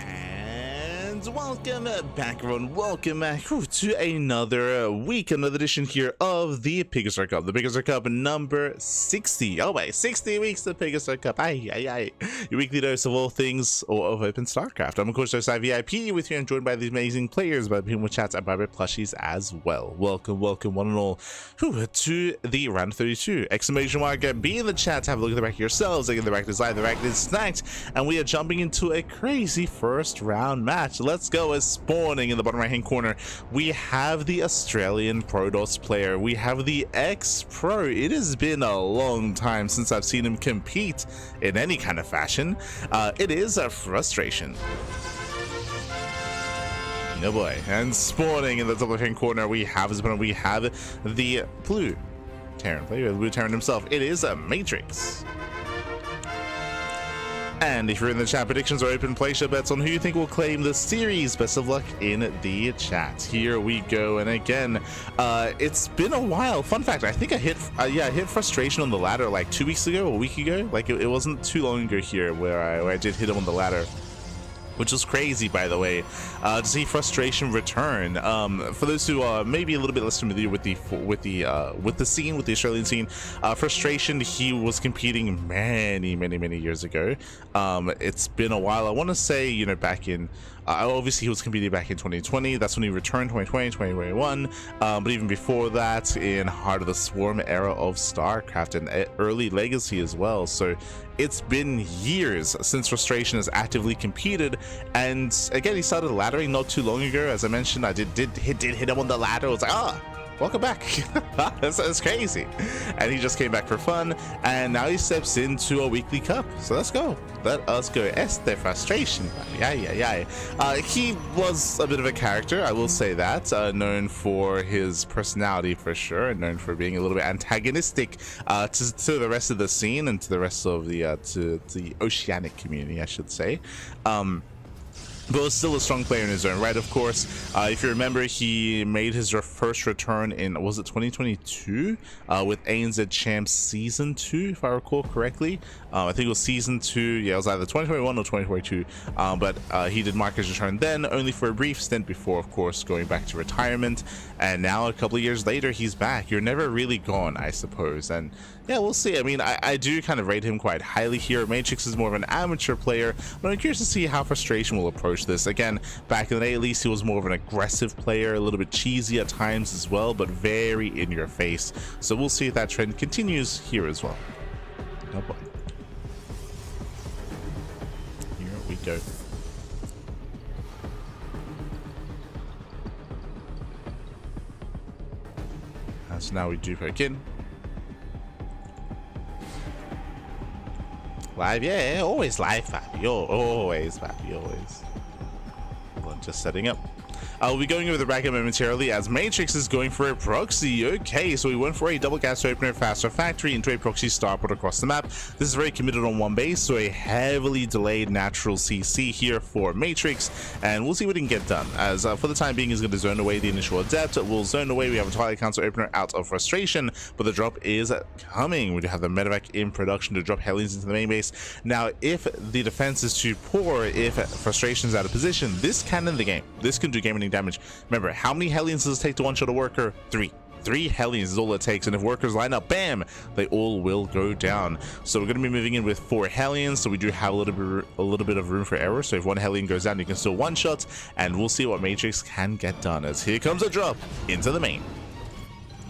And welcome back, everyone. Welcome back to another week, another edition here of the PiGosaur Cup. The PiGosaur Cup number 60. Oh wait, 60 weeks of PiGosaur Cup. Your weekly dose of all things of Open StarCraft. I'm of course VIP with you and joined by these amazing players, by people with chats and by plushies as well. Welcome, one and all to the round 32. Exclamation mark be in the chat. Have a look at the back yourselves. Again, the back is live, the back is snacked, and we are jumping into a crazy first round match. Let's go. As spawning in the bottom right hand corner, we have the Australian Protoss player. We have the ex-pro. It has been a long time since I've seen him compete in any kind of fashion. It is a frustration. No boy. And spawning in the top left hand corner, we have the blue Terran player, the blue Terran himself. It is a Matrix. And if you're in the chat, predictions or open play show bets on who you think will claim the series, best of luck in the chat. Here we go. And again, it's been a while. Fun fact, I think I hit frustration on the ladder like 2 weeks ago, a week ago. Like it wasn't too long ago here where I did hit him on the ladder, which was crazy, by the way, to see frustration return. For those who are maybe a little bit less familiar with the Australian scene, frustration, he was competing many years ago. It's been a while. I want to say, you know, back in obviously he was competing back in 2020. That's when he returned, 2020, 2021. But even before that, in Heart of the Swarm era of StarCraft and early Legacy as well. So it's been years since frustration has actively competed. And again, he started laddering not too long ago. As I mentioned, I did hit him on the ladder. I was like, welcome back. that's crazy. And he just came back for fun, and now he steps into a weekly cup. So let's go. Let us go. Este frustration. He was a bit of a character, I will say that, known for his personality for sure, and known for being a little bit antagonistic to the rest of the scene and to the rest of the to the oceanic community, I should say. But was still a strong player in his own right, of course. If you remember, he made his first return in, was it 2022? With ANZ Champs Season 2, if I recall correctly. I think it was Season 2. Yeah, it was either 2021 or 2022. But he did mark his return then, only for a brief stint before, of course, going back to retirement. And now, a couple of years later, he's back. You're never really gone, I suppose. And yeah, we'll see. I mean, I do kind of rate him quite highly here. Matrix is more of an amateur player, but I'm curious to see how frustration will approach this. Again, back in the day, at least, he was more of an aggressive player, a little bit cheesy at times as well, but very in your face. So we'll see if that trend continues here as well. Oh boy. Here we go. So now we do poke in. Live, yeah, always live, Fabio. Always, Fabio, always. Hold on, just setting up. We'll be going over the bracket momentarily as Matrix is going for a proxy. Okay, so we went for a double gas opener, faster factory into a proxy starport across the map. This is very committed on one base, so a heavily delayed natural CC here for Matrix, and we'll see what he can get done. As for the time being, he's going to zone away the initial adept. We'll zone away. We have a Twilight Council opener out of frustration, but the drop is coming. We do have the medevac in production to drop Hellions into the main base. Now, if the defense is too poor, if frustration is out of position, this can end the game. This can do game-ending damage. Remember, how many Hellions does it take to one-shot a worker? Three Hellions is all it takes, and if workers line up, bam, they all will go down. So we're going to be moving in with 4 Hellions, so we do have a little bit of room for error. So if one Hellion goes down, you can still one-shot, and we'll see what Matrix can get done. As here comes a drop into the main.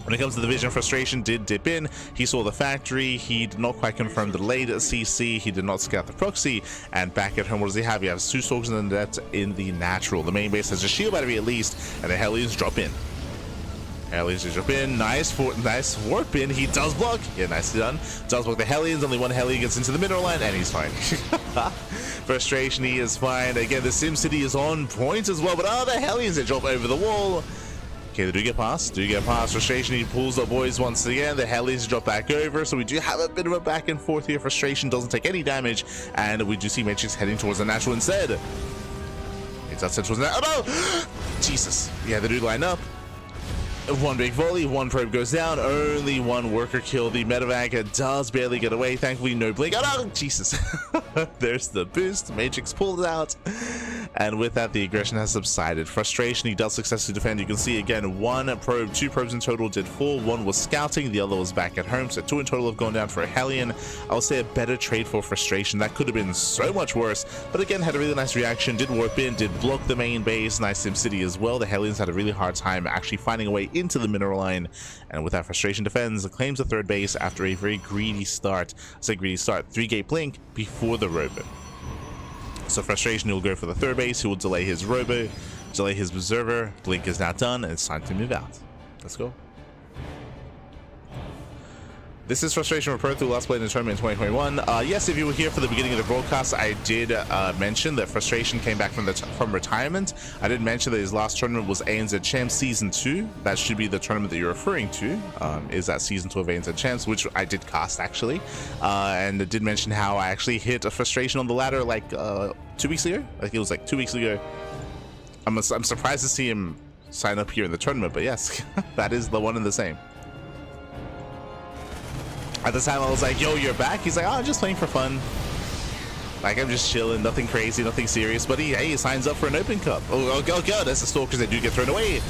When it comes to the vision, frustration did dip in. He saw the factory. He did not quite confirm the delayed CC. He did not scout the proxy. And back at home, what does he have? He has 2 Stalkers in the net in the natural. The main base has a shield battery at least, and the Hellions drop in. Hellions drop in. Nice warp in. He does block. Yeah, nicely done. Does block the Hellions. Only one Hellion gets into the middle line, and he's fine. Frustration, he is fine. Again, the SimCity is on point as well, but the Hellions, they drop over the wall. Okay, they do get past. Frustration, he pulls the boys once again. The Hellions drop back over, so we do have a bit of a back and forth here. Frustration doesn't take any damage, and we do see Matrix heading towards the natural instead. It's that towards the oh no! Jesus. Yeah, they do line up. One big volley, one probe goes down, only one worker kill. The medevac does barely get away. Thankfully, no blink. Oh no, Jesus. There's the boost. Matrix pulled it out. And with that, the aggression has subsided. Frustration, he does successfully defend. You can see again, two probes in total did fall. One was scouting, the other was back at home. So 2 in total have gone down for a Hellion. I would say a better trade for Frustration. That could have been so much worse, but again, had a really nice reaction, did warp in, did block the main base. Nice SimCity as well. The Hellions had a really hard time actually finding a way into the mineral line, and with that, Frustration defends, claims the third base after a very greedy start. I say greedy start, 3-gate blink before the robo. So Frustration will go for the third base, he will delay his robo, delay his Berserker. Blink is now done, and it's time to move out. Let's go. This is Frustration Pro through last played in the tournament in 2021. Yes, if you were here for the beginning of the broadcast, I did mention that Frustration came back from retirement. I did mention that his last tournament was ANZ Champs Season 2. That should be the tournament that you're referring to, is that Season 2 of ANZ Champs, which I did cast actually. And I did mention how I actually hit a Frustration on the ladder like 2 weeks ago. I think it was like 2 weeks ago. I'm surprised to see him sign up here in the tournament, but yes, that is the one and the same. At the time I was like, yo, you're back? He's like, oh, I'm just playing for fun. Like, I'm just chilling, nothing crazy, nothing serious. But he signs up for an Open Cup. Oh god, that's the Stalkers that do get thrown away.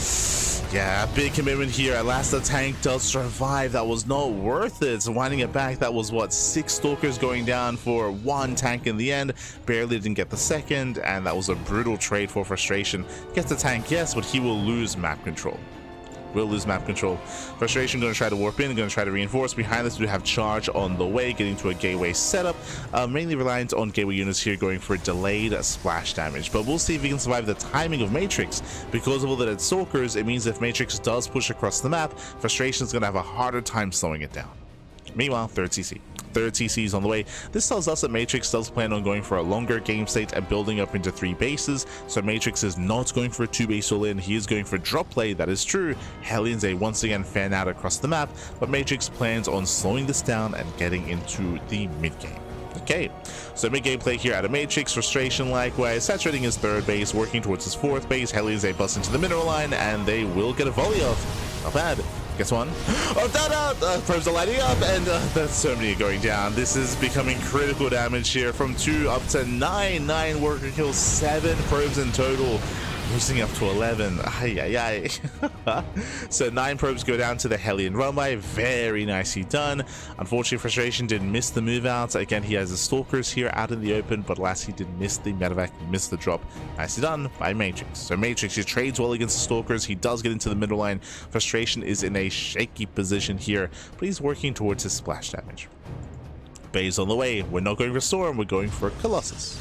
Yeah, big commitment here. At last the tank does survive. That was not worth it. So winding it back, that was what, 6 Stalkers going down for 1 tank in the end. Barely didn't get the second, and that was a brutal trade for Frustration. Gets the tank, yes, but he will lose map control. Will lose map control. Frustration going to try to warp in, going to try to reinforce. Behind this, we have Charge on the way, getting to a gateway setup. Mainly reliant on gateway units here, going for delayed splash damage. But we'll see if he can survive the timing of Matrix. Because of all that it's Stalkers, it means if Matrix does push across the map, Frustration is going to have a harder time slowing it down. Meanwhile, third CC is on the way. This tells us that Matrix does plan on going for a longer game state and building up into 3 bases. So Matrix is not going for a 2-base all-in. He is going for drop play. That is true. Hellions a once again fan out across the map, but Matrix plans on slowing this down and getting into the mid game. Okay, so mid-game play here out of Matrix. Frustration likewise, saturating his third base, working towards his fourth base. Hellions a bust into the mineral line, and they will get a volley off. Not bad. Gets one. Oh, probes are lighting up, and there's so many going down. This is becoming critical damage here from 2 up to 9. 9 worker kills, 7 probes in total. Boosting up to 11. So 9 probes go down to the Hellion runway. Very nicely done. Unfortunately, Frustration did miss the move out. Again, he has the Stalkers here out in the open, but last he did miss the medevac, missed the drop. Nicely done by Matrix. So Matrix, he trades well against the Stalkers. He does get into the middle line. Frustration is in a shaky position here, but he's working towards his splash damage. Bay's on the way. We're not going for Storm, we're going for Colossus.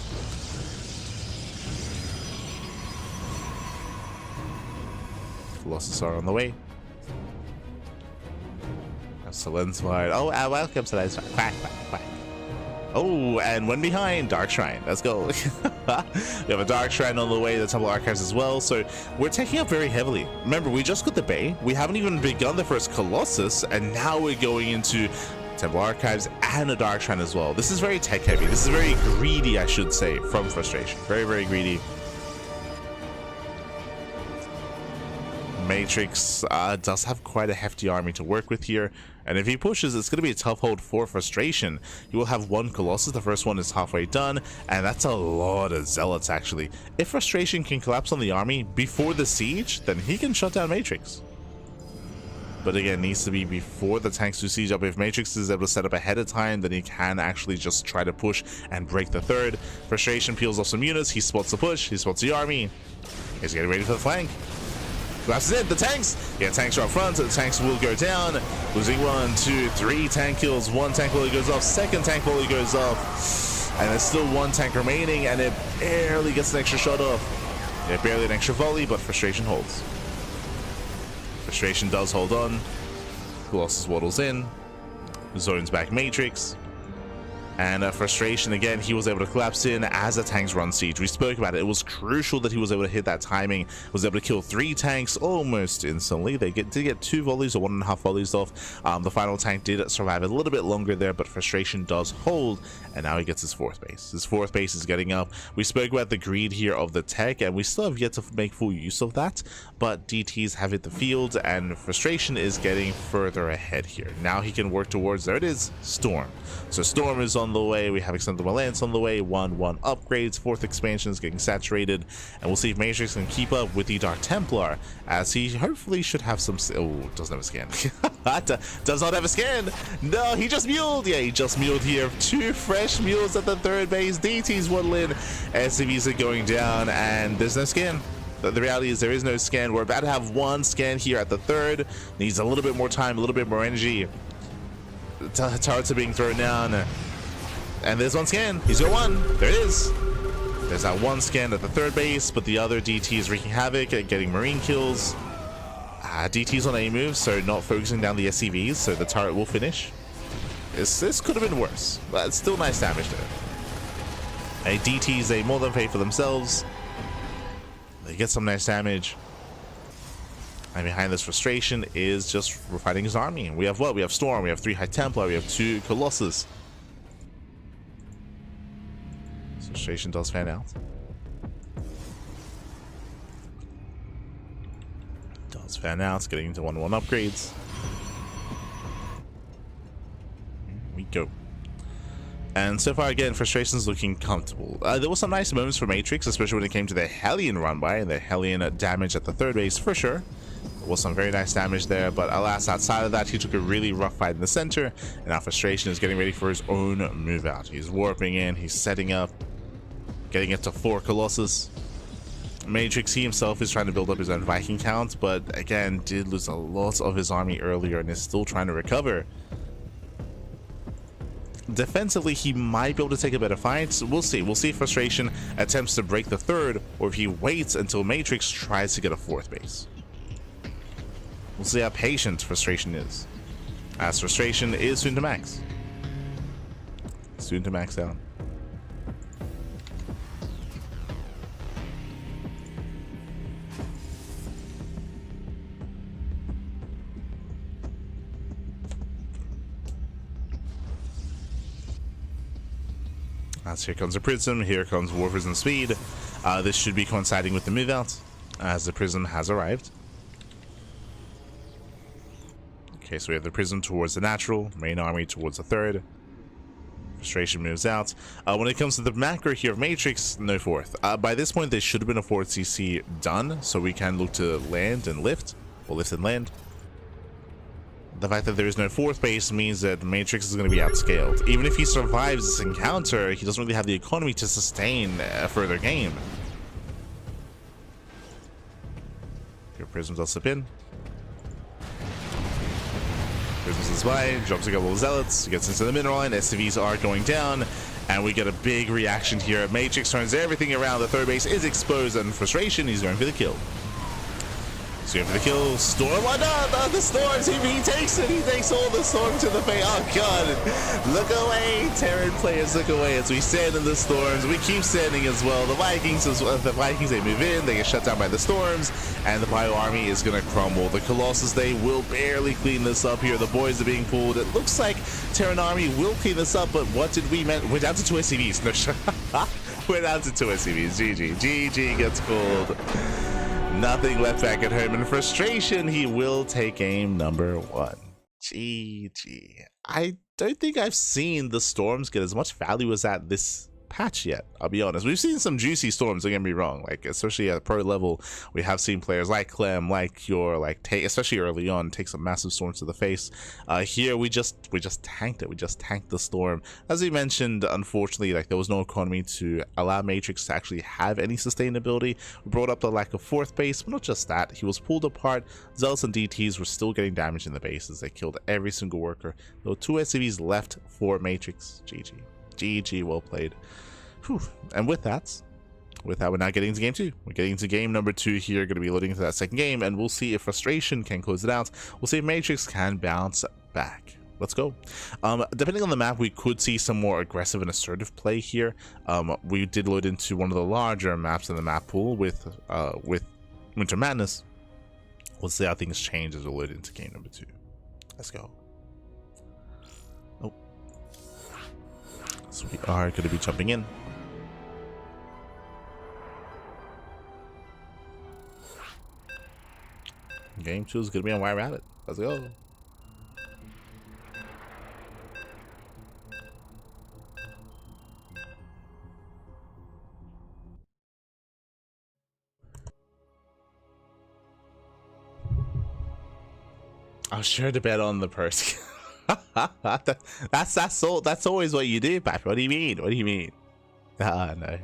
Colossus are on the way. Solensfied. Oh, welcome to that. Quack, quack, quack. Oh, and one behind. Dark Shrine. Let's go. We have a Dark Shrine on the way, the Temple Archives as well. So we're taking up very heavily. Remember, we just got the Bay. We haven't even begun the first Colossus, and now we're going into Temple Archives and a Dark Shrine as well. This is very tech heavy. This is very greedy, I should say, from Frustration. Very, very greedy. Matrix does have quite a hefty army to work with here, and if he pushes, it's going to be a tough hold for Frustration. He will have 1 Colossus. The first one is halfway done, and that's a lot of Zealots actually. If Frustration can collapse on the army before the siege, then he can shut down Matrix. But again, needs to be before the tanks do siege up. If Matrix is able to set up ahead of time, then he can actually just try to push and break the third. Frustration peels off some units. He spots the push. He spots the army. He's getting ready for the flank. That's it, the tanks! Yeah, tanks are up front, so the tanks will go down. Losing 1, 2, 3 tank kills. 1 tank volley goes off, 2nd tank volley goes off. And there's still 1 tank remaining, and it barely gets an extra shot off. Yeah, barely an extra volley, but Frustration holds. Frustration does hold on. Colossus waddles in. Zones back Matrix. And Frustration, again, he was able to collapse in as the tanks run siege. We spoke about it. It was crucial that he was able to hit that timing. Was able to kill 3 tanks almost instantly. They did get 2 volleys or 1.5 volleys off. The final tank did survive a little bit longer there, but Frustration does hold, and now he gets his 4th base. His 4th base is getting up. We spoke about the greed here of the tech, and we still have yet to make full use of that, but DTs have hit the field, and Frustration is getting further ahead here. Now he can work towards, there it is, Storm. So Storm is on on the way. We have Extended Alliance on the way. 1-1 upgrades. 4th expansion is getting saturated. And we'll see if Matrix can keep up with the Dark Templar, as he hopefully should have some... Oh, doesn't have a scan. Does not have a scan. No, he just muled. Yeah, he just muled here. 2 fresh mules at the 3rd base. DT's waddle in. SCVs are going down, and there's no scan. The reality is there is no scan. We're about to have 1 scan here at the 3rd. Needs a little bit more time, a little bit more energy. Turrets are being thrown down. And there's 1 scan. He's got 1. There it is. There's that 1 scan at the 3rd base, but the other DT is wreaking havoc and getting marine kills. DT's on A move, so not focusing down the SCVs, so the turret will finish. This could have been worse, but it's still nice damage though. DTs, they more than pay for themselves. They get some nice damage. And behind this frustration is just fighting his army. We have what? We have Storm, we have 3 High Templar, we have 2 Colossus. Frustration does fan out. Does fan out, getting into 1-1 upgrades. Here we go. And so far, again, frustration's looking comfortable. There were some nice moments for Matrix, especially when it came to the Hellion run by and the Hellion damage at the 3rd base, for sure. There was some very nice damage there, but alas, outside of that, he took a really rough fight in the center, and now frustration is getting ready for his own move out. He's warping in, he's setting up, getting it to 4 Colossus. Matrix, he himself is trying to build up his own Viking count, but again, did lose a lot of his army earlier and is still trying to recover. Defensively, he might be able to take a better fight. We'll see. We'll see if frustration attempts to break the 3rd, or if he waits until Matrix tries to get a 4th base. We'll see how patient frustration is, as frustration is soon to max. Soon to max out. As here comes a Prism, here comes War Prism Speed. This should be coinciding with the move out, as the Prism has arrived. Okay, so we have the Prism towards the natural, main army towards the 3rd. Frustration moves out. When it comes to the macro here of Matrix, no 4th. By this point, there should have been a 4th CC done, so we can look to land and lift, or lift and land. The fact that there is no 4th base means that Matrix is going to be outscaled. Even if he survives this encounter, he doesn't really have the economy to sustain a further game. Your Prisms will slip in. Prisms is by, drops a couple of Zealots, gets into the mineral line, SCVs are going down, and we get a big reaction here. Matrix turns everything around, the 3rd base is exposed, and frustration, he's going for the kill. So for the kill, Storm, why not? The Storms, he takes it, he takes all the Storm to the face. Oh god, look away, Terran players, look away as we stand in the Storms. We keep standing as well. The Vikings, they move in, they get shut down by the Storms, and the Bio Army is gonna crumble. The Colossus, they will barely clean this up here. The boys are being pulled. It looks like Terran Army will clean this up, but what did we mean? We're down to 2 SCVs. No, we're down to 2 SCVs. GG gets called. Nothing left back at home. In frustration, he will take game number 1. GG. I don't think I've seen the Storms get as much value as that this patch yet, I'll be honest. We've seen some juicy Storms, don't get me wrong, like especially at the pro level. We have seen players like Clem, like Cure, like take, especially early on, take some massive Storms to the face. Here we just tanked it. We just tanked the Storm. As we mentioned, unfortunately, like there was no economy to allow Matrix to actually have any sustainability. We brought up the lack of 4th base, but not just that, he was pulled apart. Zealots and DTs were still getting damage in the bases. They killed every single worker. There were 2 SCVs left for Matrix. GG. GG, well played. Whew. And with that, we're now getting into game 2. We're getting into game number 2 here, going to be loading into that 2nd game, and we'll see if frustration can close it out. We'll see if Matrix can bounce back. Let's go. Depending on the map, we could see some more aggressive and assertive play here. We did load into one of the larger maps in the map pool with Winter Madness. We'll see how things change as we load into game number 2. Let's go. Oh. So we are going to be jumping in. Game 2 is going to be on White Rabbit. Let's go. I'll sure to bet on the purse. That's always what you do, Pappy. What do you mean? What do you mean? Ah, no.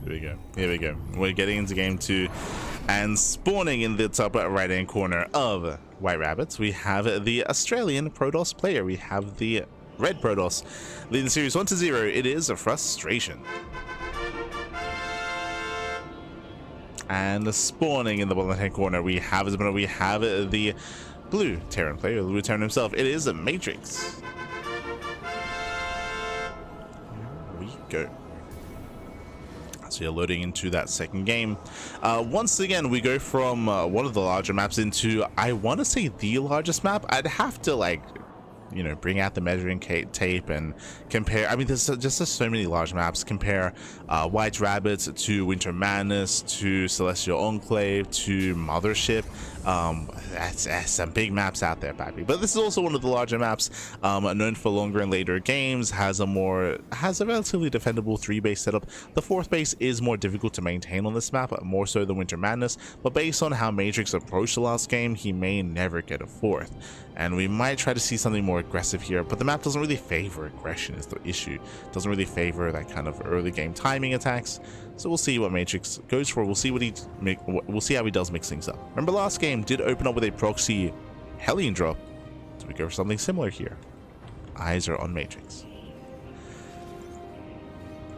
Here we go. Here we go. We're getting into game 2, and spawning in the top right hand corner of White Rabbits, we have the Australian Protoss player. We have the Red Protoss leading series 1-0. It is a Frustration. And spawning in the bottom left-hand corner, we have the Blue Terran player, the Blue Terran himself. It is a Matrix. Here we go. So you're loading into that second game. Once again, we go from one of the larger maps into, I want to say, the largest map. I'd have to, like, you know, bring out the measuring tape and compare. I mean, there's just so many large maps. Compare White Rabbits to Winter Madness to Celestial Enclave to Mothership. That's some big maps out there, Pappy. But this is also one of the larger maps, known for longer and later games. Has a relatively defendable 3-base setup. The 4th base is more difficult to maintain on this map, more so than Winter Madness. But based on how Matrix approached the last game, he may never get a 4th. And we might try to see something more aggressive here, but the map doesn't really favor aggression is the issue. It doesn't really favor that kind of early game timing attacks. So we'll see what Matrix goes for. We'll see we'll see how he does mix things up. Remember, last game did open up with a proxy Hellion drop, so we go for something similar here. Eyes are on Matrix.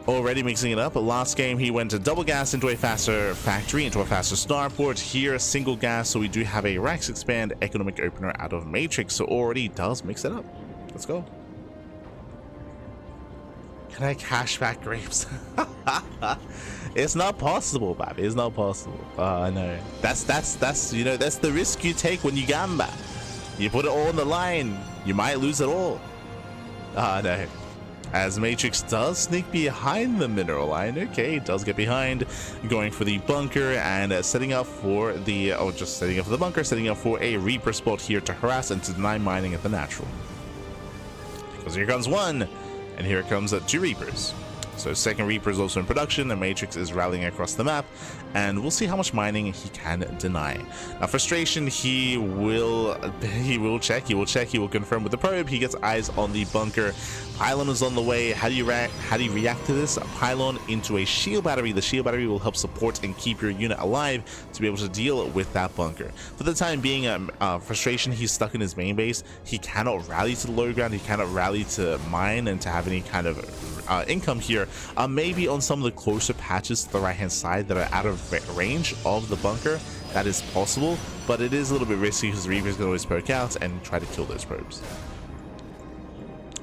Already mixing it up. Last game he went to double gas into a faster factory, into a faster starport. Here single gas, so we do have a Rax Expand economic opener out of Matrix, so already does mix it up. Let's go. Can I cash back grapes? It's not possible, Bobby. It's not possible. I know. That's you know, that's the risk you take when you gamble. You put it all on the line, you might lose it all. No. As Matrix does sneak behind the mineral line. Okay, does get behind, going for the bunker and setting up for the, just setting up for the bunker, setting up for a Reaper spot here to harass and to deny mining at the natural. Because here comes one, and here comes 2 Reapers. So second Reaper is also in production, and Matrix is rallying across the map, and we'll see how much mining he can deny. Now, Frustration, he will check, he will confirm with the probe. He gets eyes on the bunker. Pylon is on the way. How do you react to this? A pylon into a shield battery. The shield battery will help support and keep your unit alive to be able to deal with that bunker. For the time being, Frustration, he's stuck in his main base. He cannot rally to the low ground. He cannot rally to mine and to have any kind of income here. Maybe on some of the closer patches to the right hand side that are out of range of the bunker, that is possible, but it is a little bit risky because the Reapers can always poke out and try to kill those probes.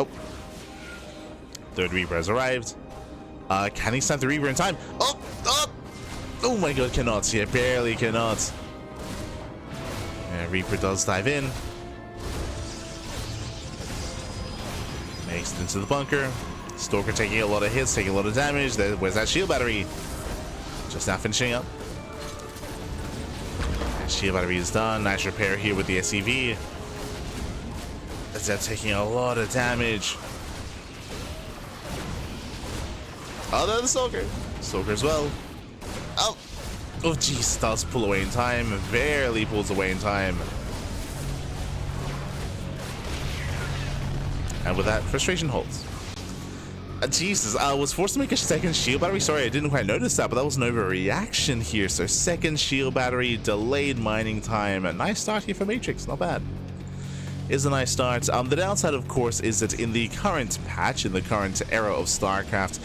Oh, third Reaper has arrived. Can he snipe the Reaper in time? Oh my god, cannot. Yeah, barely cannot. Yeah, Reaper does dive in, makes it into the bunker. Stalker taking a lot of hits, taking a lot of damage. Where's that shield battery? Just now finishing up. And shield battery is done. Nice repair here with the SCV. As they're taking a lot of damage. Oh, no, the Stalker. Stalker as well. Oh, jeez, does pull away in time. Barely pulls away in time. And with that, Frustration holds. Jesus, I was forced to make a second shield battery. Sorry, I didn't quite notice that, but that was an overreaction here. So second shield battery, delayed mining time. A nice start here for Matrix, not bad. Is a nice start. The downside, of course, is that in the current patch, in the current era of StarCraft,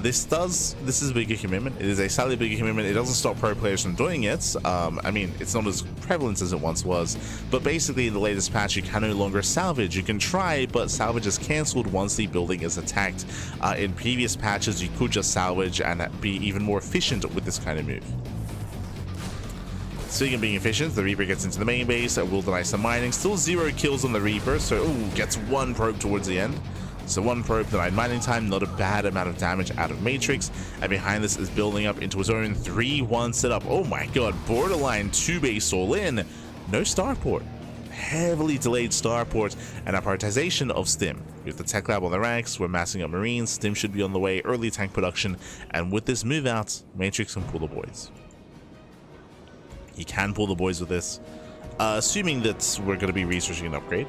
this is a bigger commitment. It is a slightly bigger commitment. It doesn't stop pro players from doing it. I mean, it's not as prevalent as it once was, but basically in the latest patch, you can no longer salvage. You can try, but salvage is cancelled once the building is attacked. In previous patches, you could just salvage and be even more efficient with this kind of move. Speaking of being efficient, the Reaper gets into the main base, will deny some mining. Still 0 kills on the Reaper, so gets 1 probe towards the end. So 1 probe denied mining time, not a bad amount of damage out of Matrix. And behind this is building up into his own 3-1 setup. Oh my god, borderline 2-base all in. No starport. Heavily delayed starport and a prioritization of Stim. We have the tech lab on the ranks, we're massing up Marines, Stim should be on the way, early tank production, and with this move out, Matrix can pull the boys. He can pull the boys with this. assuming that we're going to be researching an upgrade.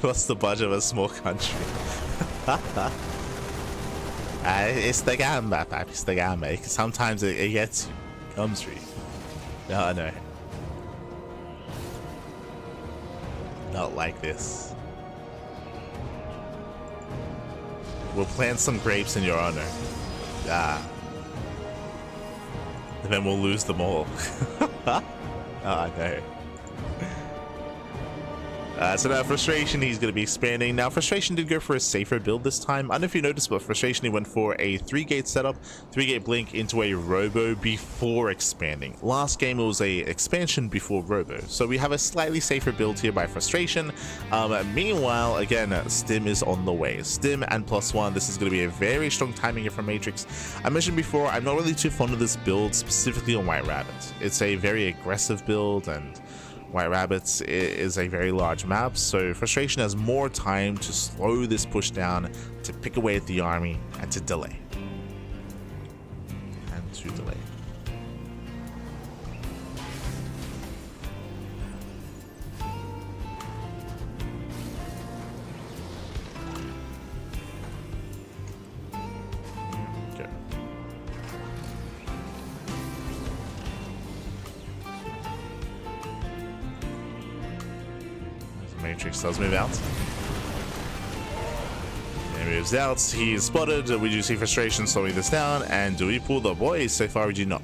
What's the budget of a small country? It's the gamba, Pap. It's the gamba. Sometimes it gets you. Comes for you. No, no. Not like this. We'll plant some grapes in your honor. Ah. And then we'll lose them all. Oh, no. So now Frustration, he's going to be expanding. Now Frustration did go for a safer build this time. I don't know if you noticed, but Frustration, he went for a 3-gate setup, 3-gate blink into a Robo before expanding. Last game it was a expansion before Robo. So we have a slightly safer build here by Frustration. Meanwhile, again, Stim is on the way. Stim and +1, this is going to be a very strong timing here from Matrix. I mentioned before, I'm not really too fond of this build, specifically on White Rabbit. It's a very aggressive build, and White Rabbits is a very large map, so Frustration has more time to slow this push down, to pick away at the army, and to delay. Matrix does move out. He moves out. He is spotted. We do see Frustration slowing this down. And do we pull the boys? So far, we do not.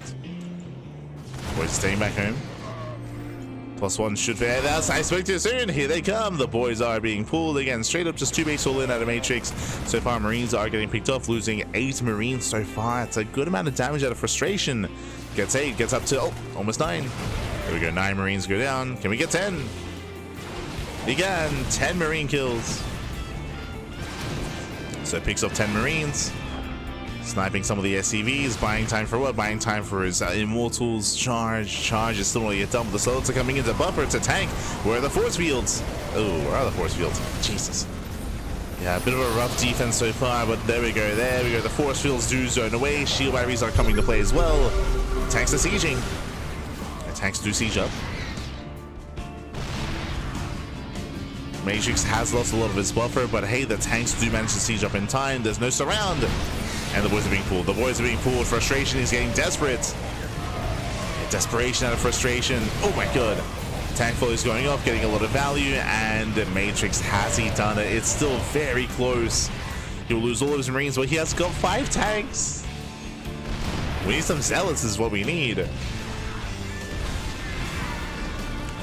Boys staying back home. +1 should be. That's I spoke too soon. Here they come. The boys are being pulled again. Straight up, just 2 base all in out of Matrix. So far, Marines are getting picked off, losing 8 Marines so far. It's a good amount of damage out of Frustration. Gets 8, gets up to almost 9. There we go. 9 Marines go down. Can we get 10? Began 10 Marine kills. So picks up 10 Marines. Sniping some of the SCVs. Buying time for what? Buying time for his Immortals. Charge is still going to get done. The slots are coming into buffer. It's a tank. Where are the force fields? Oh, where are the force fields? Jesus. Yeah, a bit of a rough defense so far, but there we go. There we go. The force fields do zone away. Shield batteries are coming to play as well. Tanks are sieging. The tanks do siege up. Matrix has lost a lot of its buffer, but hey, the tanks do manage to siege up in time. There's no surround. And the boys are being pulled. The boys are being pulled. Frustration is getting desperate. Desperation out of Frustration. Oh my god. Tank flow is going up, getting a lot of value, and Matrix, has he done it? It's still very close. He'll lose all of his Marines, but he has got 5 tanks. We need some Zealots is what we need.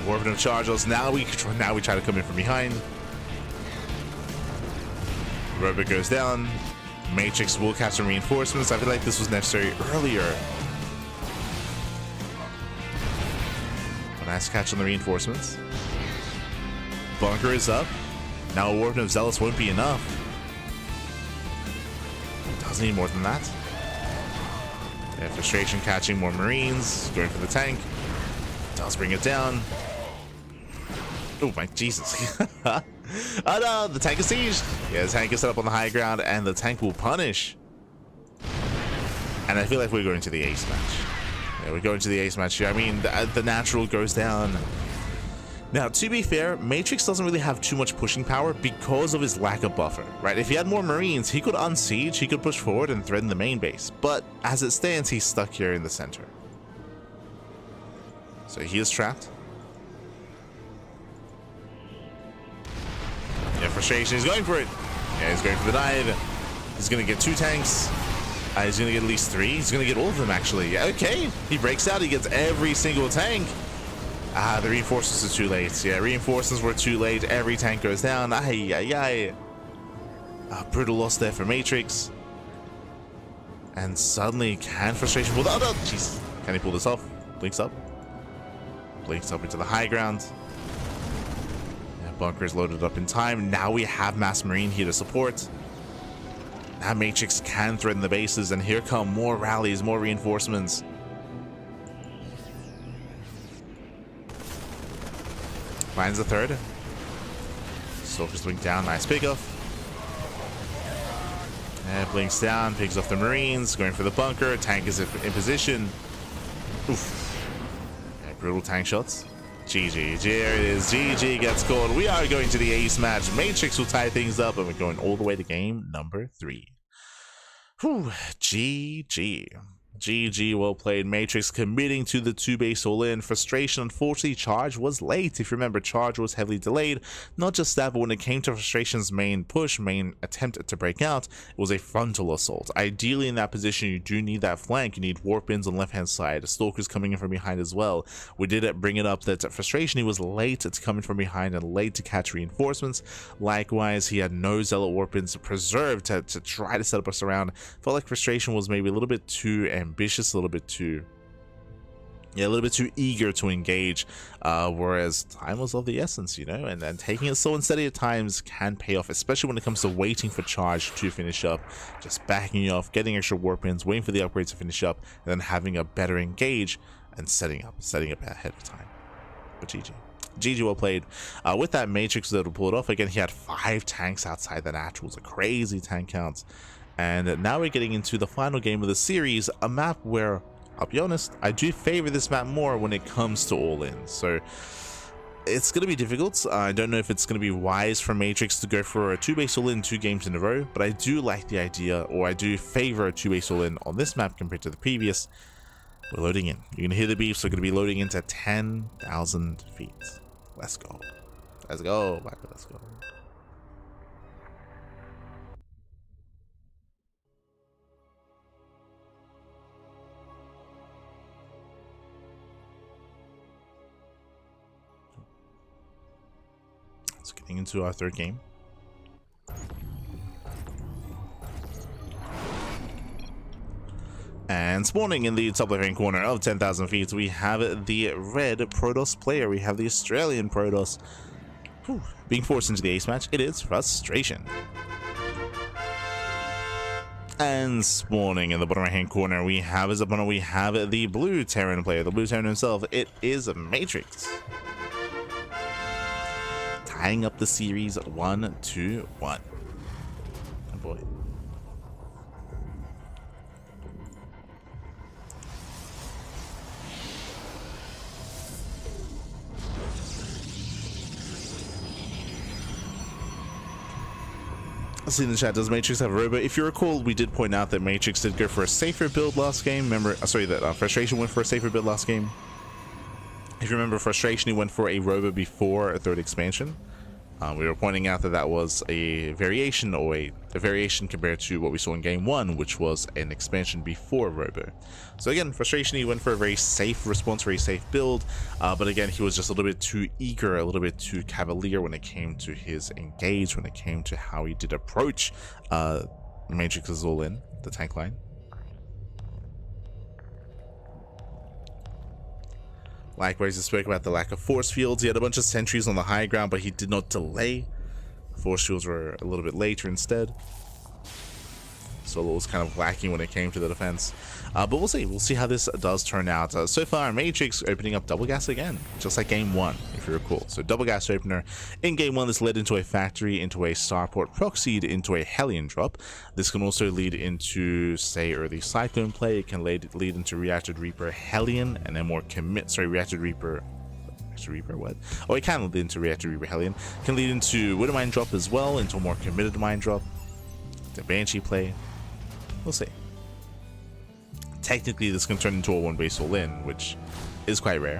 Warping of Chargers. Now we try to come in from behind. Robot goes down. Matrix will catch some reinforcements. I feel like this was necessary earlier. A nice catch on the reinforcements. Bunker is up. Now a Warping of Zealots won't be enough. Doesn't need more than that. Yeah, Frustration catching more Marines. Going for the tank. Does bring it down. Oh my Jesus. Oh no, the tank is sieged. Yeah, the tank is set up on the high ground and the tank will punish. And I feel like we're going to the ace match. Yeah, we're going to the ace match here. I mean, the natural goes down. Now, to be fair, Matrix doesn't really have too much pushing power because of his lack of buffer, right? If he had more Marines, he could unsiege, he could push forward and threaten the main base. But as it stands, he's stuck here in the center. So he is trapped. Yeah, Frustration, he's going for it. Yeah, he's going for the dive. He's going to get 2 tanks. He's going to get at least 3. He's going to get all of them, actually. Yeah, okay. He breaks out. He gets every single tank. The reinforcements are too late. Yeah, reinforcements were too late. Every tank goes down. Brutal loss there for Matrix. And suddenly, can Frustration pull that? Oh, jeez. Can he pull this off? Blinks up. Blinks up into the high ground. Bunker is loaded up in time. Now we have Mass Marine here to support. Now Matrix can threaten the bases, and here come more rallies, more reinforcements. Finds the third. Soldier's wing down, nice pickoff. Blinks down, picks off the Marines, going for the bunker. Tank is in position. Oof. Yeah, brutal tank shots. GG. There it is. GG gets called. We are going to the ace match. Matrix will tie things up, and we're going all the way to game number 3. Whew. GG. GG, well played. Matrix committing to the 2-base all-in. Frustration, unfortunately, Charge was late. If you remember, Charge was heavily delayed. Not just that, but when it came to Frustration's main push, main attempt to break out, it was a frontal assault. Ideally, in that position, you do need that flank. You need warp-ins on left-hand side. Stalker's coming in from behind as well. We did bring it up that Frustration, he was late to come in from behind and late to catch reinforcements. Likewise, he had no Zealot warp-ins preserved to try to set up us around. Felt like Frustration was maybe a little bit too ambitious, a little bit too eager to engage, whereas time was of the essence, you know, and then taking it slow and steady at times can pay off, especially when it comes to waiting for Charge to finish up, just backing you off, getting extra warp ins, waiting for the upgrades to finish up, and then having a better engage and setting up ahead of time. But GG, well played. With that, Matrix was able to pull it off. Again, he had 5 tanks outside the naturals, a crazy tank count. And now we're getting into the final game of the series, a map where, I'll be honest, I do favor this map more when it comes to all-in. So it's going to be difficult. I don't know if it's going to be wise for Matrix to go for a 2-base all-in 2 games in a row, but I do like the idea, or I do favor a 2-base all-in on this map compared to the previous. We're loading in. You're going to hear the beeps. We're going to be loading into 10,000 feet. Let's go. Let's go. Let's go. So getting into our 3rd game. And spawning in the top left-hand corner of 10,000 feet, we have the red Protoss player. We have the Australian Protoss. Whew. Being forced into the ace match, it is Frustration. And spawning in the bottom right-hand corner, we have his opponent. We have the blue Terran player, the blue Terran himself. It is Matrix. Tying up the series 1-1. Oh boy. Let's see in the chat, does Matrix have herO? If you recall, we did point out that Matrix did go for a safer build last game. Remember, sorry, that Frustration went for a safer build last game. If you remember, Frustration, he went for a herO before a 3rd expansion. We were pointing out that that was a variation, or a variation compared to what we saw in game 1, which was an expansion before herO. So again, Frustration, he went for a very safe response, very safe build, but again, he was just a little bit too eager, a little bit too cavalier when it came to his engage, when it came to how he did approach Matrix's all-in, the tank line. Likewise, he spoke about the lack of force fields. He had a bunch of sentries on the high ground, but he did not delay. Force fields were a little bit later instead. Solo was kind of lacking when it came to the defense. But we'll see. We'll see how this does turn out. So far, Matrix opening up double gas again, just like game 1, if you recall. So double gas opener in game 1. This led into a factory, into a starport, proxied into a Hellion drop. This can also lead into, say, early Cyclone play. It can lead into Reactor Reaper Hellion, and then more Reactor Reaper. What? Oh, it can lead into Reactor Reaper Hellion. Can lead into Widow Mine drop as well, into a more committed mine drop. The Banshee play. We'll see. Technically, this can turn into a 1-base all-in, which is quite rare.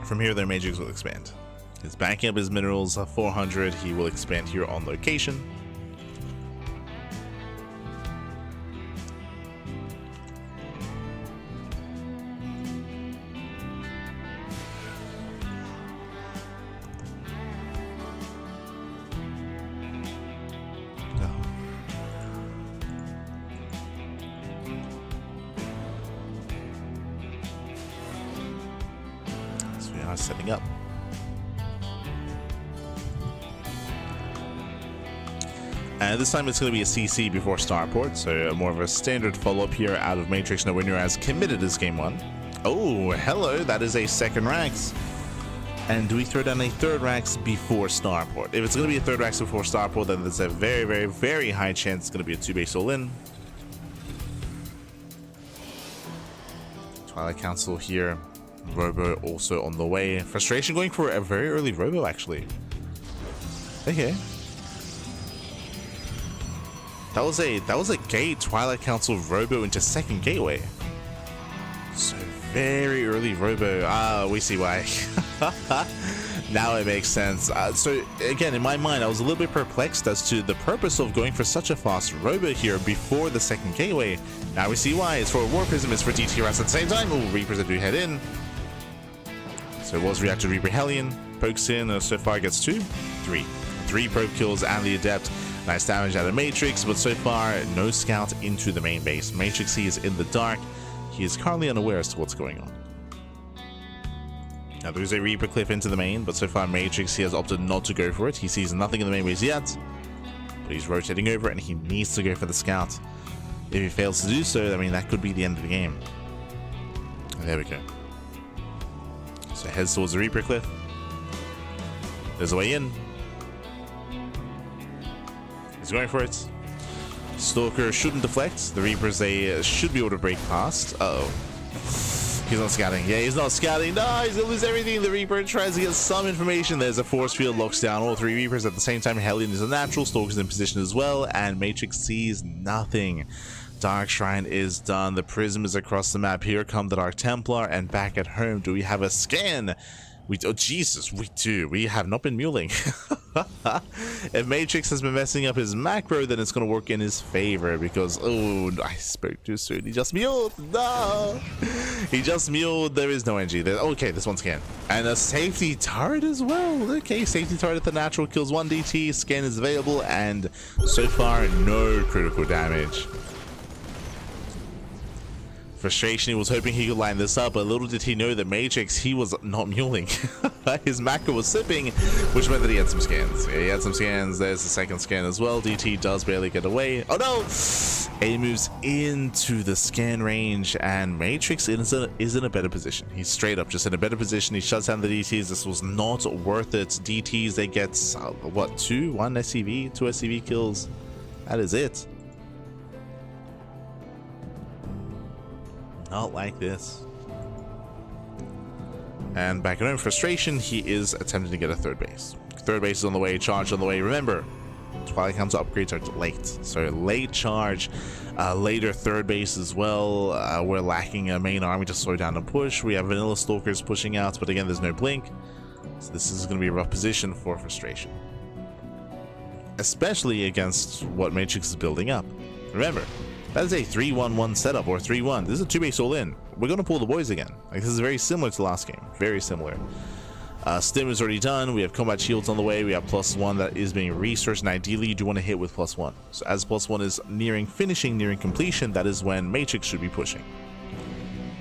From here, their Matrix will expand. He's backing up his minerals 400. He will expand here on location. Setting up. And this time it's going to be a CC before starport, so more of a standard follow-up here out of Matrix, nowhere near as committed as game 1. Oh, hello, that is a 2nd ranks. And do we throw down a third Rax before Starport? If it's going to be a third Rax before Starport, then there's a very, very, very high chance it's going to be a 2-base all-in. Twilight Council here. Robo also on the way. Frustration going for a very early Robo, actually. Okay. That was a gate Twilight Council Robo into second gateway. So very early Robo. Ah, we see why. Now it makes sense. So again, in my mind, I was a little bit perplexed as to the purpose of going for such a fast Robo here before the second gateway. Now we see why. It's for War Prism, it's for DT Rats at the same time. Oh, Reapers that do head in. So it was reacted Reaper Hellion. Pokes in, so far gets 3 probe kills and the Adept. Nice damage out of Matrix, but so far no scout into the main base. Matrix, he is in the dark. He is currently unaware as to what's going on. Now there's a Reaper cliff into the main, but so far Matrix, he has opted not to go for it. He sees nothing in the main base yet, but he's rotating over and he needs to go for the scout. If he fails to do so, I mean, that could be the end of the game. And there we go. So heads towards the Reaper cliff. There's a way in. He's going for it. Stalker shouldn't deflect. The Reapers, they should be able to break past. Uh-oh. He's not scouting. Yeah, he's not scouting. No, he's gonna lose everything. The Reaper tries to get some information. There's a force field, locks down all 3 Reapers at the same time. Hellion is a natural. Stalker's in position as well, and Matrix sees nothing. Dark Shrine is done. The Prism is across the map. Here come the Dark Templar, and back at home, do we have a scan? Oh Jesus, we do. We have not been muling. If Matrix has been messing up his macro, then it's going to work in his favor because, oh, I spoke too soon. He just muled. No, he just muled. There is no NG. Okay, this one's scan. And a safety turret as well. Okay, safety turret at the natural kills 1 DT. Scan is available, and so far, no critical damage. Frustration, he was hoping he could line this up, but little did he know that Matrix, he was not muling. His macro was sipping, which meant that he had some scans. Yeah, he had some scans. There's the second scan as well. DT does barely get away. Oh no! A moves into the scan range, and Matrix is in a better position. He's straight up just in a better position. He shuts down the DTs. This was not worth it. DTs, they get, what, 1 SCV, 2 SCV kills. That is it. Not like this. And back at home, Frustration, he is attempting to get a third base. Third base is on the way, charge on the way. Remember, Twilight Council upgrades are late. So late charge, later third base as well. We're lacking a main army to slow down the push. We have Vanilla Stalkers pushing out, but again, there's no blink. So this is going to be a rough position for Frustration. Especially against what Matrix is building up. Remember, that is a 3-1-1 setup, or 3-1. This is a 2-base all-in. We're going to pull the boys again. Like, this is very similar to last game. Very similar. Stim is already done. We have combat shields on the way. We have +1 that is being researched, and ideally you do want to hit with +1. So as +1 is nearing finishing, nearing completion, that is when Matrix should be pushing.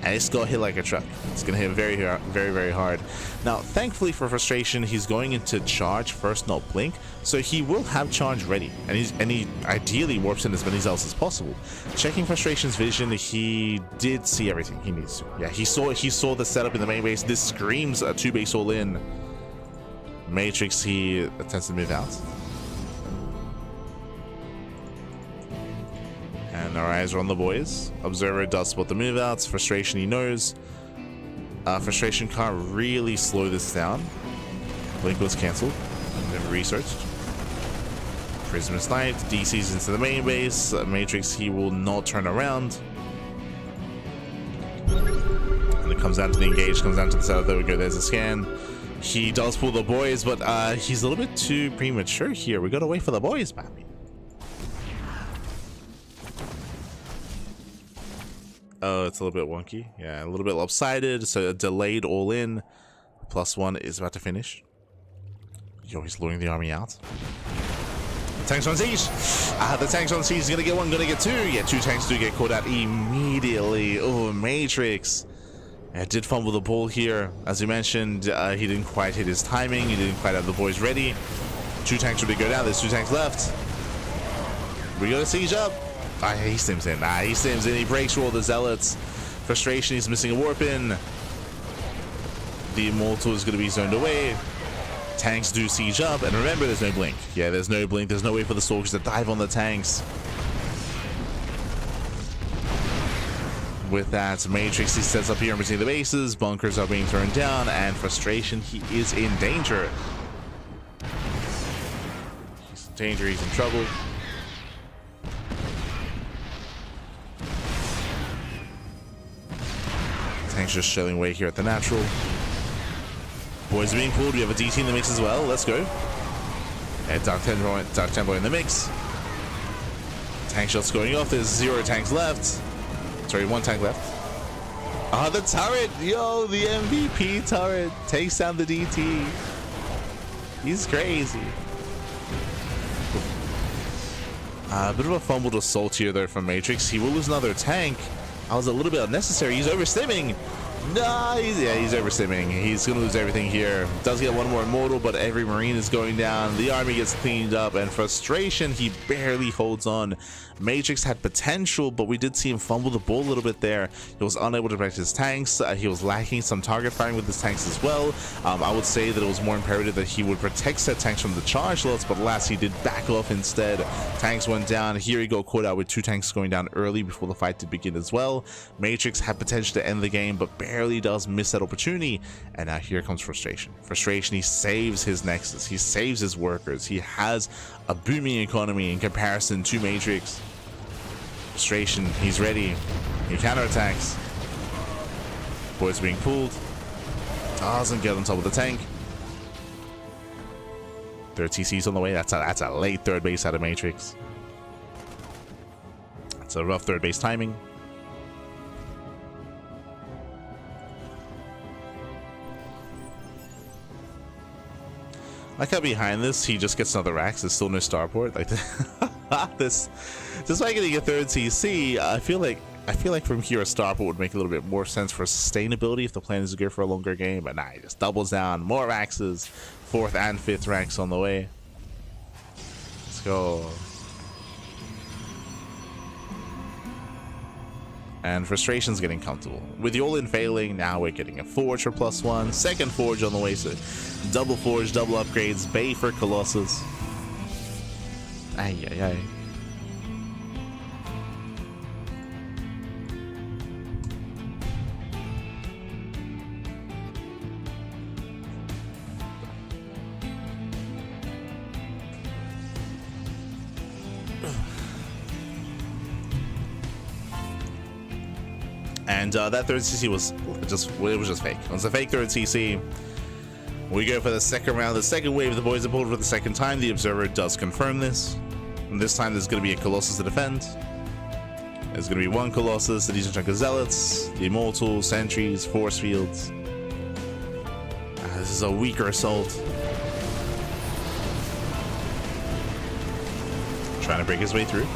And it's going to hit like a truck. It's going to hit very, very hard. Now, thankfully for Frustration, he's going into charge first, not blink. So he will have charge ready. And he ideally warps in as many cells as possible. Checking Frustration's vision, he did see everything he needs to. Yeah, he saw the setup in the main base. This screams a 2-base all-in. Matrix, he attempts to move out. And our eyes are on the boys. Observer does spot the move outs. Frustration, he knows. Frustration can't really slow this down. Blink was cancelled. Never researched. Prism is sniped. DC's into the main base. Matrix, he will not turn around. And it comes down to the engage, comes down to the setup. There we go. There's a scan. He does pull the boys, but he's a little bit too premature here. We gotta wait for the boys, baby. Oh, it's a little bit wonky. Yeah, a little bit lopsided. So a delayed all in. +1 is about to finish. Yo, he's luring the army out. The tanks on siege. The tanks on siege is gonna get 1, gonna get 2. Yeah, 2 tanks do get caught out immediately. Oh, Matrix. Yeah, did fumble the ball here. As you mentioned, he didn't quite hit his timing. He didn't quite have the boys ready. 2 tanks would go down. There's 2 tanks left. We got a siege up. He stims in. He stims in. He breaks through all the zealots. Frustration, he's missing a warp in. The Immortal is going to be zoned away. Tanks do siege up, and remember, there's no blink. Yeah, there's no blink. There's no way for the Stalkers to dive on the tanks. With that, Matrix, he sets up here in between the bases. Bunkers are being thrown down, and Frustration, he is in danger. He's in danger, he's in trouble. Tanks just shelling away here at the natural. Boys are being pulled. We have a DT in the mix as well. Let's go. And Dark Tempo in the mix. Tank shots going off. There's 0 tanks left. Sorry, 1 tank left. Ah, the turret! Yo, the MVP turret takes down the DT. He's crazy. A bit of a fumbled assault here, though, from Matrix. He will lose another tank. I was a little bit unnecessary. He's overstimming. No, he's overstimming. He's going to lose everything here. Does get one more Immortal, but every Marine is going down. The army gets cleaned up, and Frustration, he barely holds on. Matrix had potential, but we did see him fumble the ball a little bit there. He was unable to protect his tanks. He was lacking some target firing with his tanks as well. I would say that it was more imperative that he would protect said tanks from the charge lots, but alas, he did back off instead. Tanks went down. Here he got caught out with 2 tanks going down early before the fight did begin as well. Matrix had potential to end the game, but barely does miss that opportunity. And now here comes Frustration. Frustration, he saves his Nexus. He saves his workers. He has a booming economy in comparison to Matrix. Frustration, he's ready. He counterattacks. Boys being pulled. Doesn't get on top of the tank. Third TC's on the way. That's a late third base out of Matrix. It's a rough third base timing. Like how behind this, he just gets another Rax. There's still no starport. Like this, despite getting a third TC, I feel like from here a starport would make a little bit more sense for sustainability if the plan is to go for a longer game. But nah, he just doubles down. More Raxes, 4th and 5th Rax on the way. Let's go. And Frustration's getting comfortable. With the all-in failing, now we're getting a Forge for +1, second Forge on the way, so double Forge, double upgrades, Bay for Colossus. Ay, ay, ay. And that third CC was just fake. It was a fake third CC. We go for the second round, the second wave. The boys are pulled for the second time. The Observer does confirm this. And this time there's going to be a Colossus to defend. There's going to be 1 Colossus, a decent chunk of Zealots, the Immortal, Sentries, Force Fields. This is a weaker assault. Trying to break his way through.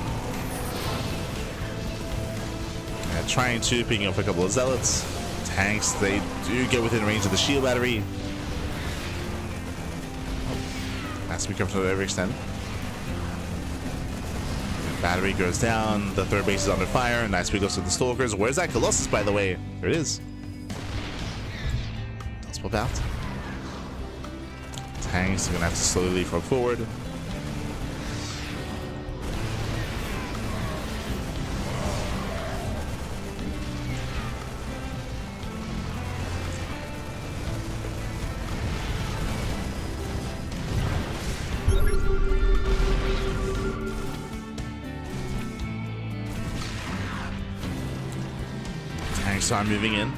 Trying to, picking up a couple of Zealots. Tanks, they do get within range of the shield battery. Has to be careful to every extent. Battery goes down. The third base is under fire. Nice we goes to the Stalkers. Where's that Colossus, by the way? There it is. Does pop out. Tanks are gonna have to slowly leapfrog forward. Start moving in.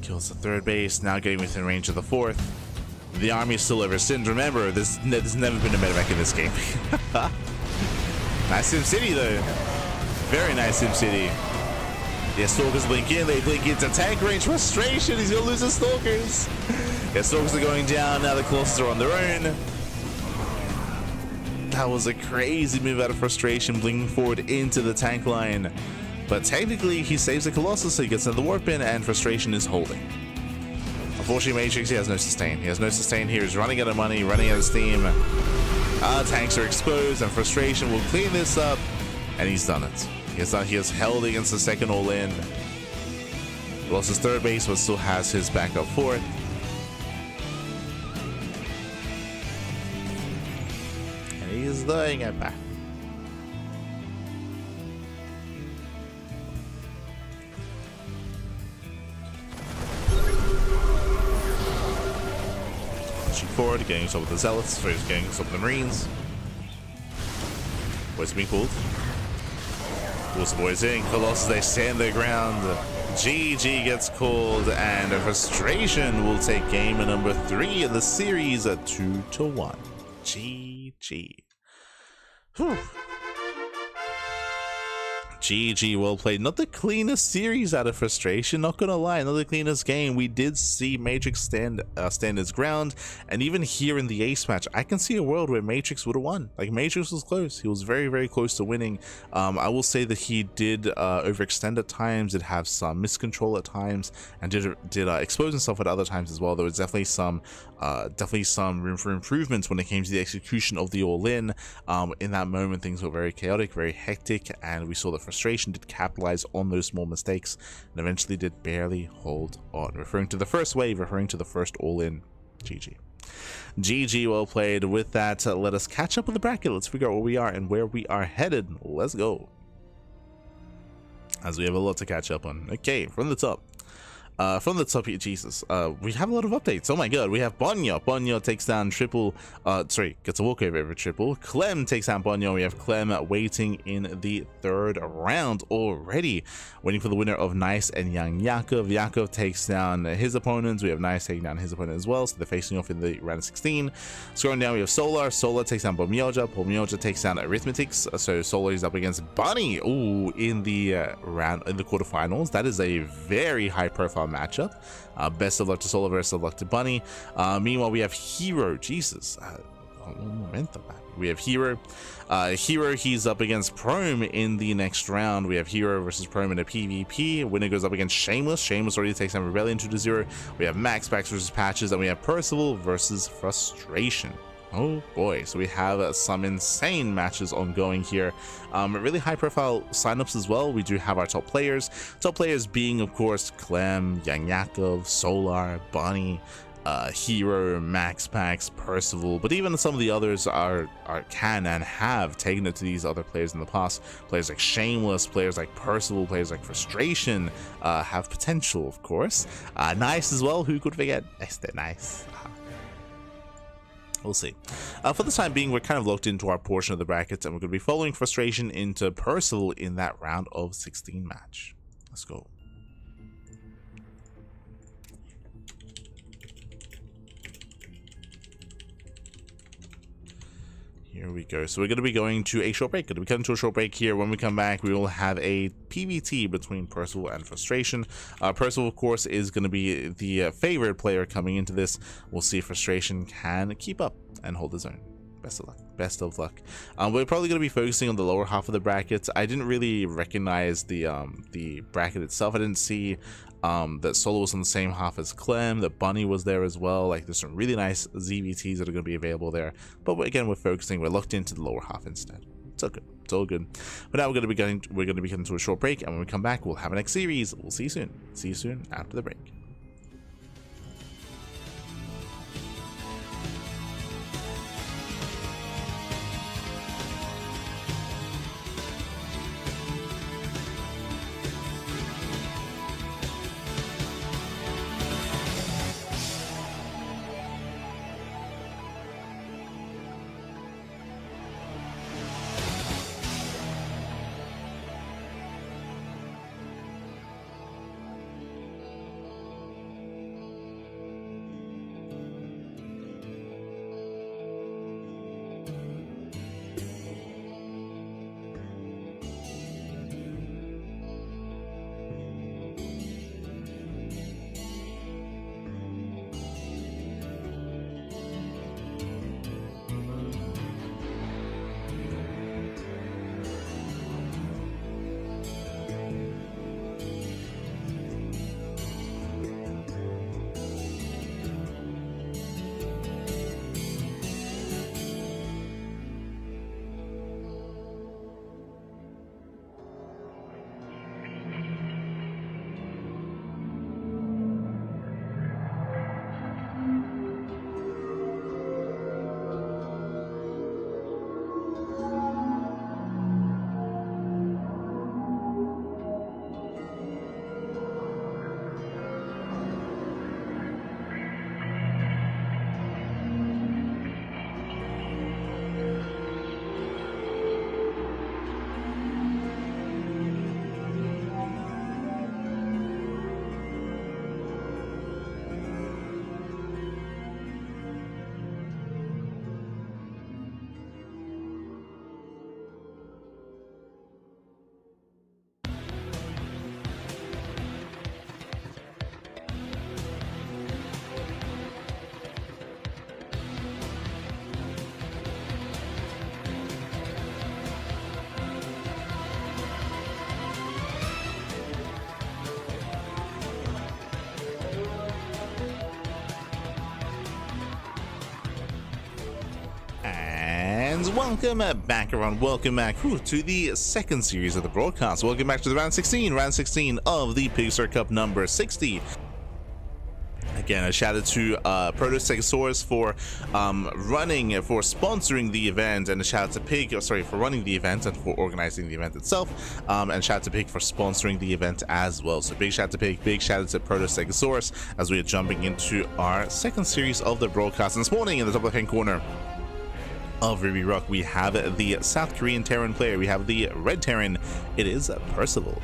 Kills the third base, now getting within range of the 4th. The army is still overstinned. Remember, there's never been a medevac in this game. Nice SimCity though. Very nice SimCity. Yeah, Stalkers blink in, they blink into tank range. Frustration, he's gonna lose the Stalkers. Yeah, Stalkers are going down, now the Colossus are on their own. That was a crazy move out of Frustration, blinking forward into the tank line. But technically, he saves the Colossus, so he gets another warp in, and Frustration is holding. Unfortunately, Matrix, he has no sustain. He has no sustain here. He's running out of money, running out of steam. Tanks are exposed, and Frustration will clean this up, and he's done it. He has held against the second all-in. Lost his third base, but still has his backup fourth. And he's doing it back. Pushing forward, getting us over the Zealots, so he's getting us over the Marines. Boys being pulled. Pulls the boys in. Colossus, they stand their ground. GG gets called, and Frustration will take game number 3 in the series at 2-1. GG. Whew. GG, well played. Not the cleanest series out of Frustration, not gonna lie, not the cleanest game. We did see Matrix stand his ground, and even here in the ace match, I can see a world where Matrix would have won. Like, Matrix was close. He was very, very close to winning. I will say that he did overextend at times, did have some miscontrol at times, and did expose himself at other times as well. There was definitely some room for improvements when it came to the execution of the all-in. In that moment, things were very chaotic, very hectic, and we saw that Frustration did capitalize on those small mistakes and eventually did barely hold on. Referring to the first wave, referring to the first all-in. GG. GG, well played. With that, let us catch up with the bracket. Let's figure out where we are and where we are headed. Let's go. As we have a lot to catch up on. Okay, from the top. Jesus, we have a lot of updates. Oh my god, we have Bonyo. Bonyo takes down Triple, gets a walkover over Triple. Clem takes down Bonyo. We have Clem waiting in the 3rd round already, waiting for the winner of Nice and Young Yakov. Yakov takes down his opponents. We have Nice taking down his opponent as well, so they're facing off in the round of 16. Scrolling down, we have Solar. Solar takes down Pomyoja. Pomyoja takes down Arithmetics. So Solar is up against Bunny. Ooh, in the quarterfinals. That is a very high profile matchup. Best of luck to Solar, best of luck to Bunny. Meanwhile, we have herO. Jesus, momentum. We have herO. herO, he's up against Prome in the next round. We have herO versus Prome in a PvP. Winner goes up against Shameless. Shameless already takes down Rebellion 2-0. We have Max Pax versus Patches, and we have Percival versus Frustration. Oh boy, so we have some insane matches ongoing here. Really high profile signups as well. We do have our top players being, of course, Clem, Young Yakov, Solar, Bonnie, herO, Max Pax, Percival, but even some of the others can and have taken it to these other players in the past. Players like Shameless, players like Percival, players like Frustration have potential, of course. Nice as well, who could forget? Esther Nice. We'll see. For the time being, we're kind of locked into our portion of the brackets, and we're going to be following Frustration into Percival in that round of 16 match. Let's go. Here we go. So we're going to be going to a short break. Going to be cutting to a short break here. When we come back, we will have a PvT between Percival and Frustration. Percival, of course, is going to be the favorite player coming into this. We'll see if Frustration can keep up and hold his own. Best of luck. Best of luck. We're probably going to be focusing on the lower half of the brackets. I didn't really recognize the bracket itself. I didn't see that Solo was on the same half as Clem, that Bunny was there as well. Like, there's some really nice ZVTs that are going to be available there. But again, we're locked into the lower half instead. It's all good. It's all good. But now we're going to be getting to a short break, and when we come back, we'll have a next series. We'll see you soon. See you soon after the break. welcome back everyone, welcome back to the second series of the broadcast. Welcome back to the round 16 of the PiGosaur Cup number 60. Again, a shout out to PiGosaur for sponsoring the event, and a shout out to Pig, for running the event and for organizing the event itself, and shout out to Pig for sponsoring the event as well. So big shout out to Pig, big shout out to PiGosaur as we are jumping into our second series of the broadcast. And this morning in the top left hand corner of Ruby Rock, we have the South Korean Terran player, we have the Red Terran, it is Percival.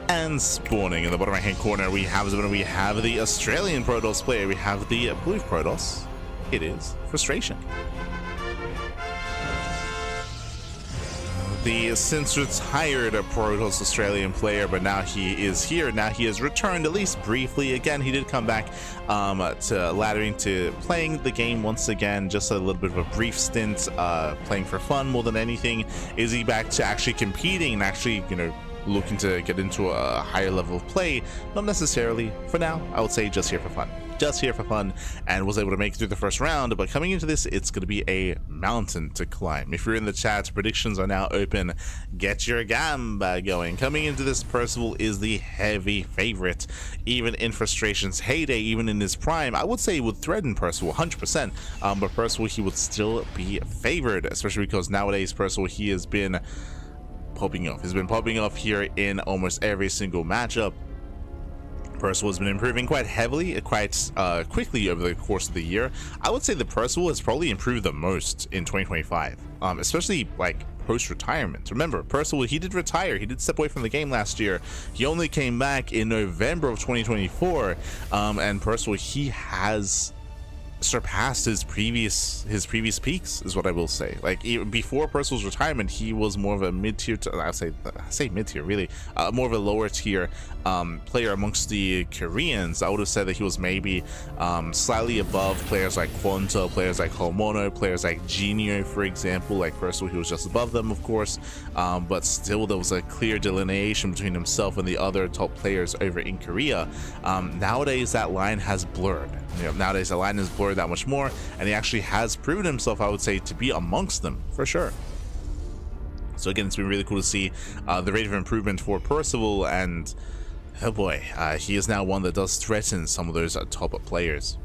And spawning in the bottom right hand corner, we have the Australian Protoss player, we have the Blue Protoss, it is Frustration. The since retired Protoss Australian player, but now he is here. Now he has returned, at least briefly. Again, he did come back to laddering to playing the game once again, just a little bit of a brief stint, playing for fun more than anything. Is he back to actually competing and actually, looking to get into a higher level of play? Not necessarily. For now, I would say just here for fun. Just here for fun, and was able to make it through the first round. But coming into this, it's going to be a mountain to climb. If you're in the chat, predictions are now open. Get your gamba going. Coming into this, Percival is the heavy favorite, even in Frustration's heyday, even in his prime. I would say would threaten Percival 100%, but Percival, he would still be favored, especially because nowadays Percival, he has been popping off. He's been popping off here in almost every single matchup. Percival has been improving quite heavily, quite quickly over the course of the year. I would say the Percival has probably improved the most in 2025, especially like post-retirement. Remember, Percival, he did retire. He did step away from the game last year. He only came back in November of 2024, and Percival, he has surpassed his previous peaks, is what I will say. Like, even before Percival's retirement, he was more of a mid-tier, I say mid-tier, really, more of a lower tier player amongst the Koreans. I would have said that he was maybe slightly above players like Quanta, players like Homono, players like Genio, for example. Like Percival, he was just above them, of course, but still there was a clear delineation between himself and the other top players over in Korea. Nowadays that line has blurred. Nowadays the line is blurred that much more, and he actually has proven himself, I would say, to be amongst them for sure. So again, it's been really cool to see the rate of improvement for Percival, and oh boy, he is now one that does threaten some of those top players.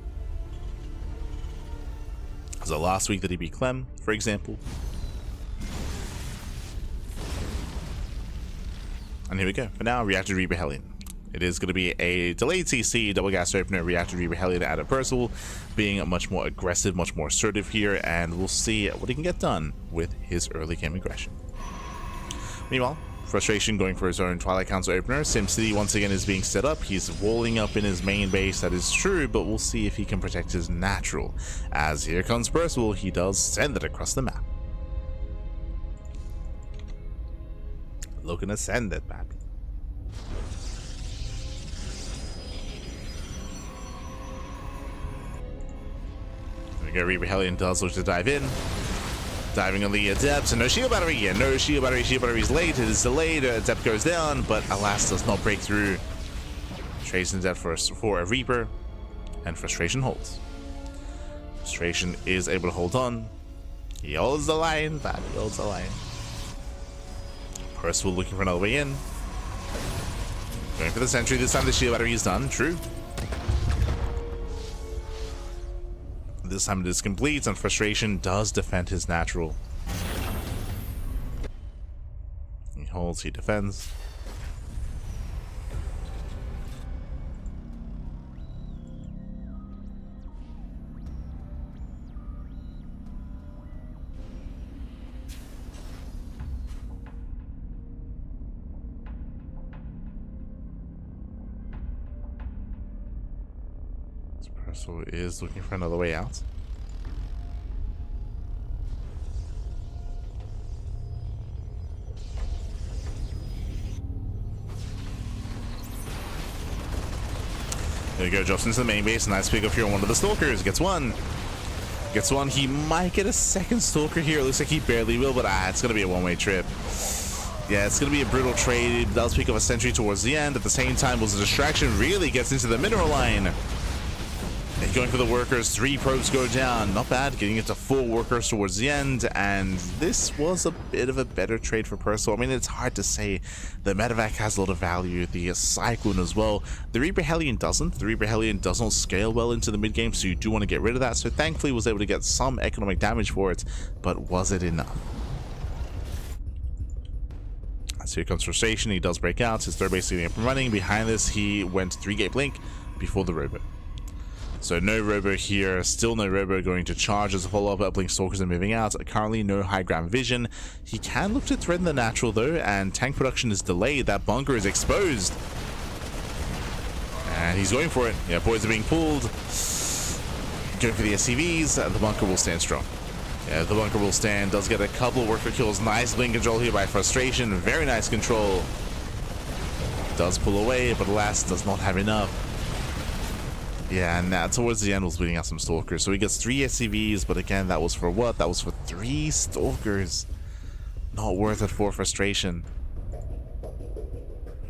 So last week that he beat Clem, for example. And here we go. For now, Reactor Reaper Hellion. It is going to be a delayed CC, double gas opener, Reactor Reaper Hellion out of Percival, being much more aggressive, much more assertive here, and we'll see what he can get done with his early game aggression. Meanwhile, Frustration going for his own Twilight Council opener. SimCity once again is being set up. He's walling up in his main base, that is true, but we'll see if he can protect his natural. As here comes Percival, he does send it across the map. Looking to send it, baby. There we go, Reaper Hellion does look to dive in. Diving on the Adept, and no shield battery, yeah, no shield battery's late, it is delayed, Adept goes down, but alas does not break through. Tracing that for a Reaper, and Frustration holds. Frustration is able to hold on. He holds the line, but he holds the line. Percival looking for another way in. Going for the sentry, this time the shield battery is done, true. This time it is complete, and Frustration does defend his natural. He holds, he defends. Percival is looking for another way out. There we go, drops into the main base. Nice pick up here on one of the Stalkers. Gets one. Gets one. He might get a second Stalker here. It looks like he barely will, but it's going to be a one-way trip. Yeah, it's going to be a brutal trade. He does pick up a sentry towards the end. At the same time, was a distraction. Really gets into the mineral line. Going for the workers, 3 probes go down. Not bad, getting it to 4 workers towards the end, and this was a bit of a better trade for Percival. I mean, it's hard to say. The medevac has a lot of value, the Cyclone as well. The Reaper Hellion doesn't. The Reaper Hellion doesn't scale well into the mid game, so you do want to get rid of that. So thankfully was able to get some economic damage for it, but was it enough? So here comes Frustration, he does break out, his third base getting up and running. Behind this, he went 3-gate blink before the Robo. So no Robo here, still no Robo going to charge as a follow-up. Uplink Stalkers are moving out. Currently no high ground vision. He can look to threaten the natural though, and tank production is delayed. That bunker is exposed. And he's going for it. Yeah, boys are being pulled. Going for the SCVs, the bunker will stand strong. Yeah, the bunker will stand, does get a couple of worker kills. Nice blink control here by Frustration. Very nice control. Does pull away, but alas, does not have enough. Yeah, and towards the end was bleeding out some Stalkers. So he gets 3 SCVs, but again, that was for what? That was for 3 Stalkers. Not worth it for Frustration.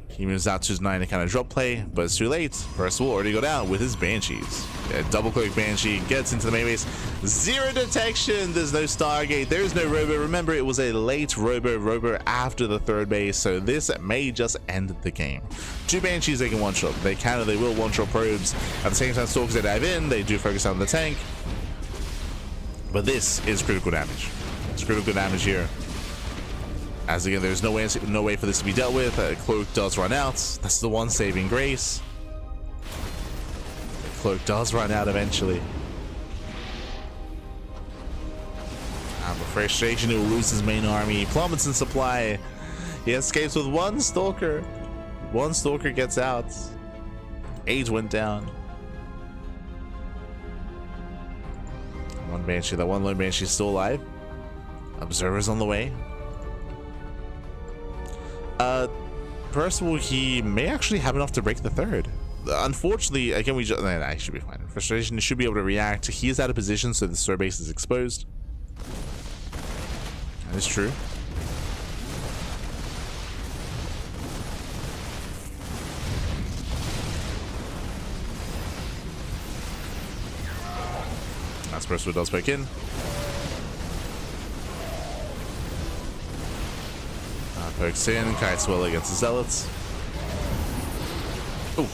He moves out to his 9 to kind of drop play, but it's too late. First will already go down with his Banshees. Yeah, double click Banshee, gets into the main base. 0 detection, there's no Stargate, there's no Robo. Remember, it was a late Robo after the third base, so this may just end the game. 2 Banshees they can one-shot. They can or they will one-shot probes. At the same time, Stalkers they dive in, they do focus on the tank. But this is critical damage. It's critical damage here. As again, there's no way for this to be dealt with. Cloak does run out. That's the one saving grace. The Cloak does run out eventually. But Frustration, he will lose his main army. He plummets in supply. He escapes with 1 Stalker. 1 Stalker gets out. 8 went down. 1 Banshee. That 1 lone Banshee is still alive. Observers on the way. Percival, he may actually have enough to break the third. Unfortunately, again, he should be fine. Frustration should be able to react. He is out of position, so the third base is exposed. That is true. That's Percival does break in. Pokes in, kites well against the Zealots. Oh,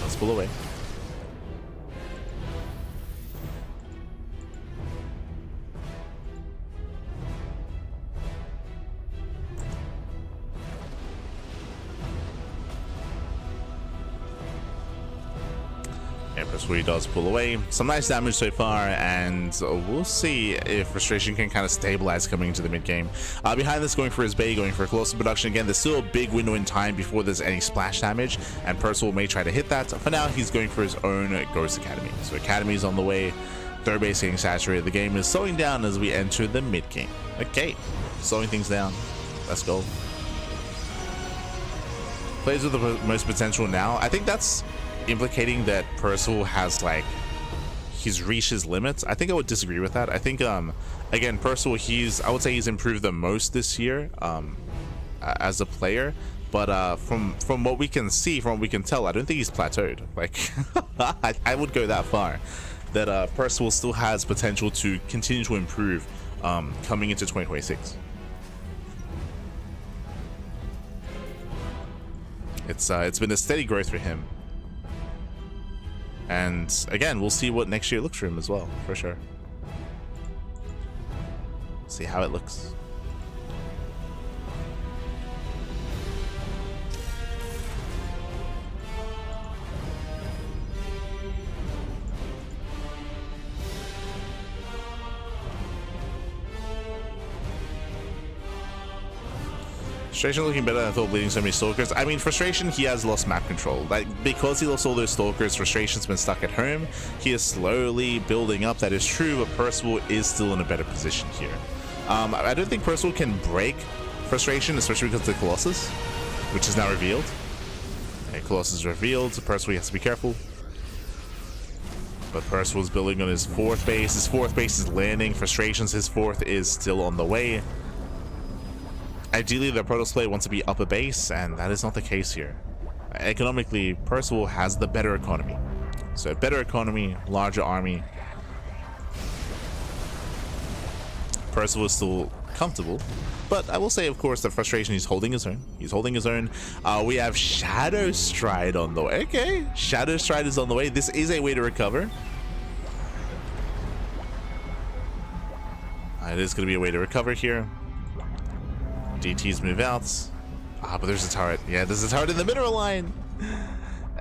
let's pull away. Empress Wee does pull away. Some nice damage so far, and we'll see if Frustration can kind of stabilize coming into the mid game. Behind this, going for his Bay, going for explosive production. Again, there's still a big window in time before there's any splash damage, and Percival may try to hit that. For now, he's going for his own Ghost Academy. So Academy is on the way. Third base getting saturated. The game is slowing down as we enter the mid game. Okay, slowing things down. Let's go. Plays with the most potential now. I think that's implicating that Percival has, like, he's reached his limits. I think I would disagree with that. I think again, Percival, I would say he's improved the most this year as a player, but from what we can see, from what we can tell, I don't think he's plateaued. Like, I would go that far, that Percival still has potential to continue to improve coming into 2026. It's been a steady growth for him. And again, we'll see what next year looks for him as well, for sure. See how it looks. Frustration looking better than I thought, bleeding so many Stalkers. I mean, Frustration, he has lost map control. Like, because he lost all those Stalkers, Frustration's been stuck at home. He is slowly building up, that is true, but Percival is still in a better position here. I don't think Percival can break Frustration, especially because of the Colossus, which is now revealed. Okay, Colossus is revealed, so Percival has to be careful. But Percival's building on his 4th base. His 4th base is landing. Frustration's his 4th is still on the way. Ideally, the Protoss player wants to be up a base, and that is not the case here. Economically, Percival has the better economy. So better economy, larger army. Percival is still comfortable, but I will say, of course, the frustration, he's holding his own. He's holding his own. We have Shadow Stride on the way. Okay, Shadow Stride is on the way. This is a way to recover. It is going to be a way to recover here. DTs move out. But there's a turret. Yeah, there's a turret in the mineral line.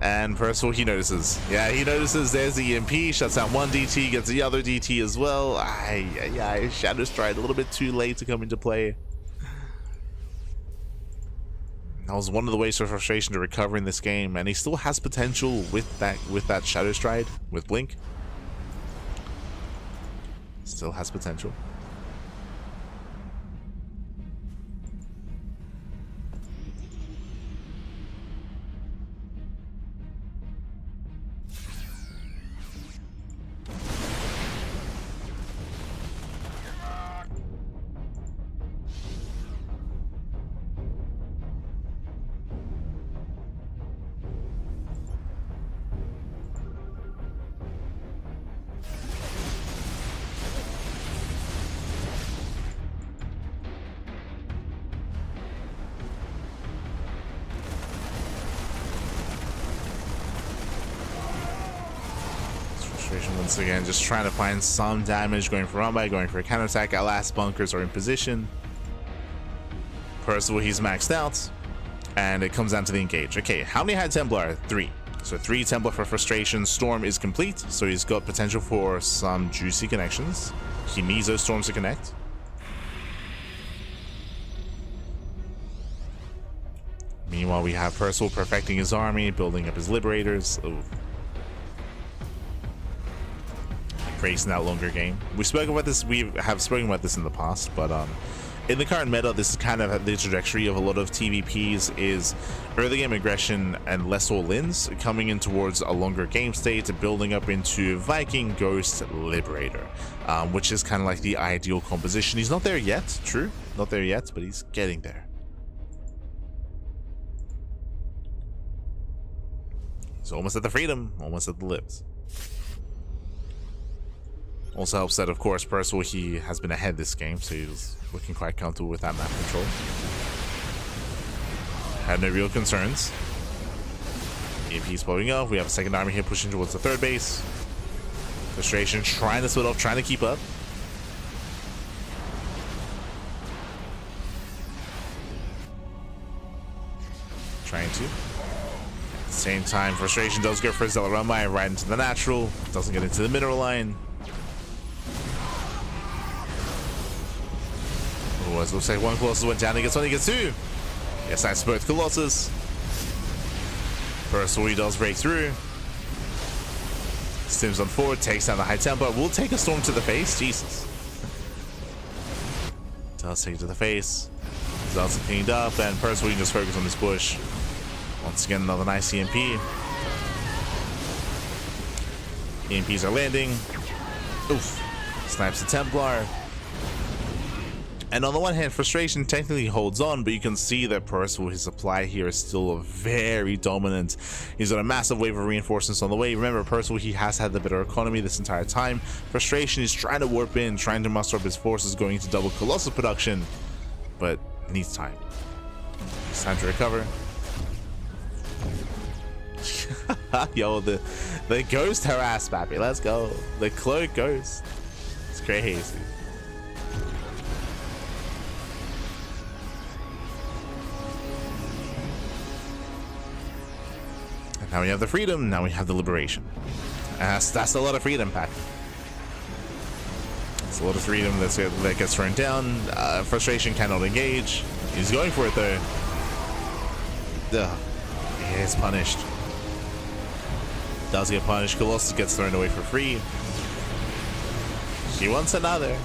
And Percival, he notices. Yeah, he notices there's the EMP, shuts out one DT, gets the other DT as well. Yeah, Shadow Stride a little bit too late to come into play. That was one of the ways for frustration to recover in this game, and he still has potential with that Shadow Stride, with Blink. Still has potential. Once again, just trying to find some damage, going for Rumbai, going for a counterattack. Our last bunkers are in position. Percival, he's maxed out, and it comes down to the engage. Okay, how many High Templar? 3. So 3 Templar for frustration. Storm is complete, so he's got potential for some juicy connections. He needs those storms to connect. Meanwhile, we have Percival perfecting his army, building up his liberators. Ooh. Racing that longer game. We have spoken about this in the past, but in the current meta, this is kind of the trajectory of a lot of TVPs, is early game aggression and less all-ins, coming in towards a longer game state, building up into Viking, Ghost, Liberator, which is kind of like the ideal composition. He's not there yet, true, not there yet, but he's getting there. He's almost at the freedom, almost at the libs. Also helps that, of course, Percival, he has been ahead this game, so he's looking quite comfortable with that map control. Had no real concerns. EMP's blowing up. We have a second army here pushing towards the third base. Frustration trying to split off, trying to keep up. Trying to. At the same time, Frustration does go for his Rumbai right into the natural. Doesn't get into the mineral line. It looks like one Colossus went down. He gets one, he gets 2. Yes, that's both Colossus. Percival, he does break through. Stims on forward, takes down the High Templar. Will take a storm to the face. Jesus. Does take it to the face. Zelda cleaned up, and Percival can just focus on this bush. Once again, another nice EMP. EMPs are landing. Oof. Snipes the Templar. And on the one hand, Frustration technically holds on, but you can see that Percival, his supply here is still very dominant. He's got a massive wave of reinforcements on the way. Remember, Percival, he has had the better economy this entire time. Frustration is trying to warp in, trying to muster up his forces, going to double Colossus production, but needs time. It's time to recover. Yo, the ghost harass, Pappy. Let's go. The cloak ghost. It's crazy. Now we have the freedom, now we have the liberation. That's a lot of freedom, Pack. It's a lot of freedom that gets thrown down. Frustration cannot engage. He's going for it though. Ugh. He is punished. Does get punished. Colossus gets thrown away for free. She wants another.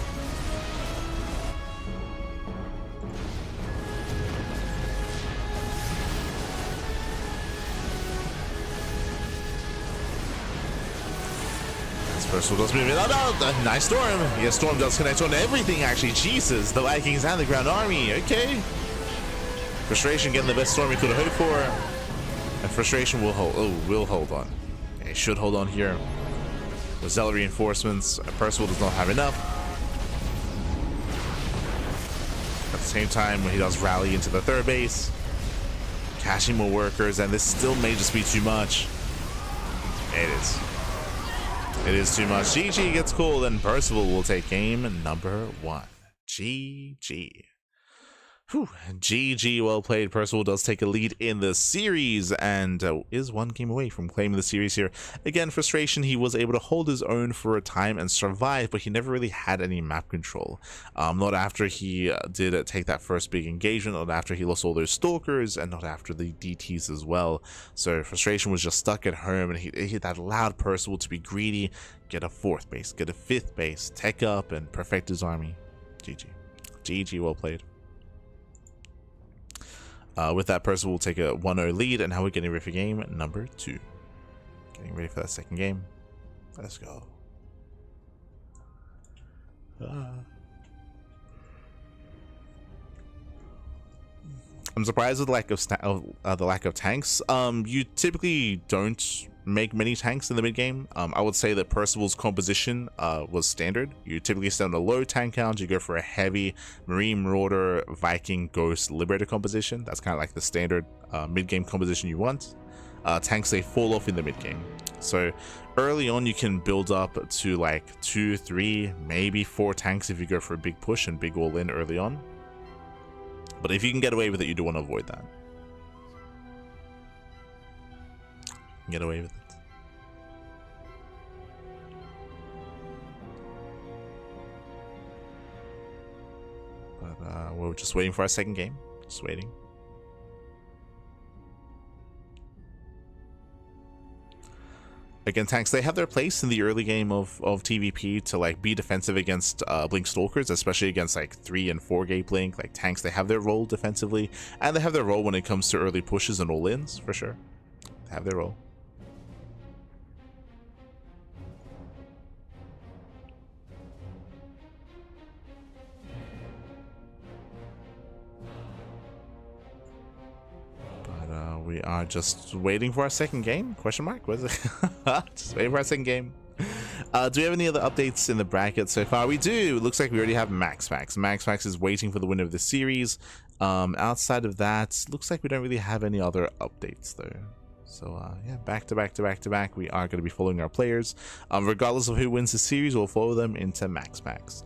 Percival does move in. Oh no! Nice storm! Yes, storm does connect on everything actually. Jesus, the Vikings and the ground army. Okay. Frustration getting the best storm he could have hoped for. And Frustration will hold. Oh, will hold on. Okay, should hold on here. With Zealot reinforcements, Percival does not have enough. At the same time, when he does rally into the third base, cashing more workers, and this still may just be too much. It is. It is too much. GG gets called, and Percival will take game number 1. GG. Whew. GG, well played. Percival does take a lead in the series and is 1 game away from claiming the series here. Again, frustration, he was able to hold his own for a time and survive, but he never really had any map control. Not after he did take that first big engagement, not after he lost all those stalkers, and not after the DTs as well. So frustration was just stuck at home, and he that allowed Percival to be greedy, get a 4th base, get a 5th base, tech up, and perfect his army. GG. GG, well played. With that, Percival will take a 1-0 lead, and now we're getting ready for game number 2. Getting ready for that second game. Let's go. I'm surprised with the lack of tanks. You typically don't make many tanks in the mid game. I would say that Percival's composition was standard. You typically stay on a low tank count. You go for a heavy Marine, Marauder, Viking, Ghost, Liberator composition. That's kind of like the standard mid game composition you want. Tanks, they fall off in the mid game. So early on, you can build up to like 2, 3, maybe 4 tanks if you go for a big push and big all in early on. But if you can get away with it, you do want to avoid that. Get away with it. But we're just waiting for our second game. Just waiting. Again, tanks, they have their place in the early game of TVP to like be defensive against Blink Stalkers, especially against like 3 and 4 gate Blink. Like tanks, they have their role defensively, and they have their role when it comes to early pushes and all-ins, for sure. They have their role. We are just waiting for our second game? Question mark? What is it? Just waiting for our second game. Do we have any other updates in the bracket so far? We do. It looks like we already have MaxFax. MaxFax is waiting for the winner of the series. Outside of that, looks like we don't really have any other updates though. So yeah, back to back, we are going to be following our players. Regardless of who wins the series, we'll follow them into MaxFax.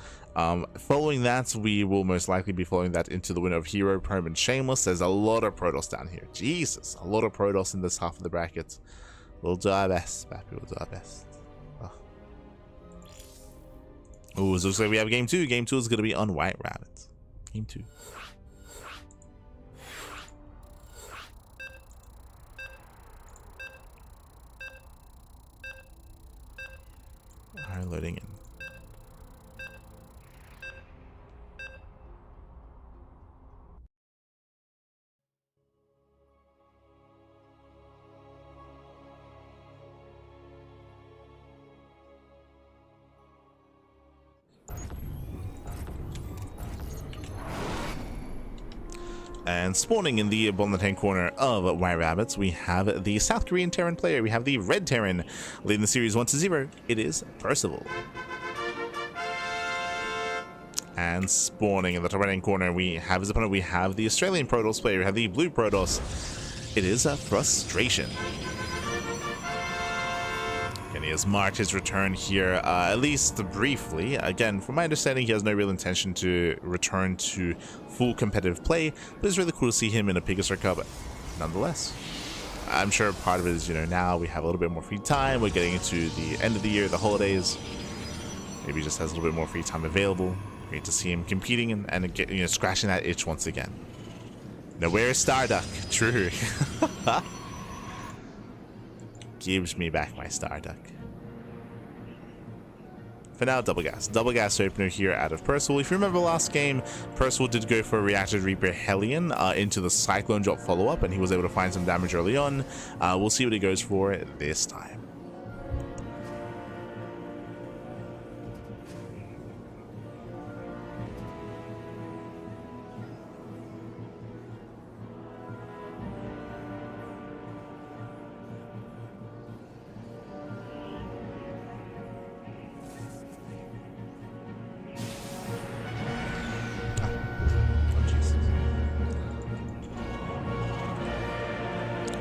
Following that, we will most likely be following that into the winner of herO, Perm, and Shameless. There's a lot of Protoss down here. Jesus, a lot of Protoss in this half of the bracket. We'll do our best, Bappy, we'll do our best. Oh, so looks like we have game 2. Game 2 is going to be on White Rabbit. Game 2. Alright, loading in. And spawning in the bottom left-hand corner of White Rabbits, we have the South Korean Terran player. We have the Red Terran leading the series 1-0. It is Percival. And spawning in the top right-hand corner, we have his opponent. We have the Australian Protoss player. We have the Blue Protoss. It is a Frustration. And he has marked his return here, at least briefly. Again, from my understanding, he has no real intention to return to full competitive play, but it's really cool to see him in a PiGosaur Cup nonetheless. I'm sure part of it is, you know, now we have a little bit more free time. We're getting into the end of the year, the holidays. Maybe he just has a little bit more free time available. Great to see him competing and get, you know, scratching that itch once again. Now, where is Starduck? True. Gives me back my Starduck. For now, double gas opener here out of Percival. If you remember last game, Percival did go for a Reactor Reaper Hellion into the Cyclone drop follow-up, and he was able to find some damage early on. We'll see what he goes for this time.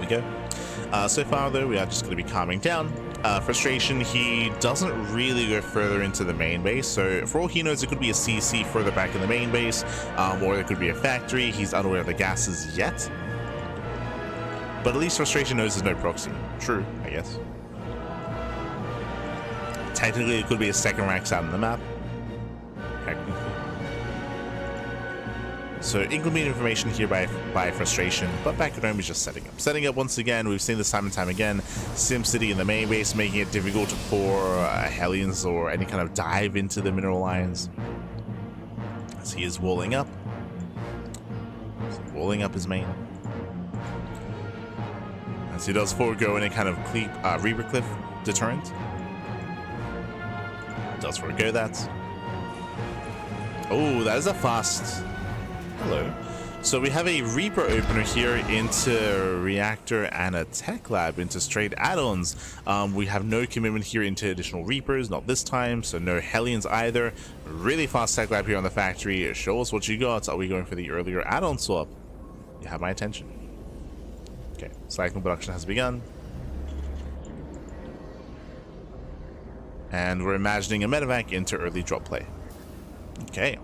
we go. So far, though, we are just going to be calming down. Frustration, he doesn't really go further into the main base, so for all he knows, it could be a CC further back in the main base, or it could be a factory. He's unaware of the gases yet. But at least Frustration knows there's no proxy. True, I guess. Technically, it could be a second rank out on the map. Technically. So incomplete information here by Frustration, but back at home he's just setting up. Setting up once again, we've seen this time and time again. SimCity in the main base, making it difficult for Hellions or any kind of dive into the mineral lines. As he is walling up. Walling up his main. As he does forego any kind of Reaper Cliff deterrent. Does forego that. Oh, that is a fast... Hello. So we have a Reaper opener here into Reactor and a Tech Lab into straight add-ons. We have no commitment here into additional Reapers, not this time, so no Hellions either. Really fast Tech Lab here on the factory. Show us what you got. Are we going for the earlier add-on swap? You have my attention. Okay, cycling production has begun. And we're imagining a medevac into early drop play. Okay.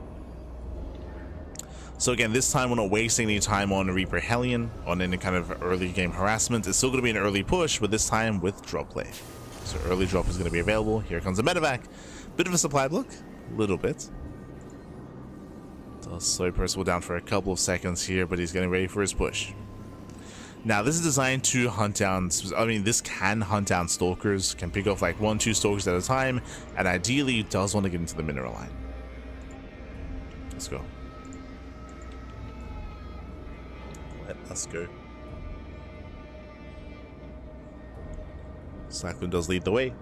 So again, this time we're not wasting any time on a Reaper Hellion, on any kind of early game harassment. It's still going to be an early push, but this time with drop play. So early drop is going to be available. Here comes a medevac. Bit of a supply block, a little bit. Does slow Percival down for a couple of seconds here, but he's getting ready for his push. Now this is designed to hunt down, I mean this can hunt down stalkers, can pick off like 1-2 stalkers at a time, and ideally does want to get into the mineral line. Let's go. Let's go. Cyclone does lead the way.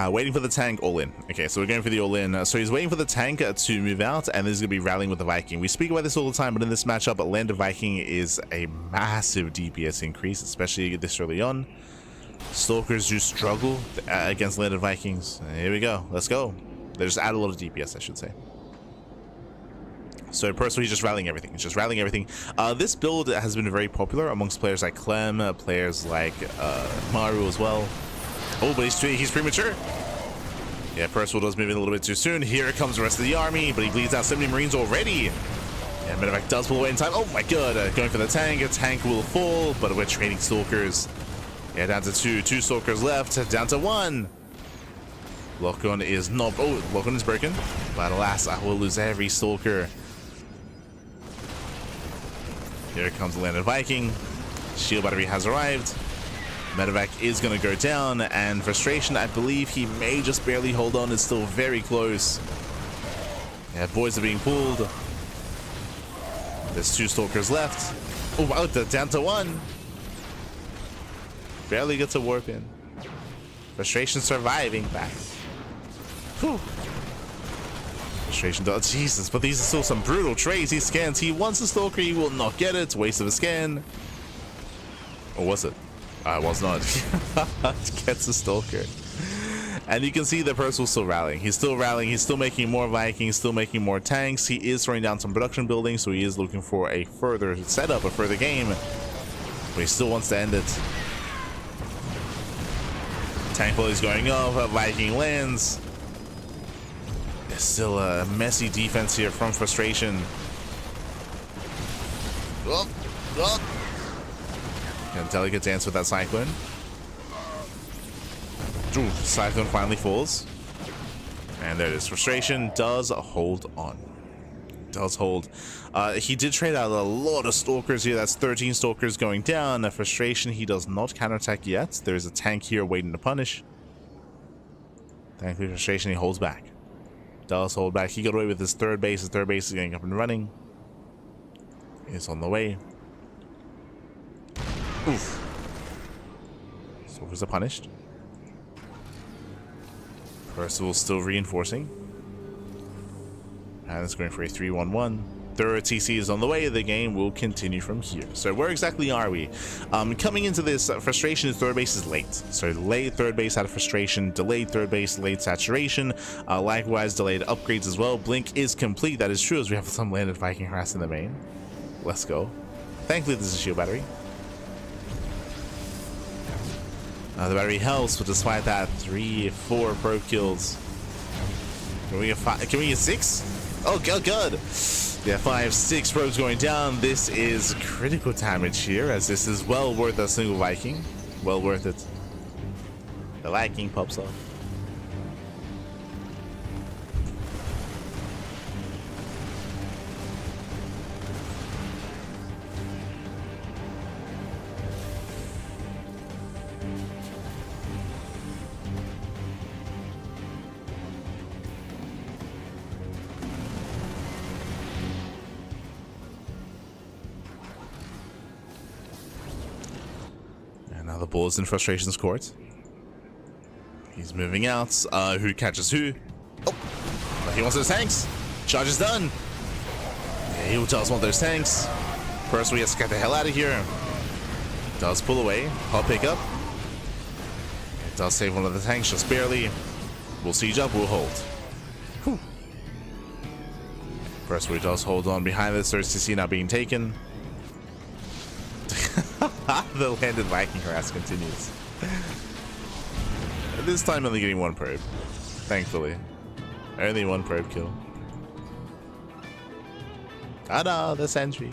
Waiting for the tank all in. Okay, so we're going for the all in. So he's waiting for the tank to move out, and this is going to be rallying with the Viking. We speak about this all the time, but in this matchup, Land of Viking is a massive DPS increase, especially this early on. Stalkers do struggle against Land of Vikings. Here we go. Let's go. They just add a lot of DPS, I should say. So personally, he's just rallying everything. He's just rallying everything. This build has been very popular amongst players like Clem, players like Maru as well. Oh, but he's premature. Yeah, Percival does move in a little bit too soon. Here comes the rest of the army, but he bleeds out 70 Marines already. Yeah, medevac does pull away in time. Oh my god, going for the tank. A tank will fall, but we're trading stalkers. Yeah, down to two stalkers left, down to 1. Lock-on is not, oh, lock-on is broken, but alas, I will lose every stalker. Here comes the Landed Viking. Shield battery has arrived. Medevac is going to go down, and Frustration, I believe he may just barely hold on, is still very close. Yeah, boys are being pulled. There's 2 stalkers left. Oh wow, down to 1. Barely gets a warp in. Frustration surviving back. Whew. Frustration does. Jesus, but these are still some brutal trades. He scans. He wants a stalker. He will not get it. Waste of a scan. Or was it? It was not. Gets a stalker. And you can see the Percival's still rallying. He's still rallying. He's still making more Vikings. Still making more tanks. He is throwing down some production buildings. So he is looking for a further setup, a further game. But he still wants to end it. Tank volley is going off, Viking lands. There's still a messy defense here from Frustration. Oh, oh. And delicate dance with that Cyclone. Ooh, Cyclone finally falls. And there it is. Frustration does hold on. Does hold. He did trade out a lot of stalkers here. That's 13 stalkers going down. Frustration, he does not counterattack yet. There's a tank here waiting to punish. Thankfully, Frustration, he holds back. Does hold back. He got away with his third base. His third base is getting up and running. It's on the way. Oof. Stalkers are punished. Percival still reinforcing. And it's going for a 3-1-1. third TC is on the way. The game will continue from here. So where exactly are we? Coming into this, frustration is third base is late. So late third base out of frustration, delayed third base, late saturation, likewise delayed upgrades as well. Blink is complete. That is true, as we have some landed Viking harass in the main. Let's go. Thankfully, this is a shield battery. The battery helps, but despite that, 3-4 probe kills. Can we get 5? Can we get 6? Oh, good. Yeah, 5-6 probes going down. This is critical damage here, as this is well worth a single Viking. Well worth it. The Viking pops off. Now the ball is in Frustration's court. He's moving out. Who catches who? Oh, he wants those tanks. Charge is done. Yeah, he does want those tanks. First, we have to get the hell out of here. Does pull away. Hot pick up. It does save one of the tanks, just barely. We'll siege up. We'll hold. Whew. First, we does hold on behind this. There's CC not being taken. The landed Viking harass continues. This time only getting one probe. Thankfully. Only one probe kill. Ah no, the sentry.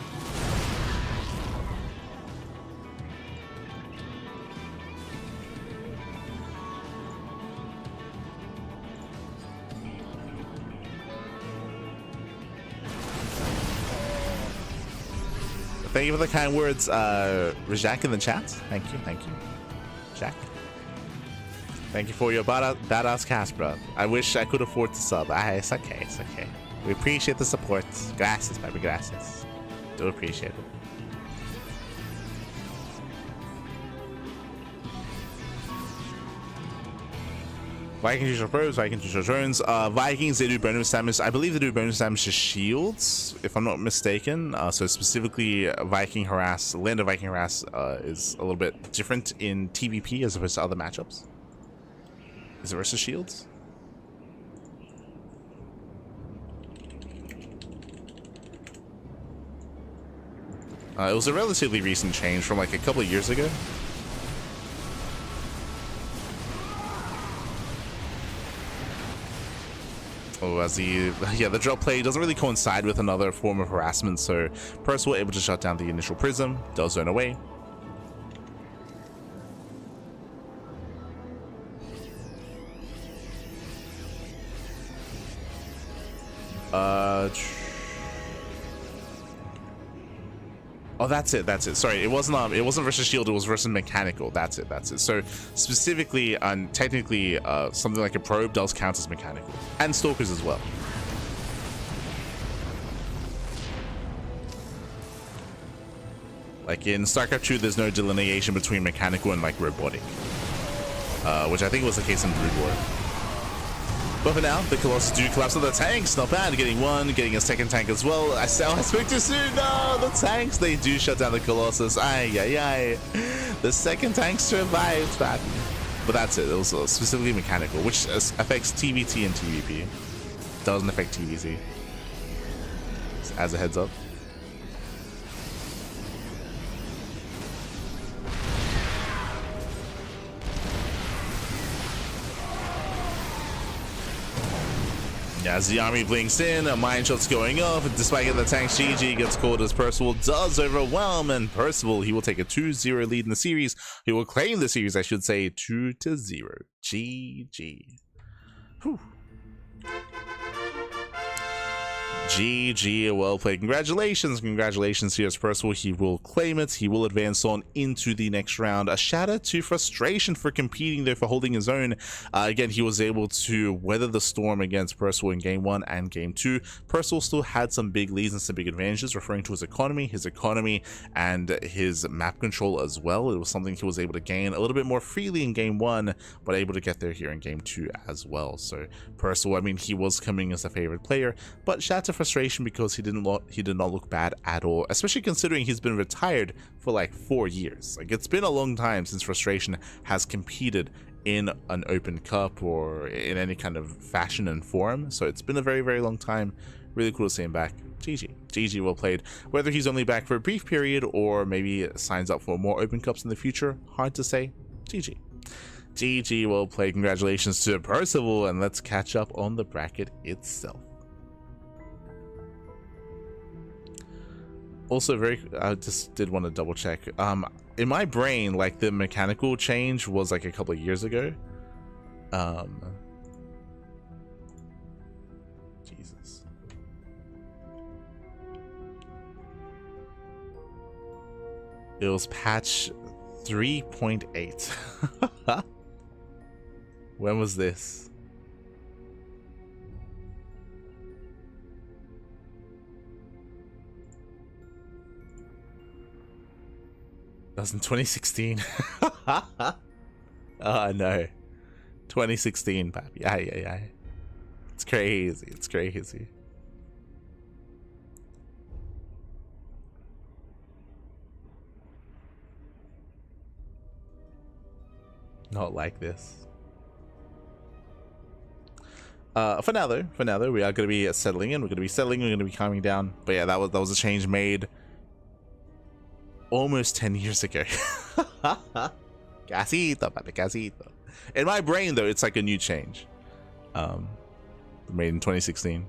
Thank you for the kind words, Rajak in the chat. Thank you, Jack. Thank you for your badass cast, bro. I wish I could afford to sub. It's okay. We appreciate the support. Gracias, baby, gracias. Do appreciate it. Vikings use your probes, Vikings use your drones. Vikings, they do bonus damage. I believe they do bonus damage to shields, if I'm not mistaken. So specifically, Viking harass, land of Viking harass is a little bit different in TVP as opposed to other matchups. Is it versus shields? It was a relatively recent change from like a couple of years ago. Oh, as the drop play doesn't really coincide with another form of harassment, so Percival able to shut down the initial prism, does zone away. Oh, that's it. Sorry, it wasn't versus shield, it was versus mechanical. That's it. So specifically, technically, something like a probe does count as mechanical, and stalkers as well. Like in StarCraft 2, there's no delineation between mechanical and like robotic, which I think was the case in Brood War. But for now, the Colossus do collapse on the tanks. Not bad. Getting one, getting a second tank as well. I spoke too soon. No, the tanks, they do shut down the Colossus. Ay. The second tank survived that. But that's it. It was specifically mechanical, which affects TVT and TVP. Doesn't affect TVC. As a heads up. As the army blinks in, a mine shot's going off. Despite getting the tanks, GG gets called as Percival does overwhelm, and Percival, he will take a 2-0 lead in the series. He will claim the series, I should say, 2-0. GG. Whew. GG, well played. Congratulations here to Percival. He will claim it. He will advance on into the next round. A shout out to Frustration for competing there, for holding his own. Again, he was able to weather the storm against Percival in game 1 and game 2. Percival still had some big leads and some big advantages, referring to his economy and his map control as well. It was something he was able to gain a little bit more freely in game 1, but able to get there here in game 2 as well. So Percival, I mean, he was coming as a favorite player, but shout out to frustration because he did not look bad at all, especially considering he's been retired for like 4 years. Like, it's been a long time since Frustration has competed in an Open Cup or in any kind of fashion and form, so it's been a very, very long time. Really cool to see him back. GG well played. Whether he's only back for a brief period or maybe signs up for more Open Cups in the future, hard to say. GG well played. Congratulations to Percival, and let's catch up on the bracket itself. Also, I just did want to double check. In my brain, like, the mechanical change was like a couple of years ago. Jesus. It was patch 3.8. When was this? That was in 2016. Oh no. 2016, papi. Aye. It's crazy. It's crazy. Not like this. For now though, we are going to be settling in. We're going to be settling. We're going to be calming down. But yeah, that was a change made almost 10 years ago. Casito, papi, casito. In my brain though, it's like a new change. Made in 2016.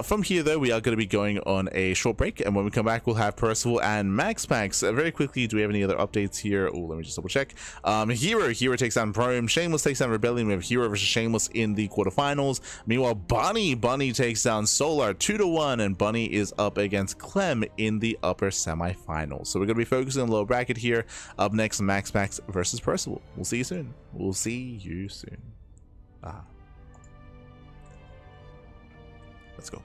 From here though, we are going to be going on a short break, and when we come back, we'll have Percival and MaxPax. Very quickly, do we have any other updates here? Oh, let me just double check. herO takes down Prome. Shameless takes down Rebellion. We have herO versus Shameless in the quarterfinals. Meanwhile, Bunny takes down Solar 2-1, and Bunny is up against Clem in the upper semifinals. So we're going to be focusing on the lower bracket here. Up next, MaxPax versus Percival. We'll see you soon. Let's go.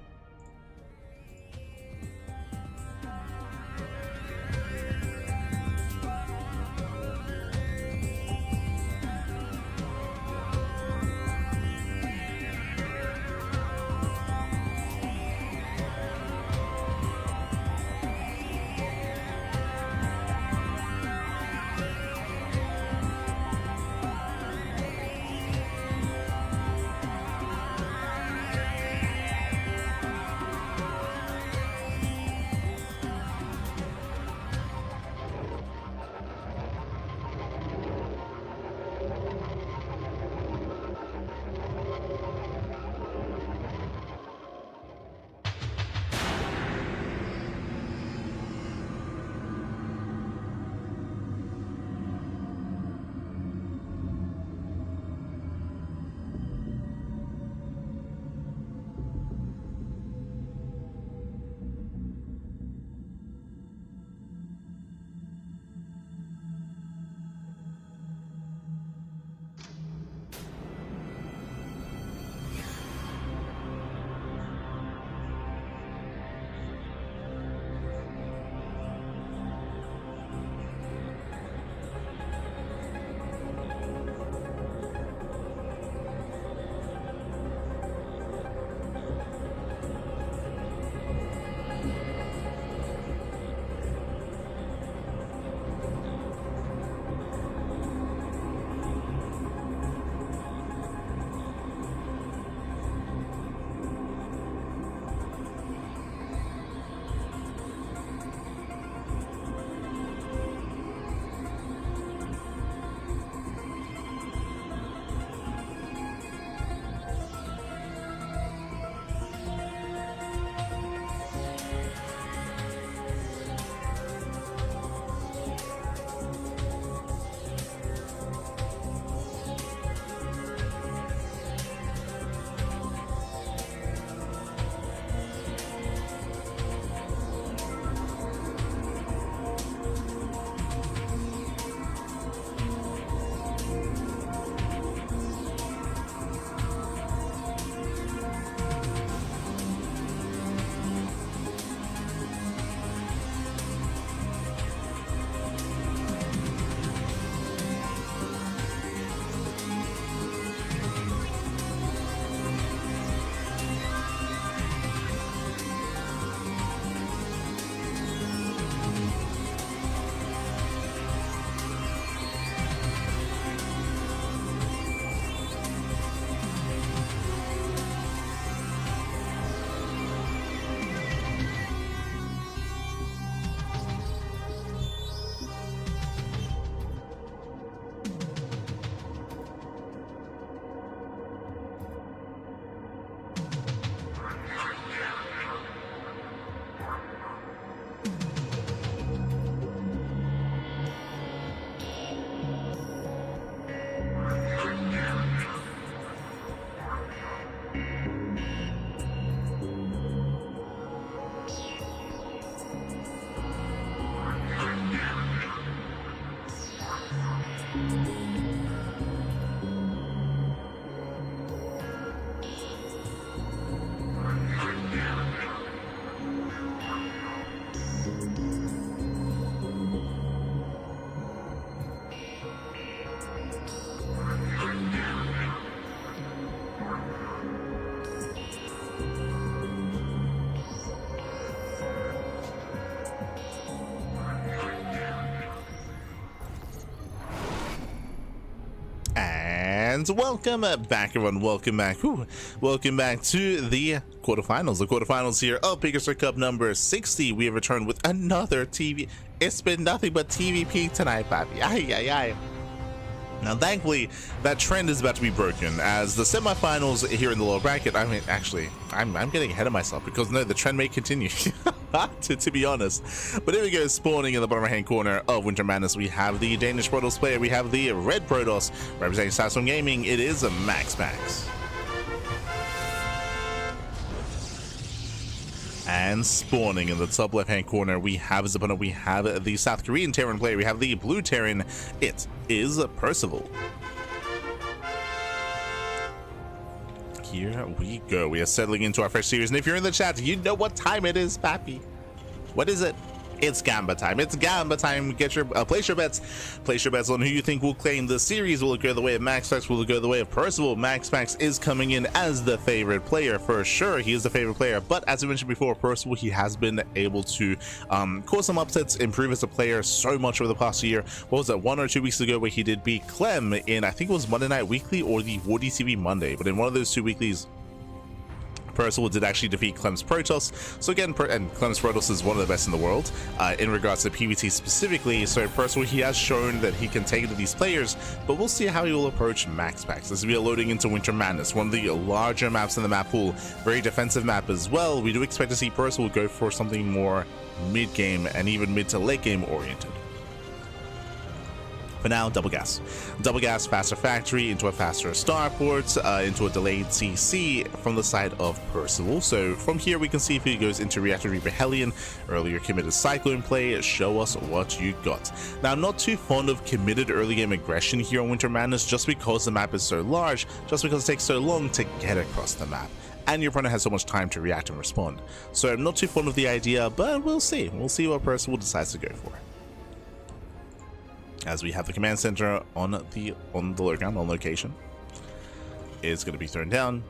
And welcome back, everyone. Welcome back. Welcome back to the quarterfinals. The quarterfinals here of PiGosaur Cup number 60. We have returned with another TV. It's been nothing but TVP tonight, papi. Ay, ay, ay. Now, thankfully, that trend is about to be broken as the semifinals here in the lower bracket. I mean, actually, I'm getting ahead of myself because no, the trend may continue, to be honest. But here we go, spawning in the bottom right-hand corner of Winter Madness. We have the Danish Protoss player. We have the red Protoss representing Samsung Gaming. It is a Max. And spawning in the top left-hand corner, we have his opponent. We have the South Korean Terran player. We have the blue Terran. It is Percival. Here we go. We are settling into our first series. And if you're in the chat, you know what time it is, papi. What is it? It's Gamba time. It's Gamba time. Get your place your bets. Place your bets on who you think will claim the series. Will it go the way of Max? Will it go the way of Percival? Max is coming in as the favorite player for sure. He is the favorite player, but as I mentioned before, Percival, he has been able to cause some upsets, improve as a player so much over the past year. What was that, 1 or 2 weeks ago, where he did beat Clem in, I think it was Monday Night Weekly or the War DTV Monday, but in one of those 2 weeklies, Percival did actually defeat Clem's Protoss. So again, and Clem's Protoss is one of the best in the world in regards to PvT specifically. So Percival, he has shown that he can take it to these players, but we'll see how he will approach Max packs. As we are loading into Winter Madness, one of the larger maps in the map pool, very defensive map as well. We do expect to see Percival go for something more mid-game and even mid to late game oriented. For now, double gas, faster factory into a faster starport, into a delayed CC from the side of Percival. So from here we can see if he goes into Reactor Reaper Hellion, earlier committed Cyclone play. Show us what you got. Now, I'm not too fond of committed early game aggression here on Winter Madness, just because the map is so large, just because it takes so long to get across the map, and your opponent has so much time to react and respond. So I'm not too fond of the idea, but we'll see. We'll see what Percival decides to go for. As we have the command center on the location, it's going to be thrown down.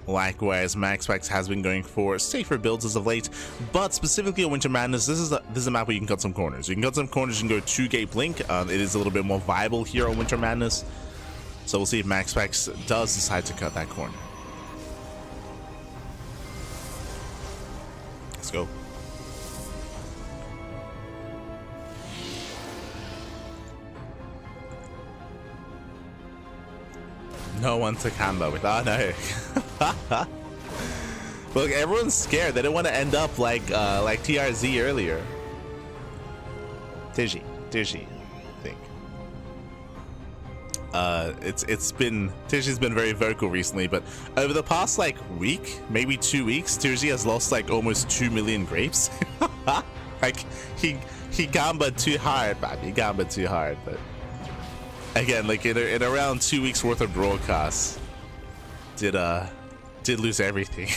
Likewise, Max has been going for safer builds as of late, but specifically on Winter Madness, this is a map where you can cut some corners. You can cut some corners and go 2-gate blink. It is a little bit more viable here on Winter Madness, so we'll see if Max does decide to cut that corner. Let's go. No one to combo with. Oh no. Look, everyone's scared. They don't want to end up like TRZ earlier. Tiji, I think. Tiji's been very vocal recently, but over the past like week, maybe 2 weeks, Tiji has lost like almost 2 million grapes. Like he gambaed too hard, man. He gambaed too hard, but again, like in around 2 weeks worth of broadcasts, did lose everything.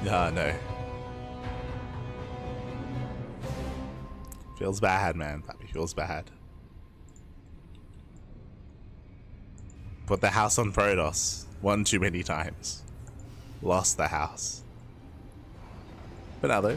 No. Feels bad, man. Papi feels bad. Put the house on Protoss one too many times. Lost the house. But now though,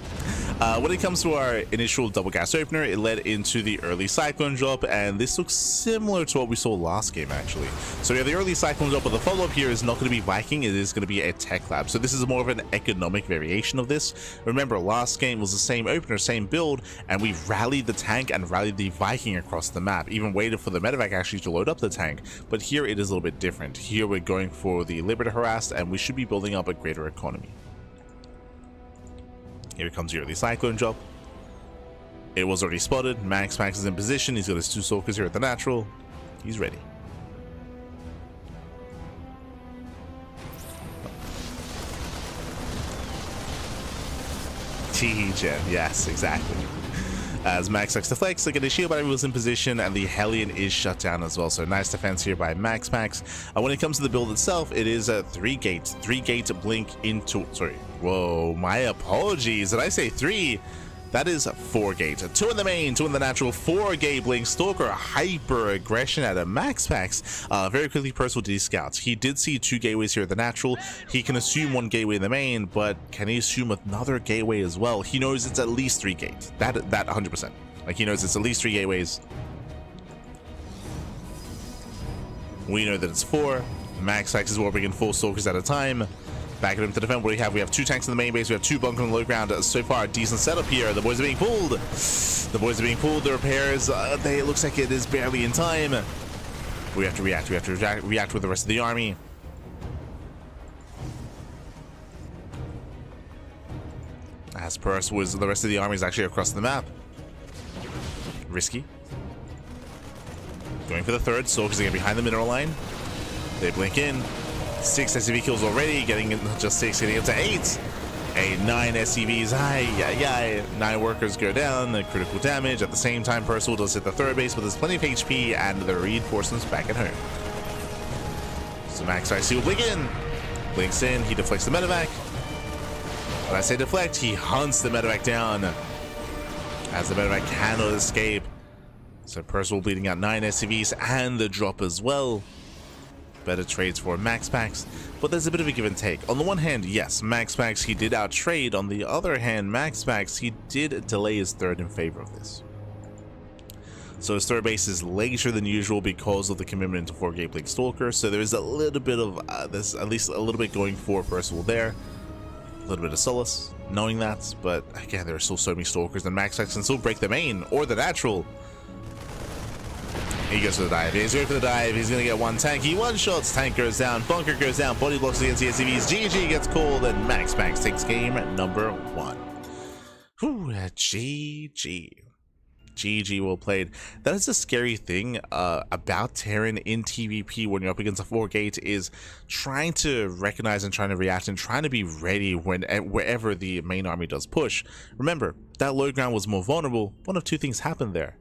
when it comes to our initial double gas opener, it led into the early Cyclone drop, and this looks similar to what we saw last game actually. So we have the early Cyclone drop, but the follow-up here is not going to be Viking, it is going to be a Tech Lab. So this is more of an economic variation of this. Remember, last game was the same opener, same build, and we rallied the tank and rallied the Viking across the map, even waited for the medevac actually to load up the tank. But here it is a little bit different. Here we're going for the Liberty Harassed, and we should be building up a greater economy. Here comes your early Cyclone drop. It was already spotted. Max is in position. He's got his 2 Soakers here at the natural. He's ready. T-Gen, yes, exactly. As Max likes to flex, look at the shield battery was in position, and the Hellion is shut down as well. So nice defense here by Max. When it comes to the build itself, it is a 3-gate blink into. Sorry, whoa, my apologies. Did I say 3? That is 4 gate. 2 in the main, 2 in the natural, 4 gate Blink Stalker, hyper aggression at a max packs. Very quickly, Percival did scouts. He did see 2 gateways here at the natural. He can assume 1 gateway in the main, but can he assume another gateway as well? He knows it's at least 3 gates. That 100%. Like, he knows it's at least 3 gateways. We know that it's 4. Max packs is warping in 4 stalkers at a time. Back at him to defend. What do we have? We have 2 tanks in the main base. We have 2 bunkers on the low ground. So far, a decent setup here. The boys are being pulled. The boys are being pulled. The repairs, it looks like it is barely in time. We have to react. We have to react with the rest of the army. As per us, was the rest of the army is actually across the map. Risky. Going for the 3rd. Stalkers are behind the mineral line. They blink in. 6 SCV kills already, getting not just 6, getting up to 8. 9 SCVs, 9 workers go down, the critical damage. At the same time, Percival does hit the 3rd base, but there's plenty of HP, and the reinforcements back at home. So Max IC will blink in. Blinks in, he deflects the medevac. When I say deflect, he hunts the medevac down, as the medevac cannot escape. So Percival bleeding out 9 SCVs and the drop as well. Better trades for max packs, but there's a bit of a give and take. On the one hand, yes, max packs he did out trade. On the other hand, max packs he did delay his 3rd in favor of this. So his 3rd base is later than usual because of the commitment to 4 gate Blink Stalker. So there is a little bit of there's at least a little bit going for Percival there. A little bit of solace knowing that, but again, there are still so many stalkers, and max packs can still break the main or the natural. He goes for the dive. He's going for the dive. He's going to get 1 tank. He one-shots. Tank goes down. Bunker goes down. Body blocks against the SCVs. GG gets called, and Max Packs takes game number 1. Whew, GG. GG, well played. That is the scary thing about Terran in TVP when you're up against a 4 gate, is trying to recognize and trying to react and trying to be ready wherever the main army does push. Remember, that low ground was more vulnerable. One of 2 things happened there.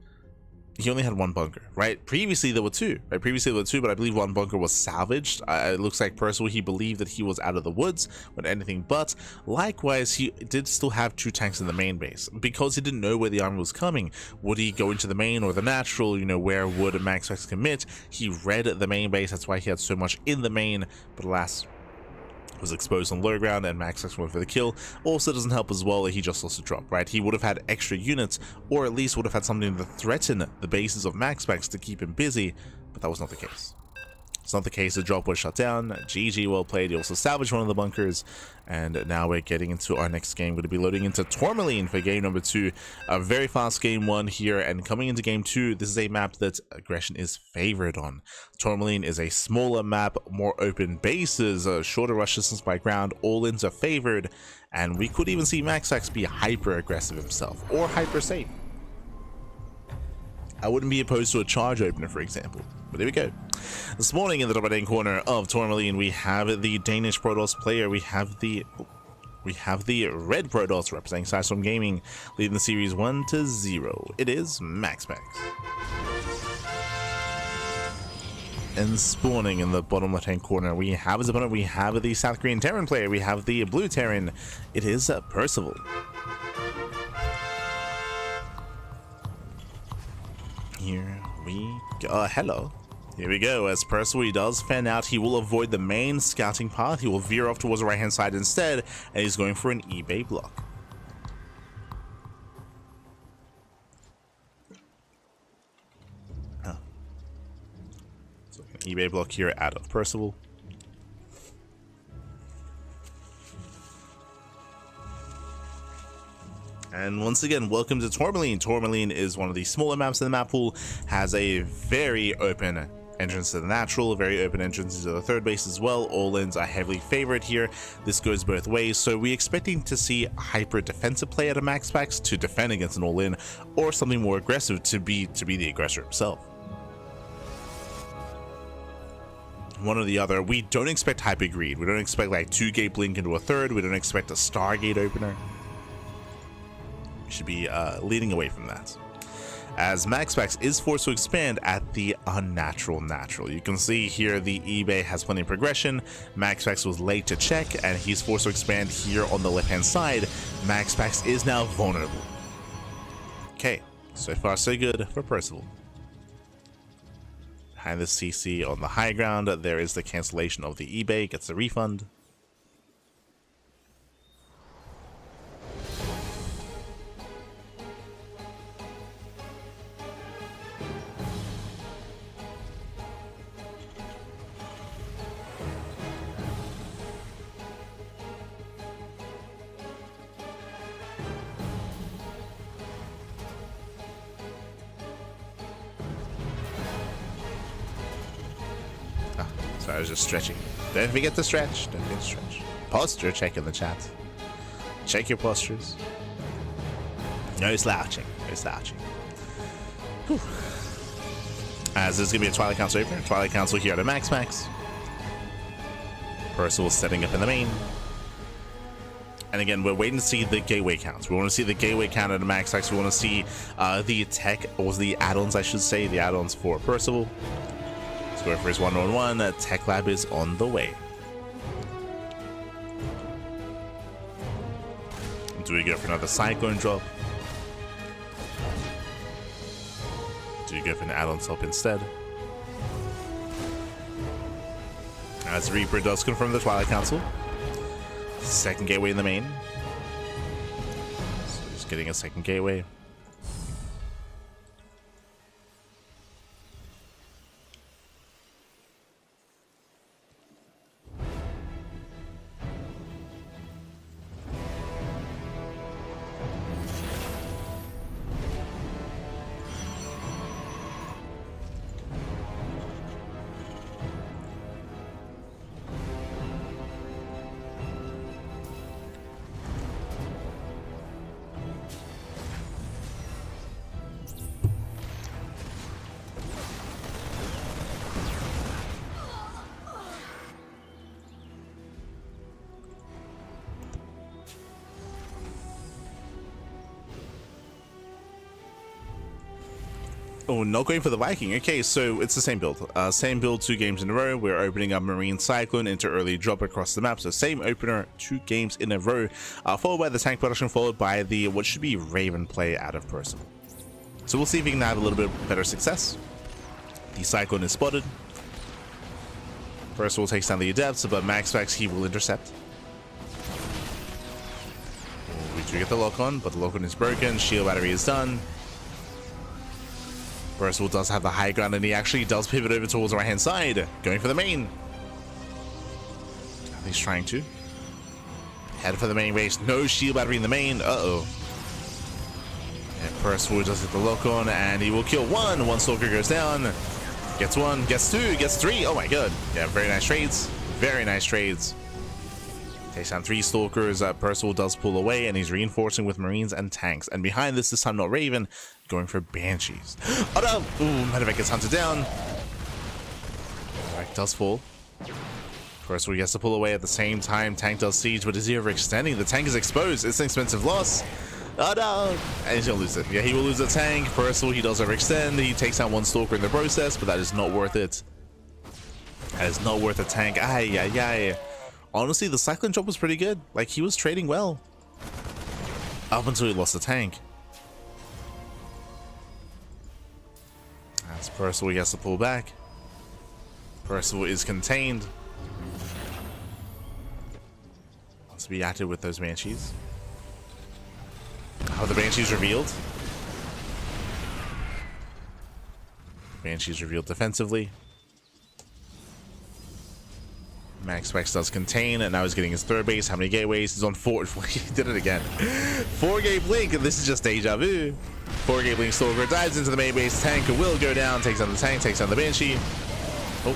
He only had 1 bunker, right? Previously there were 2, right? Previously there were 2, but I believe 1 bunker was salvaged. It looks like Percival, he believed that he was out of the woods with anything but. Likewise, he did still have 2 tanks in the main base because he didn't know where the army was coming. Would he go into the main or the natural? You know, where would Max Packs commit? He read the main base. That's why he had so much in the main, but alas, was exposed on low ground, and Max Packs went for the kill. Also doesn't help as well that he just lost a drop, right? He would have had extra units, or at least would have had something to threaten the bases of Max Packs to keep him busy, but that was not the case. It's not the case. The drop was shut down. GG, well played. He also salvaged one of the bunkers, and now we're getting into our next game. We're going to be loading into Tourmaline for game number 2. A very fast game 1 here, and coming into game 2, this is a map that aggression is favored on. Tourmaline is a smaller map, more open bases, shorter rush distance by ground. All-ins are favored, and we could even see Max Packs be hyper aggressive himself, or hyper safe. I wouldn't be opposed to a charge opener, for example. But there we go. This morning in the top right-hand corner of Tourmaline, we have the Danish Protoss player. We have the red Protoss representing Sidestorm Gaming, leading the series 1-0. It is Max Packs. And spawning in the bottom left-hand corner, we have as opponent, we have the South Korean Terran player. We have the blue Terran. It is Percival. Here we go. Hello. Here we go. As Percival does fan out, he will avoid the main scouting path. He will veer off towards the right hand side instead, and he's going for an eBay block. So an eBay block here out of Percival. And once again, welcome to Tourmaline. Tourmaline is one of the smaller maps in the map pool, has a very open entrance to the natural, very open entrance to the 3rd base as well. All ins are heavily favored here. This goes both ways, so we're expecting to see hyper defensive play at a Max Packs to defend against an all-in, or something more aggressive to be the aggressor himself. One or the other. We don't expect hyper greed. We don't expect like 2-gate blink into a 3rd. We don't expect a Stargate opener. Should be leading away from that, as Max Packs is forced to expand at the unnatural natural. You can see here the eBay has plenty of progression. Max Packs was late to check, and he's forced to expand here on the left hand side. Max Packs is now vulnerable. Okay, so far so good for Percival. Behind the CC on the high ground, there is the cancellation of the eBay, gets a refund. So I was just stretching. Don't forget to stretch. Don't forget to stretch. Posture check in the chat. Check your postures. No slouching. No slouching. Whew. As this is going to be a Twilight Council opener. Twilight Council here at a max. Percival setting up in the main. And again, we're waiting to see the gateway counts. We want to see the gateway count at a max. We want to see the tech, or the add-ons, I should say. The add-ons for Percival. Going for his 1-on-1, Tech Lab is on the way. Do we go for another Cyclone drop? Do we go for an add-on top instead? As Reaper does confirm the Twilight Council. Second gateway in the main. So he's getting a second gateway. Oh, not going for the Viking. Okay, so it's the same build. Same build 2 games in a row. We're opening up Marine Cyclone into early drop across the map. So same opener 2 games in a row. Followed by the tank production, followed by the what should be Raven play out of Percival. So we'll see if we can have a little bit better success. The Cyclone is spotted. Percival takes down the Adepts, but Max he will intercept. We do get the lock on, but the lock on is broken. Shield battery is done. Percival does have the high ground, and he actually does pivot over towards the right hand side, going for the main. He's trying to head for the main base. No shield battery in the main. And Percival does hit the lock on, and he will kill one. One Stalker goes down. Gets 1, gets 2, gets 3. Oh my god. Yeah, very nice trades. Very nice trades. Takes down 3 Stalkers. Percival does pull away, and he's reinforcing with Marines and tanks. And behind this time, not Raven, going for Banshees. Oh no! Ooh, Medevac gets hunted down. Medevac does fall. Percival gets to pull away at the same time. Tank does siege, but is he overextending? The tank is exposed. It's an expensive loss. Oh no! And he's gonna lose it. Yeah, he will lose the tank. Percival, he does overextend. He takes out 1 Stalker in the process, but that is not worth it. That is not worth a tank. Ay, ay, ay. Honestly, the Cyclone drop was pretty good. Like, he was trading well. Up until he lost the tank. As Percival, he has to pull back. Percival is contained. Wants to be active with those Banshees. How are the Banshees revealed? Banshees revealed defensively. Max does contain, and now he's getting his 3rd base. How many gateways? He's on 4. He did it again. 4-gate blink, and this is just deja vu. 4-gate blink Stalker dives into the main base. Tank will go down, takes down the tank, takes down the Banshee. Oh,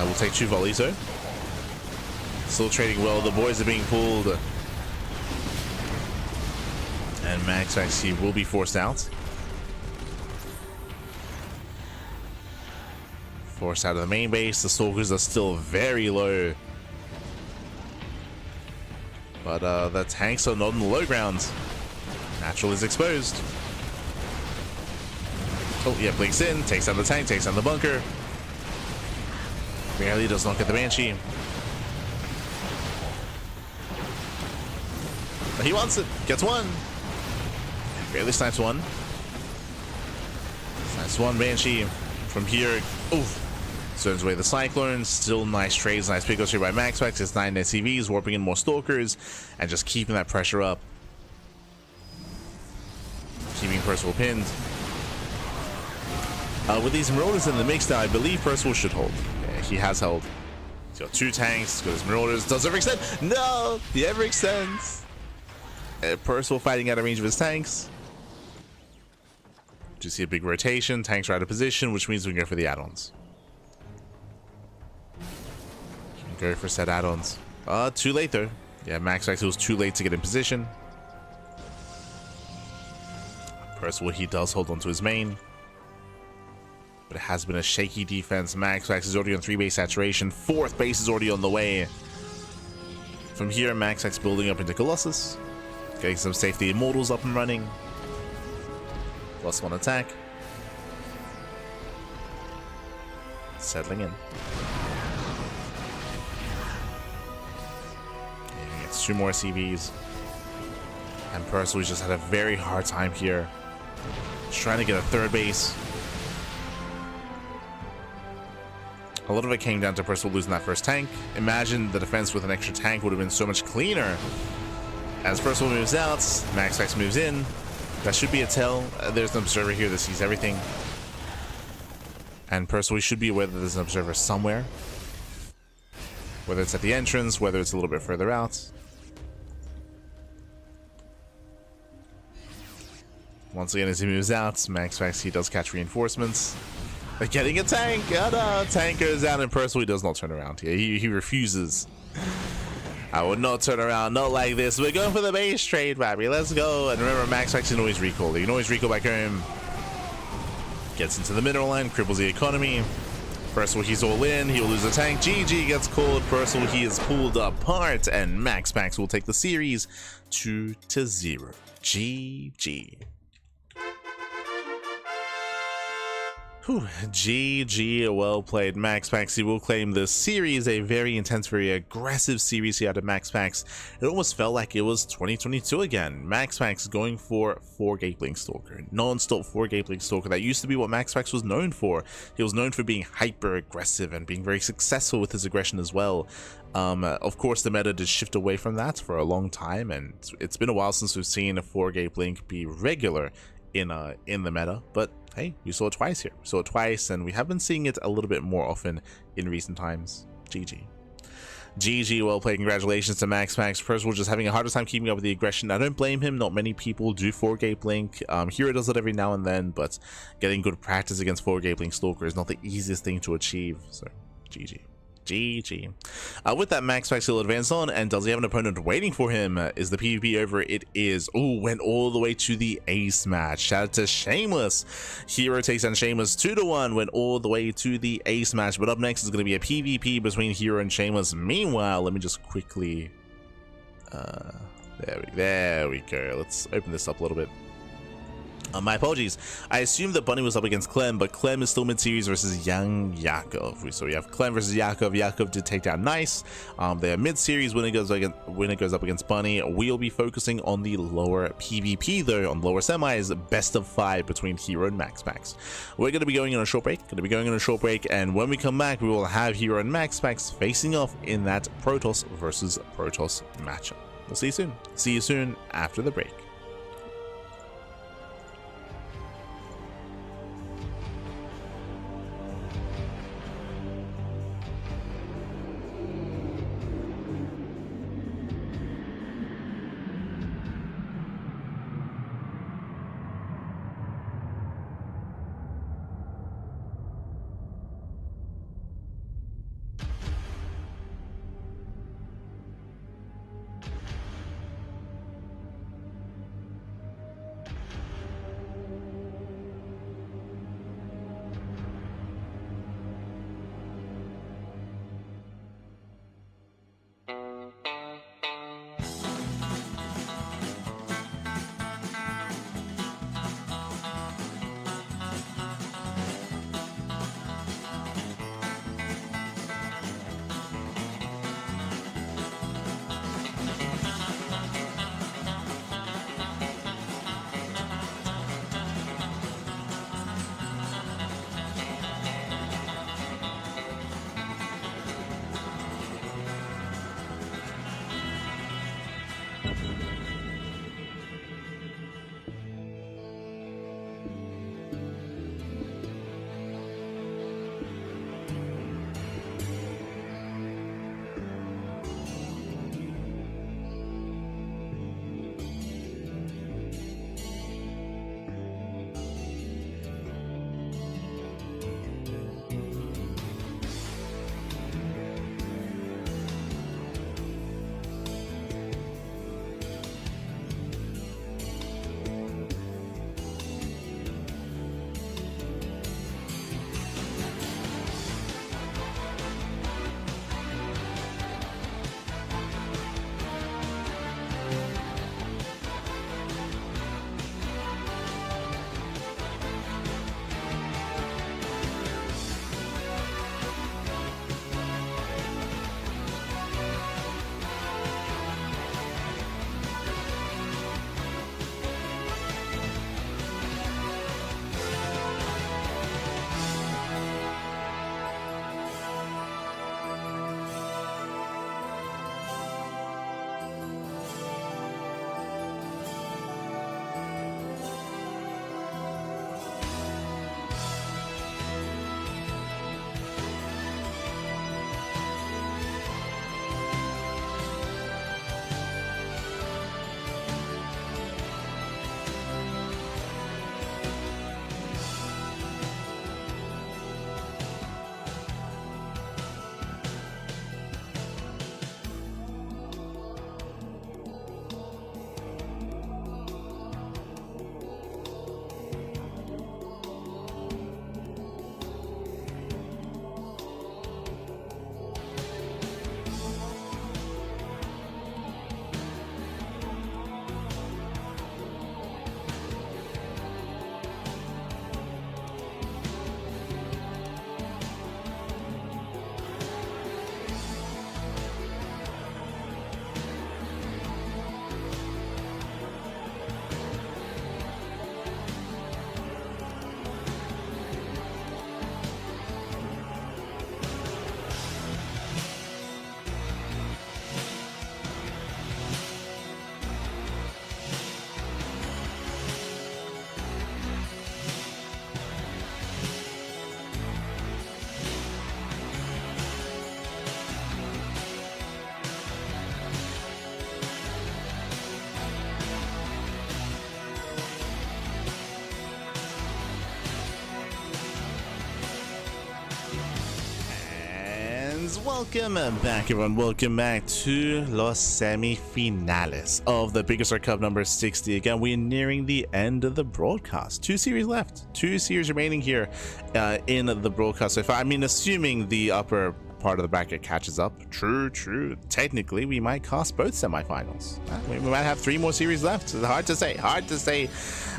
we'll take 2 volleys though. Still trading well. The boys are being pulled, and Max he will be forced out. Forced out of the main base. The Stalkers are still very low. But the tanks are not in the low ground. Natural is exposed. Oh, yeah, blinks in. Takes down the tank, takes down the bunker. Barely does not get the Banshee. But he wants it. Gets 1. Barely snipes 1. Nice one, Banshee. From here, oof. Turns away the Cyclone. Still nice trades. Nice PiGosaur here by MaxPax. It's 9 SCVs, warping in more Stalkers, and just keeping that pressure up. Keeping Percival pinned. With these Marauders in the mix now, I believe Percival should hold. Yeah, he has held. He's got 2 tanks, got his Marauders. Does ever extend? No! The ever extends. Percival fighting out of range of his tanks. Do you see a big rotation? Tanks are out of position, which means we can go for the add-ons. Go for set add-ons. Too late though. Yeah, MaxPax was too late to get in position. Percival, he does hold onto his main. But it has been a shaky defense. MaxPax is already on 3 base saturation. 4th base is already on the way. From here, MaxPax building up into Colossus. Getting some safety immortals up and running. +1 attack. Settling in. Yeah, gets 2 more CVs. And Percival's just had a very hard time here. Just trying to get a 3rd base. A lot of it came down to Percival losing that 1st tank. Imagine the defense with an extra tank would have been so much cleaner. As Percival moves out, MaxPax moves in. That should be a tell. There's an observer here that sees everything. And Percival should be aware that there's an observer somewhere. Whether it's at the entrance, whether it's a little bit further out. Once again, as he moves out, MaxPax, he does catch reinforcements. Getting a tank! Oh no! Tank goes down and Percival does not turn around here. He refuses. I would not turn around, not like this. We're going for the base trade, baby. Let's go. And remember, MaxPax can always recall. You can always recall back home. Gets into the mineral line, cripples the economy. Percival, he's all in. He'll lose a tank. GG gets called. Percival, he is pulled apart. And MaxPax will take the series 2-0. GG. Whew, GG, well played, MaxPax. He will claim this series, a very intense, very aggressive series here out of MaxPax. It almost felt like it was 2022 again. MaxPax going for 4-gate Blink Stalker, non-stop 4-gate Blink Stalker. That used to be what MaxPax was known for. He was known for being hyper aggressive and being very successful with his aggression as well. Of course, the meta did shift away from that for a long time, and it's been a while since we've seen a 4-gate Blink be regular in the meta, but hey, we saw it twice here. We saw it twice, and we have been seeing it a little bit more often in recent times. GG. GG, well played. Congratulations to MaxPax. Percival just having a harder time keeping up with the aggression. I don't blame him. Not many people do 4-gate Blink. herO does it every now and then, but getting good practice against 4-gate Blink Stalker is not the easiest thing to achieve. So, GG. GG. With that, MaxPax will advance on, and does he have an opponent waiting for him? Is the PvP over? It is. Oh, went all the way to the ace match. Shout out to Shameless. herO takes on Shameless 2-1, went all the way to the ace match. But up next is going to be a PvP between herO and Shameless. Meanwhile, let me just quickly there we go. Let's open this up a little bit. My apologies. I assumed that Bunny was up against Clem, but Clem is still mid-series versus young Yakov. So we have Clem versus Yakov. Yakov did take down Nice. They're mid-series. When it goes up against Bunny, we'll be focusing on the lower PvP though, on lower semis, best of 5 between herO and MaxPax. We're going to be going on a short break. And when we come back, we will have herO and MaxPax facing off in that Protoss versus Protoss matchup. We'll see you soon. See you soon after the break. Welcome back, everyone. Welcome back to los semifinales of the PiGosaur Cup number 60. Again, we're nearing the end of the broadcast. 2 series left, 2 series remaining here in the broadcast. So assuming the upper part of the bracket catches up. True. Technically, we might cast both semifinals. We might have 3 more series left. It's hard to say.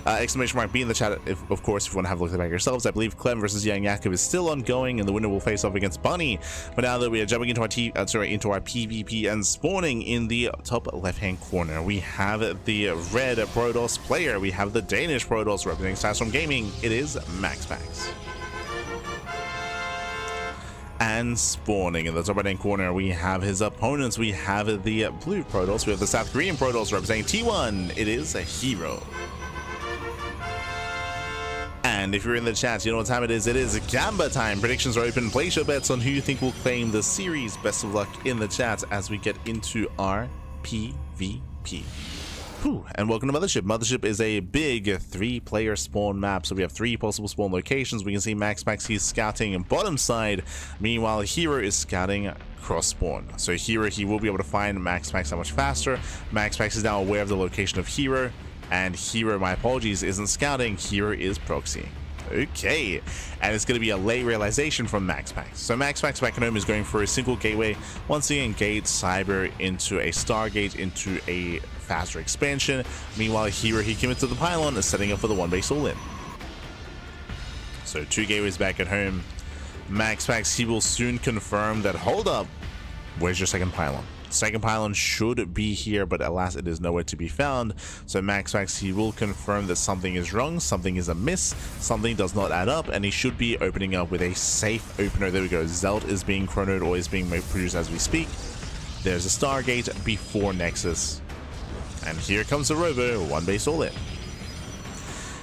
Exclamation mark B in the chat, if you want to have a look at the back yourselves. I believe Clem versus Young Yakov is still ongoing, and the winner will face off against Bunny. But now that we are jumping into our PvP and spawning in the top left-hand corner, we have the red Protoss player. We have the Danish Protoss representing Sastorm Gaming. It is MaxPax. And spawning in the top right-hand corner, we have his opponents. We have the blue Protoss. We have the South Korean Protoss representing T1. It is a herO. And if you're in the chat, you know what time it is. It is Gamba time. Predictions are open. Place your bets on who you think will claim the series. Best of luck in the chat as we get into our PvP. And welcome to Mothership. Mothership is a big 3-player spawn map, so we have 3 possible spawn locations. We can see MaxPax, he's scouting bottom side. Meanwhile, herO is scouting cross spawn. So herO, he will be able to find MaxPax that much faster. MaxPax is now aware of the location of herO, and herO, my apologies, isn't scouting. herO is proxying. Okay, and it's going to be a late realization from MaxPax. So MaxPax back at home is going for a single gateway. Once again, gate Cyber into a Stargate into a faster expansion. Meanwhile, herO, he commits to the pylon, is setting up for the 1-base all-in. So 2 gateways back at home. MaxPax, he will soon confirm that, hold up, where's your second pylon? Second pylon should be here, but alas, it is nowhere to be found. So MaxPax, he will confirm that something is wrong, something is amiss, something does not add up, and he should be opening up with a safe opener. There we go. Zelt is being chronoed or is being produced as we speak. There's a Stargate before Nexus. And here comes the Robo, 1-base all-in.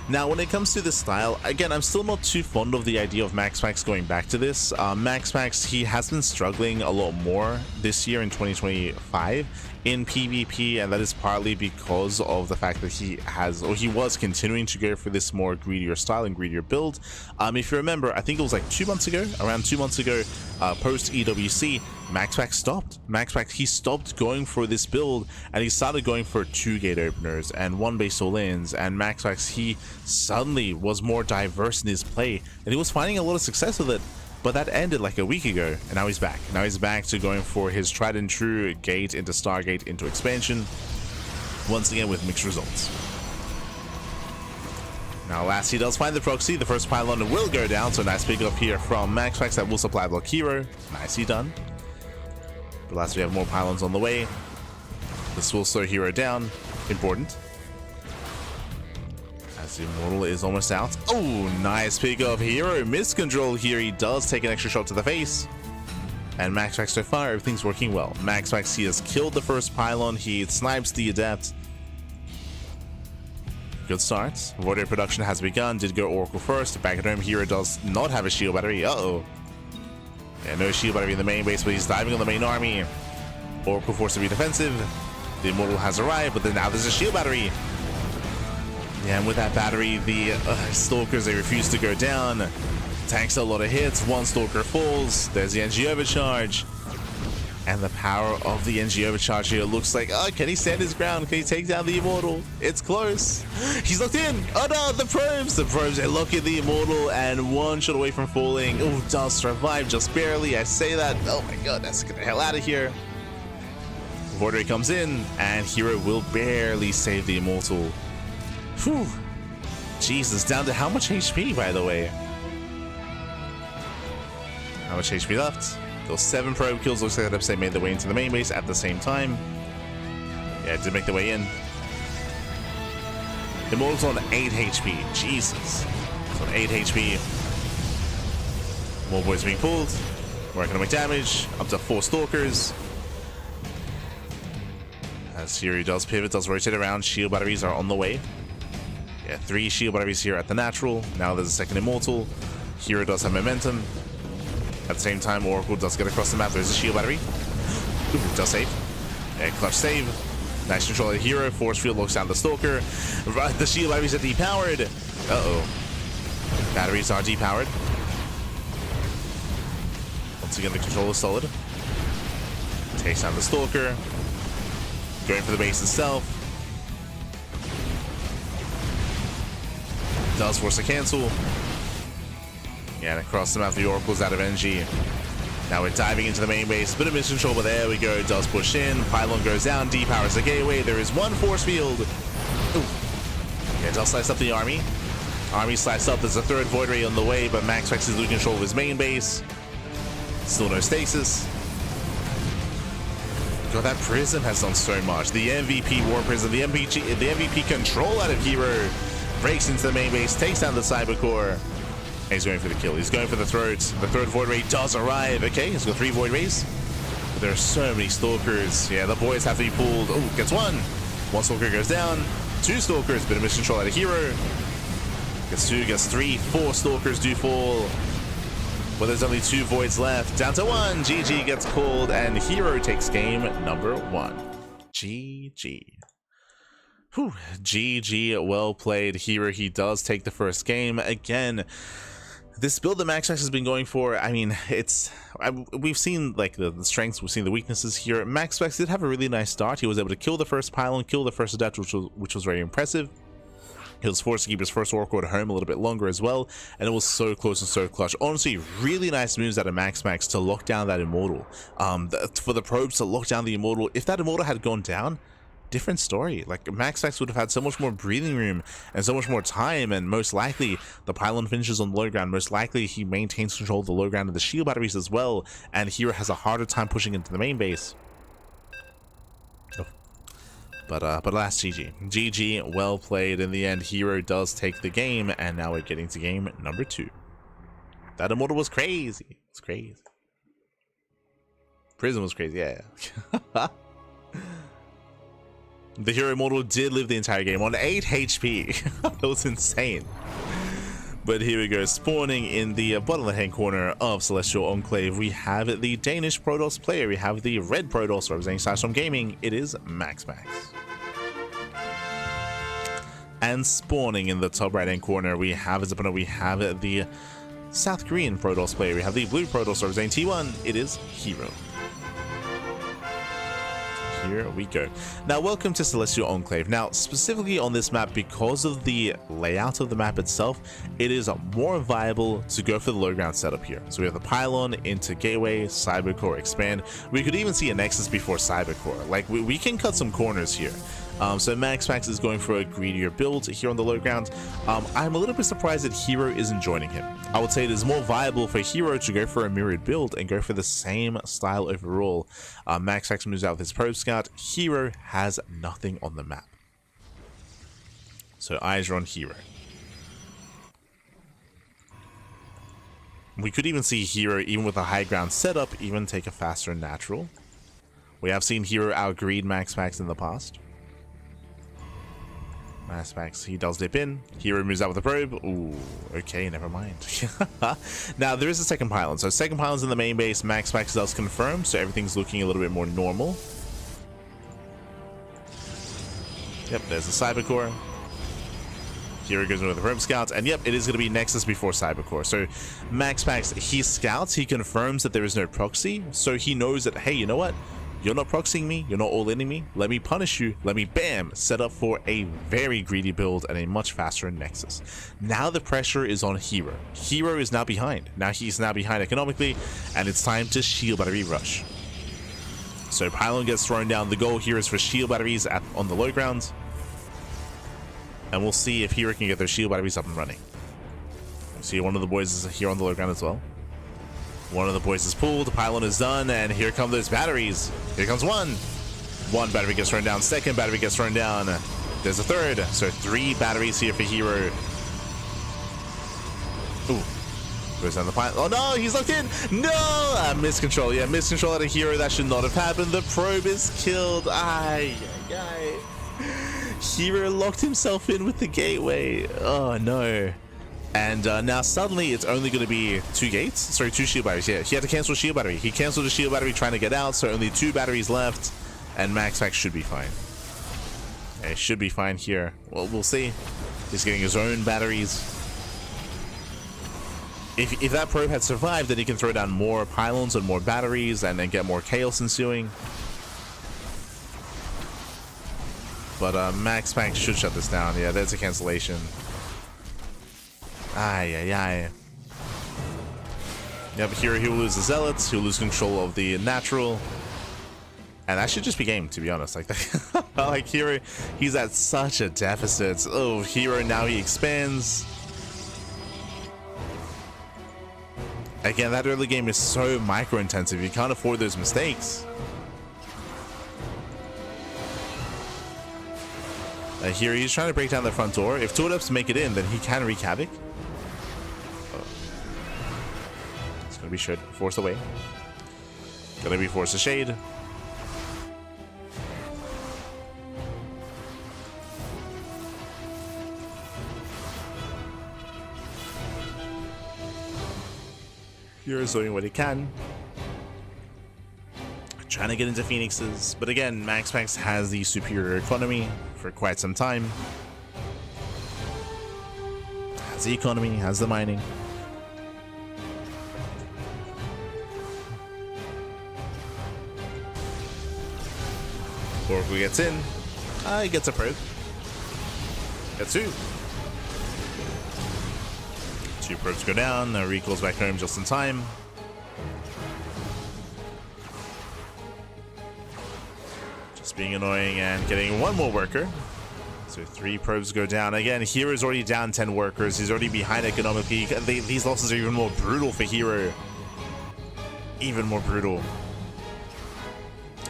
Now, when it comes to the style, again, I'm still not too fond of the idea of MaxPax going back to this. MaxPax, he has been struggling a lot more this year in 2025 in PvP, and that is partly because of the fact that he was continuing to go for this more greedier style and greedier build. If you remember, I think it was like 2 months ago, around 2 months ago, post EWC, MaxPax stopped. MaxPax, he stopped going for this build, and he started going for 2 gate openers and 1-base all-ins, and MaxPax, he suddenly was more diverse in his play, and he was finding a lot of success with it. But that ended like a week ago, and now he's back. Now he's back to going for his tried and true gate into Stargate into expansion, once again with mixed results. Now last, he does find the proxy. The first pylon will go down, so nice pick up here from MaxPax that will supply block herO. Nicely done. But last, we have more pylons on the way. This will slow herO down. Important. As the Immortal is almost out. Oh, nice pick up herO. Miscontrol here. He does take an extra shot to the face. And MaxPax, so far, everything's working well. MaxPax, he has killed the first pylon. He snipes the Adept. Good start. Warrior production has begun. Did go Oracle first. Back at home, herO does not have a shield battery. Uh-oh. Yeah, no shield battery in the main base, but he's diving on the main army. Oracle forced to be defensive. The Immortal has arrived, but then now there's a shield battery. Yeah, and with that battery, the Stalkers, they refuse to go down. Tanks a lot of hits. 1 Stalker falls. There's the NG overcharge. And the power of the NG overcharge here looks like, can he stand his ground? Can he take down the Immortal? It's close. He's locked in. Oh no, the probes. The probes, they lock in the Immortal, and 1 shot away from falling. Oh, does survive just barely. I say that. Oh my god, let's get the hell out of here. Vortex comes in, and herO will barely save the Immortal. Whew. Jesus, down to how much HP, by the way? How much HP left? Those 7 probe kills, looks like they made their way into the main base at the same time. Yeah, it did make their way in. Immortal's on 8 HP. Jesus. It's on 8 HP. More boys being pulled. More economic damage. Up to 4 Stalkers. As herO does pivot, does rotate around. Shield batteries are on the way. Yeah, 3 shield batteries here at the natural. Now there's a second Immortal. herO does have momentum. At the same time, Oracle does get across the map. There's a shield battery. Ooh, does save. Yeah, clutch save. Nice control of herO. Force field locks down the Stalker. The shield batteries are depowered. Uh-oh. Batteries are depowered. Once again, the control is solid. Takes down the Stalker. Going for the base itself. Does force a cancel. Yeah, and across the map, the Oracle's out of energy. Now we're diving into the main base. Bit of mission control, but there we go. Does push in. Pylon goes down. Depowers the gateway. There is one force field. Ooh. Yeah, does slice up the army. Army sliced up. There's a third Void Ray on the way, but MaxPax is losing control of his main base. Still no stasis. God, that Prism has done so much. The MVP War Prism, the MVP control out of herO. Breaks into the main base, takes down the Cybercore. And he's going for the kill. He's going for the throat. The third Void Ray does arrive. Okay, he's got 3 Void Rays. But there are so many Stalkers. Yeah, the boys have to be pulled. Oh, gets 1. 1 Stalker goes down. 2 Stalkers. Bit of mission control out of herO. Gets 2, gets 3. 4 Stalkers do fall. But there's only 2 Voids left. Down to 1. GG gets called. And herO takes game number 1. GG. Whew. GG, well played, herO. He does take the first game. Again, this build that MaxPax has been going for, I mean, we've seen like the strengths, we've seen the weaknesses here. MaxPax did have a really nice start. He was able to kill the first pylon, kill the first adept, which was very impressive. He was forced to keep his first Oracle at home a little bit longer as well, and it was so close and so clutch. Honestly, really nice moves out of MaxPax to lock down that Immortal. For the probes to lock down the Immortal. If that Immortal had gone down, different story. Like, MaxPax would have had so much more breathing room and so much more time, and most likely the pylon finishes on the low ground. Most likely he maintains control of the low ground and the shield batteries as well, and herO has a harder time pushing into the main base. But last GG, well played. In the end, herO does take the game, and now we're getting to game number 2. That Immortal was crazy. It's crazy. Prism was crazy, yeah. The herO Immortal did live the entire game on 8 HP. That was insane. But here we go, spawning in the bottom left-hand corner of Celestial Enclave, we have the Danish Protoss player. We have the red Protoss representing Sidestorm Gaming. It is MaxPax. And spawning in the top right-hand corner, we have as opponent, we have the South Korean Protoss player. We have the blue Protoss representing T1. It is herO. Here we go. Now, welcome to Celestial Enclave. Now, specifically on this map, because of the layout of the map itself, it is more viable to go for the low ground setup here. So we have the pylon into gateway, Cybercore, expand. We could even see a Nexus before Cybercore. Like, we can cut some corners here. So MaxPax is going for a greedier build here on the low ground. I'm a little bit surprised that herO isn't joining him. I would say it is more viable for herO to go for a mirrored build and go for the same style overall. MaxPax moves out with his probe scout. herO has nothing on the map. So eyes are on herO. We could even see herO, even with a high ground setup, even take a faster natural. We have seen herO outgreed MaxPax in the past. MaxPax, he does dip in. herO moves out with the probe. Ooh, okay, never mind. Now, there is a second pylon. So, second pylon's in the main base. MaxPax does confirm, so everything's looking a little bit more normal. Yep, there's the Cybercore. herO goes in with the probe scouts, and yep, it is going to be Nexus before Cybercore. So, MaxPax, he scouts, he confirms that there is no proxy, so he knows that, hey, you know what? You're not proxying me, you're not all-inning me, let me punish you, let me, bam, set up for a very greedy build and a much faster Nexus. Now the pressure is on herO. herO is now behind. Now he's now behind economically, and it's time to shield battery rush. So pylon gets thrown down. The goal here is for shield batteries on the low ground. And we'll see if herO can get their shield batteries up and running. See, one of the boys is here on the low ground as well. One of the boys is pulled, the pylon is done, and here come those batteries. Here comes one. One battery gets thrown down, second battery gets thrown down. There's a third, so 3 batteries here for herO. Ooh, goes down the pylon. Oh no, he's locked in. No, miscontrol. Yeah, miscontrol out of herO. That should not have happened. The probe is killed. Ay, ay, ay. herO locked himself in with the gateway. Oh no. And now suddenly it's only going to be 2 gates. Sorry, 2 shield batteries. Yeah, he had to cancel a shield battery. He canceled a shield battery trying to get out, so only 2 batteries left. And MaxPax should be fine. Yeah, should be fine here. Well, we'll see. He's getting his own batteries. if that probe had survived, then he can throw down more pylons and more batteries and then get more chaos ensuing. But MaxPax should shut this down. Yeah, there's a cancellation. Ay, ay, ay. Yeah, but here he'll lose the Zealots, he'll lose control of the Natural. And that should just be game, to be honest. Like that, like here, he's at such a deficit. Oh, here now he expands. Again, that early game is so micro-intensive. You can't afford those mistakes. Here he's trying to break down the front door. If Tortups make it in, then he can wreak havoc. Oh. It's gonna be shade force away. Gonna be force to shade. Hero's doing what he can. Trying to get into Phoenixes, but again, MaxPax has the superior economy for quite some time. Has the economy, has the mining. Oracle gets in. He gets a probe. Gets two. Two probes go down. Recalls back home just in time. Just being annoying and getting one more worker. So 3 probes go down. Again, hero's already down 10 workers. He's already behind economically. These losses are even more brutal for hero. Even more brutal.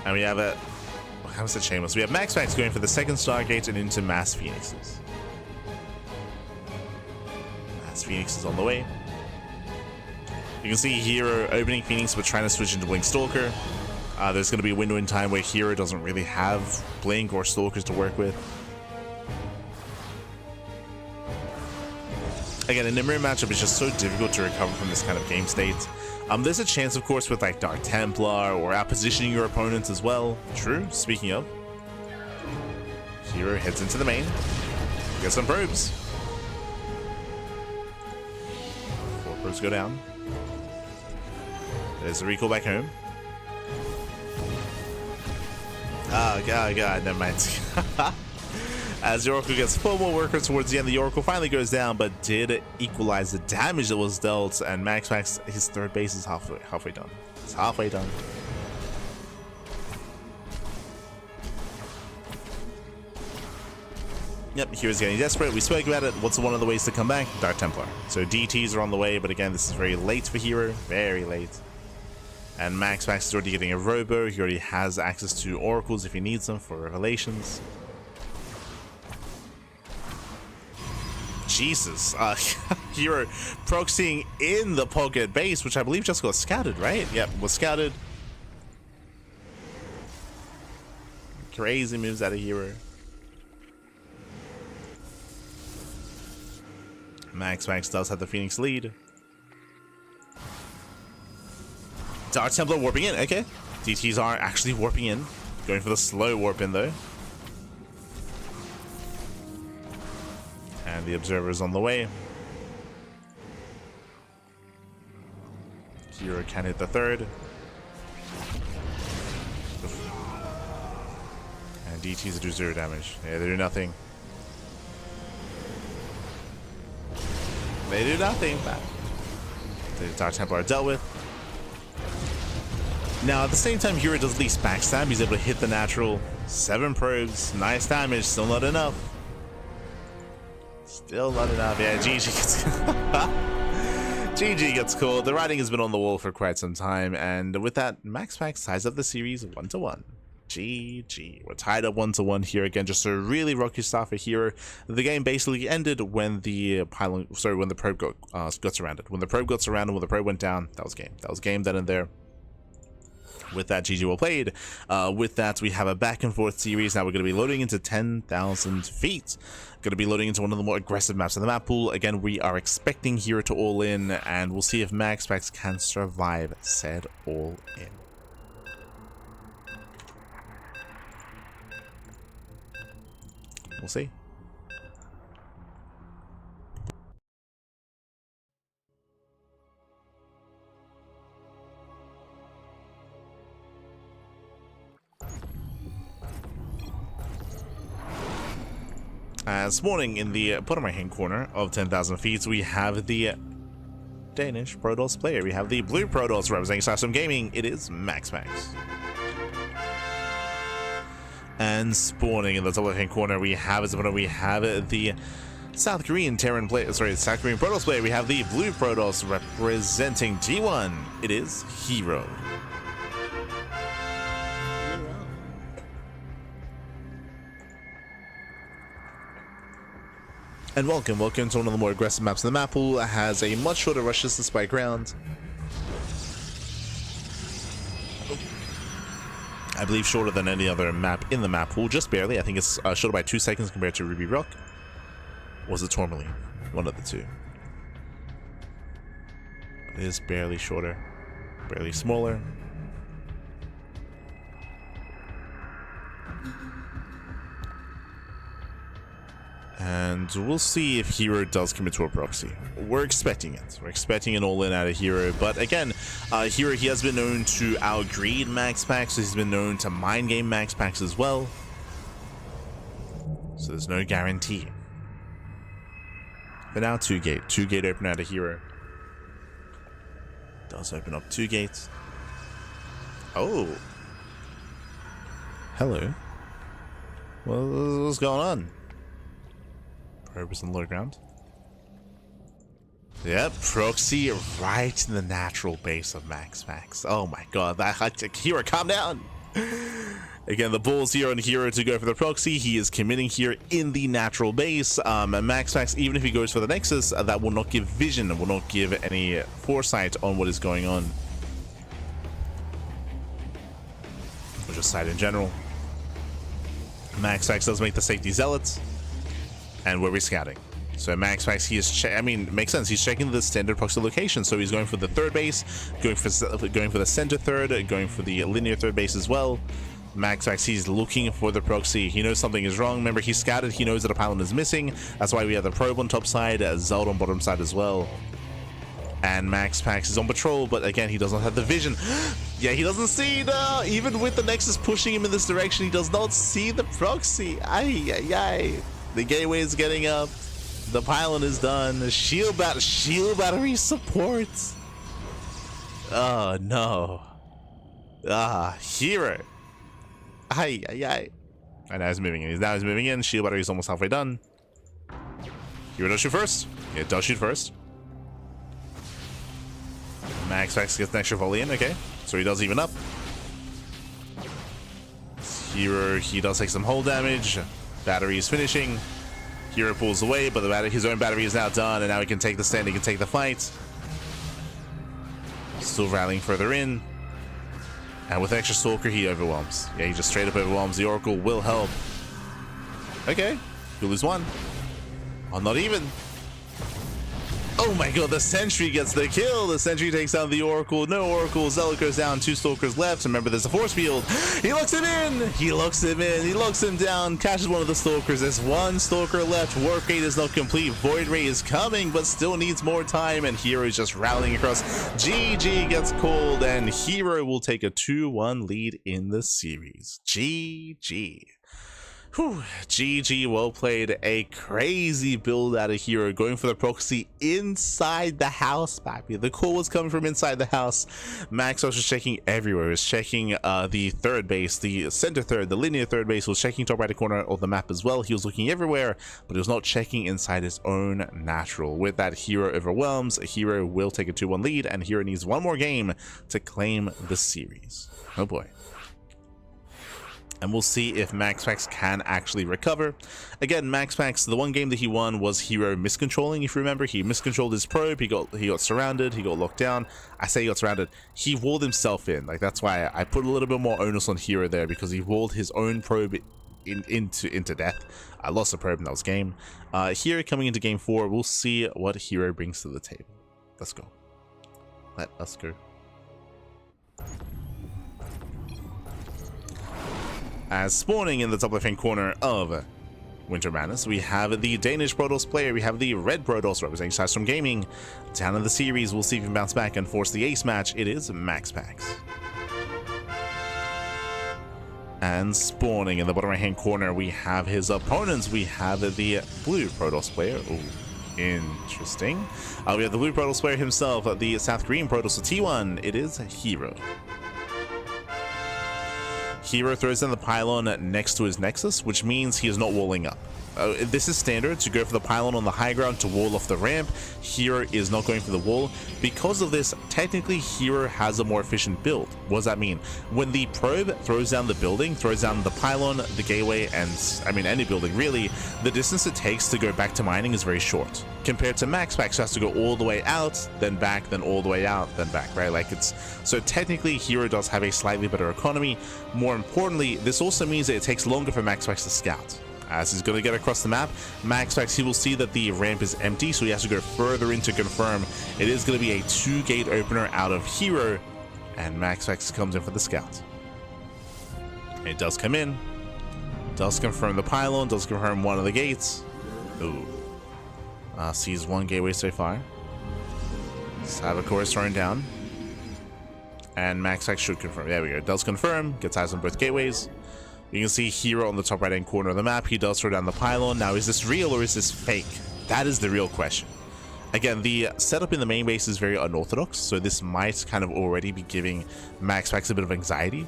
And we have a... How's it shameless? We have MaxPax going for the second Stargate and into Mass Phoenixes. Mass Phoenix is on the way. You can see hero opening Phoenix but trying to switch into Blink Stalker. There's going to be a window in time where hero doesn't really have Blink or Stalkers to work with. Again, in the mirror matchup, it's just so difficult to recover from this kind of game state. There's a chance, of course, with like Dark Templar or outpositioning your opponents as well. True, speaking of. Hero heads into the main. Get some probes. 4 probes go down. There's a recall back home. Oh, God, never mind. As the Oracle gets 4 more workers towards the end, the Oracle finally goes down, but did equalize the damage that was dealt, and MaxPax, his third base is halfway done. It's halfway done. Yep, hero's getting desperate. We spoke about it. What's one of the ways to come back? Dark Templar. So DTs are on the way, but again, this is very late for hero. Very late. And MaxPax is already getting a Robo. He already has access to Oracles if he needs them for Revelations. Jesus, hero proxying in the pocket base, which I believe just got scouted, right? Yep, was scouted. Crazy moves out of hero. MaxPax does have the Phoenix lead. Dark Templar warping in, okay. DTs are actually warping in. Going for the slow warp in though. And the Observer's on the way. Hero can hit the third. And DTs do 0 damage. Yeah, they do nothing. They do nothing. The Dark Templar are dealt with. Now, at the same time, hero does at least backstab. He's able to hit the natural. 7 probes. Nice damage. Still not enough. Still not enough. Yeah, GG gets GG gets called. The writing has been on the wall for quite some time, and with that, MaxPax ties up the series 1-1. GG. We're tied up 1-1 here again. Just a really rocky start for hero. The game basically ended when the when the probe got surrounded. When the probe got surrounded, when the probe went down, that was game. That was game then and there. With that, GG well played. With that, we have a back and forth series. Now we're going to be loading into 10,000 feet. Going to be loading into one of the more aggressive maps in the map pool. Again, we are expecting hero to all in, and we'll see if MaxPax can survive said all in. We'll see. Spawning in the bottom right hand corner of 10,000 feet, we have the Danish Protoss player. We have the blue Protoss representing System Gaming. It is MaxPax. And spawning in the top left hand corner, we have the South Korean South Korean Protoss player. We have the blue Protoss representing T1. It is herO. And welcome to one of the more aggressive maps in the map pool. It has a much shorter rush distance by ground. I believe shorter than any other map in the map pool, just barely. I think it's shorter by 2 seconds compared to Ruby Rock. Or was it Tourmaline? One of the two. It is barely shorter, barely smaller. And we'll see if herO does commit to a proxy. We're expecting it. We're expecting an all-in out of herO. But again, herO, he has been known to outgreed MaxPax. So he's been known to mind game MaxPax as well. So there's no guarantee. But now 2-gate. 2-gate open out of herO. Does open up 2 gates. Oh. Hello. What's going on? Probes on the low ground. Yep, proxy right in the natural base of MaxPax. Oh my god, that herO, calm down. Again, the balls here on herO to go for the proxy. He is committing here in the natural base. And MaxPax, even if he goes for the Nexus, that will not give vision, will not give any foresight on what is going on. Or just sight in general. MaxPax does make the safety zealots. And we're scouting. So MaxPax, he is makes sense. He's checking the standard proxy location. So he's going for the third base, going for the center third, going for the linear third base as well. MaxPax, he's looking for the proxy. He knows something is wrong. Remember, he scouted. He knows that a pylon is missing. That's why we have the probe on top side, Zeld on bottom side as well. And MaxPax is on patrol, but again, he doesn't have the vision. Yeah, he doesn't see, no! Even with the Nexus pushing him in this direction, he does not see the proxy. Ay, ay, ay. The gateway is getting up. The pylon is done. The shield battery supports. Oh no. herO. Ay, ay, ay. And now he's moving in. Now he's moving in. Shield battery is almost halfway done. herO does shoot first. Yeah, it does shoot first. MaxPax gets an extra volley in. Okay, so he does even up. herO, he does take some hull damage. Battery is finishing. herO pulls away, but his own battery is now done, and now he can take the stand, he can take the fight. Still rallying further in. And with extra Stalker, he overwhelms. Yeah, he just straight up overwhelms. The Oracle will help. Okay, he'll lose one. Oh, not even. Oh my god, the Sentry gets the kill. The Sentry takes down the Oracle. No Oracle. Zealot goes down. 2 Stalkers left. Remember, there's a force field. He locks him in. He locks him in. He locks him down. Catches one of the Stalkers. There's 1 Stalker left. Warp Gate is not complete. Void Ray is coming, but still needs more time. And herO is just rallying across. GG gets called, and herO will take a 2-1 lead in the series. GG. Whew, GG, well played. A crazy build out of herO, going for the proxy inside the house, baby. The call was coming from inside the house. Max was checking everywhere. He was checking the third base, the center third, the linear third base. He was checking top right corner of the map as well. He was looking everywhere, but he was not checking inside his own natural. With that, herO overwhelms. herO will take a 2-1 lead, and herO needs 1 more game to claim the series. Oh boy. And we'll see if MaxPax can actually recover. Again, MaxPax, the one game that he won was herO miscontrolling. If you remember, he miscontrolled his probe. He got surrounded. He got locked down. I say he got surrounded. He walled himself in. Like, that's why I put a little bit more onus on herO there, because he walled his own probe into death. I lost the probe, and that was game. Here coming into game 4, we'll see what herO brings to the table. Let's go. Let us go. As spawning in the top left-hand corner of Winter Madness, we have the Danish Protoss player. We have the red Protoss representing System Gaming. Down in the series, we'll see if he can bounce back and force the ace match. It is MaxPax. And spawning in the bottom right hand corner, we have his opponents. We have the blue Protoss player. Ooh, interesting. We have the blue Protoss player himself, the South Green Protoss T1. It is herO. herO throws down the pylon next to his Nexus, which means he is not walling up. This is standard to go for the pylon on the high ground to wall off the ramp. herO is not going for the wall. Because of this, technically herO has a more efficient build. What does that mean? When the probe throws down the building, throws down the pylon, the gateway, and I mean any building really, the distance it takes to go back to mining is very short. Compared to MaxPax, who has to go all the way out, then back, then all the way out, then back, right? Like it's, so technically herO does have a slightly better economy. More importantly, this also means that it takes longer for MaxPax to scout. As he's going to get across the map, MaxPax, he will see that the ramp is empty, so he has to go further in to confirm. It is going to be a 2-gate opener out of herO, and MaxPax comes in for the scout. It does come in, does confirm the pylon, does confirm one of the gates. Ooh. Sees one gateway so far. Saboteur is thrown down. And MaxPax should confirm. There we go. It does confirm, gets eyes on both gateways. You can see herO on the top right hand corner of the map. He does throw down the pylon. Now, is this real or is this fake? That is the real question. Again, the setup in the main base is very unorthodox, so this might kind of already be giving MaxPax a bit of anxiety,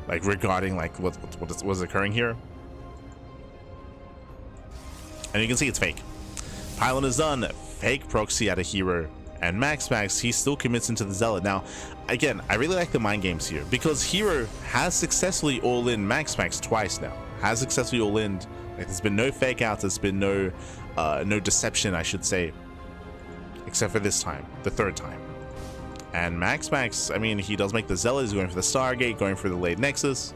like regarding like what's occurring here. And you can see it's fake. Pylon is done. Fake proxy out of herO. And MaxPax, he still commits into the Zealot. Now, again, I really like the mind games here because herO has successfully all-in MaxPax twice now. Has successfully all-in. Like, there's been no fake outs. There's been no deception, I should say, except for this time, the third time. And MaxPax, I mean, he does make the Zealot. He's going for the Stargate, going for the late Nexus.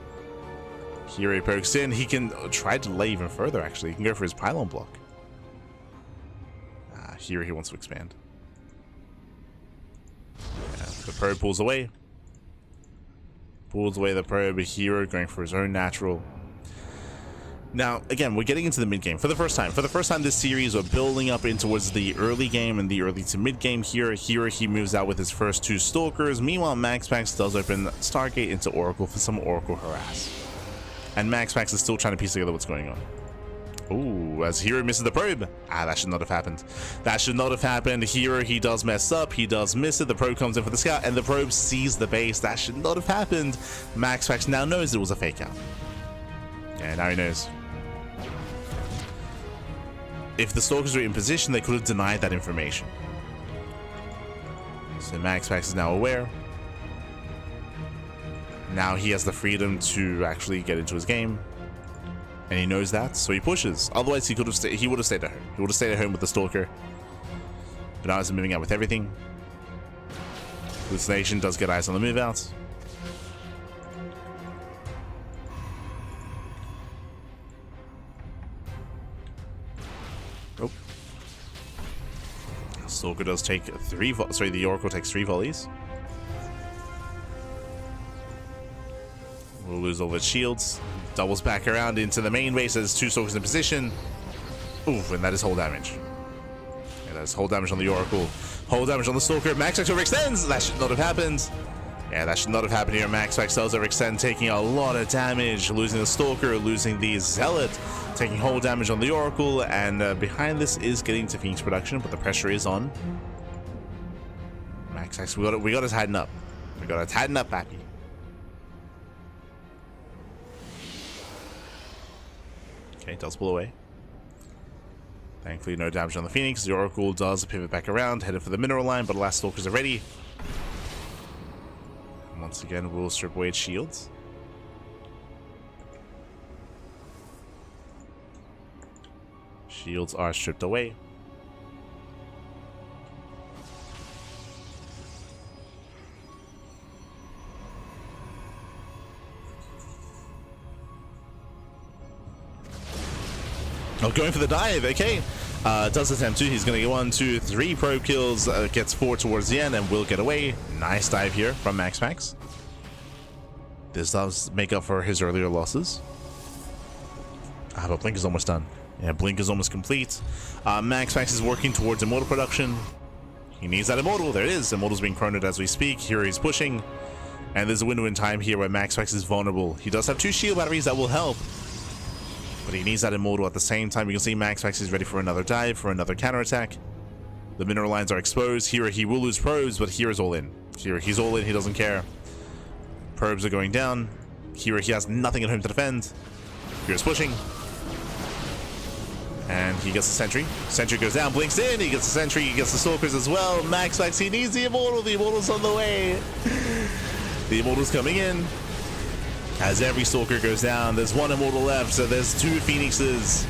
herO pokes in. He can try to delay even further. Actually, he can go for his pylon block. herO, he wants to expand. The probe pulls away. Pulls away the probe. herO going for his own natural. Now, again, we're getting into the mid game for the first time. For the first time this series, we're building up in towards the early game and the early to mid game here. herO, he moves out with his first 2 Stalkers. Meanwhile, MaxPax does open Stargate into Oracle for some Oracle harass. And MaxPax is still trying to piece together what's going on. Ooh, as herO misses the probe. That should not have happened. That should not have happened. herO, he does mess up. He does miss it. The probe comes in for the scout, and the probe sees the base. That should not have happened. MaxPax now knows it was a fake out. Yeah, now he knows. If the Stalkers were in position, they could have denied that information. So MaxPax is now aware. Now he has the freedom to actually get into his game. And he knows that, so he pushes. Otherwise, he would have stayed at home. He would have stayed at home with the Stalker. But now he's moving out with everything. Hallucination does get eyes on the move out. Oh. Stalker does take 3 sorry, the Oracle takes 3 volleys. We'll lose all the shields. Doubles back around into the main base as 2 Stalkers in position. Oof, and that is whole damage. Yeah, that is whole damage on the Oracle. Whole damage on the Stalker. MaxPax overextends. That should not have happened. Yeah, that should not have happened here. MaxPax does overextend, taking a lot of damage. Losing the Stalker, losing the Zealot, taking whole damage on the Oracle. And behind this is getting to Phoenix production, but the pressure is on. MaxPax, we got to tighten up. We got to tighten up, Pappy. Okay, does pull away. Thankfully, no damage on the Phoenix. The Oracle does pivot back around, headed for the mineral line, but the last Stalkers are ready. And once again, we'll strip away its shields. Shields are stripped away. Oh, going for the dive. Okay. Does attempt to. He's going to get 1, 2, 3 probe kills. Gets 4 towards the end and will get away. Nice dive here from MaxPax. This does make up for his earlier losses. But Blink is almost done. Yeah, Blink is almost complete. MaxPax is working towards Immortal production. He needs that Immortal. There it is. Immortal's being chroned as we speak. Here he's pushing. And there's a window in time here where MaxPax is vulnerable. He does have 2 shield batteries that will help, but he needs that immortal at the same time. You can see MaxPax is ready for another dive, for another counterattack. The mineral lines are exposed. Here he will lose probes, but here is all in. Here he's all in, he doesn't care. Probes are going down. Here he has nothing at home to defend. Here's pushing. And he gets the sentry. Sentry goes down, blinks in, he gets the sentry, he gets the stalkers as well. MaxPax, he needs the immortal's on the way. The immortal's coming in. As every stalker goes down, there's 1 immortal left, so there's 2 phoenixes.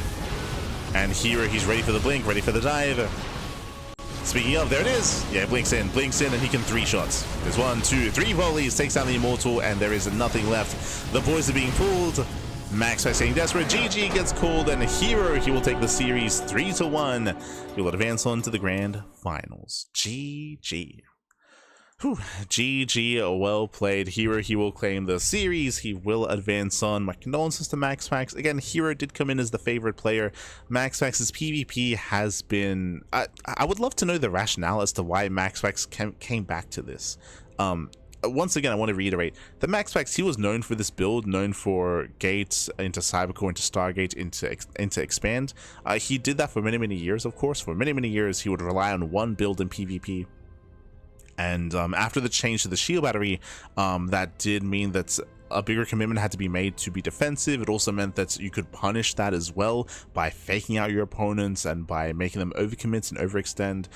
And here he's ready for the blink, ready for the dive. Speaking of, there it is. Yeah, blinks in, and he can 3 shots. There's 1, 2, 3 volleys, takes down the immortal, and there is nothing left. The boys are being pulled. MaxPax saying desperate. GG gets called, and herO, he will take the series 3-1. He will advance on to the grand finals. GG. Whew. GG, well played. herO, he will claim the series. He will advance on. My condolences to MaxPax. Again, herO did come in as the favorite player. MaxPax's PvP has been... I would love to know the rationale as to why MaxPax came back to this. Once again, I want to reiterate that MaxPax, he was known for this build, known for gates into Cybercore, into Stargate, into Expand. He did that for many years, of course. For many years, he would rely on one build in PvP. And after the change to the shield battery, that did mean that a bigger commitment had to be made to be defensive. It also meant that you could punish that as well by faking out your opponents and by making them overcommit and overextend.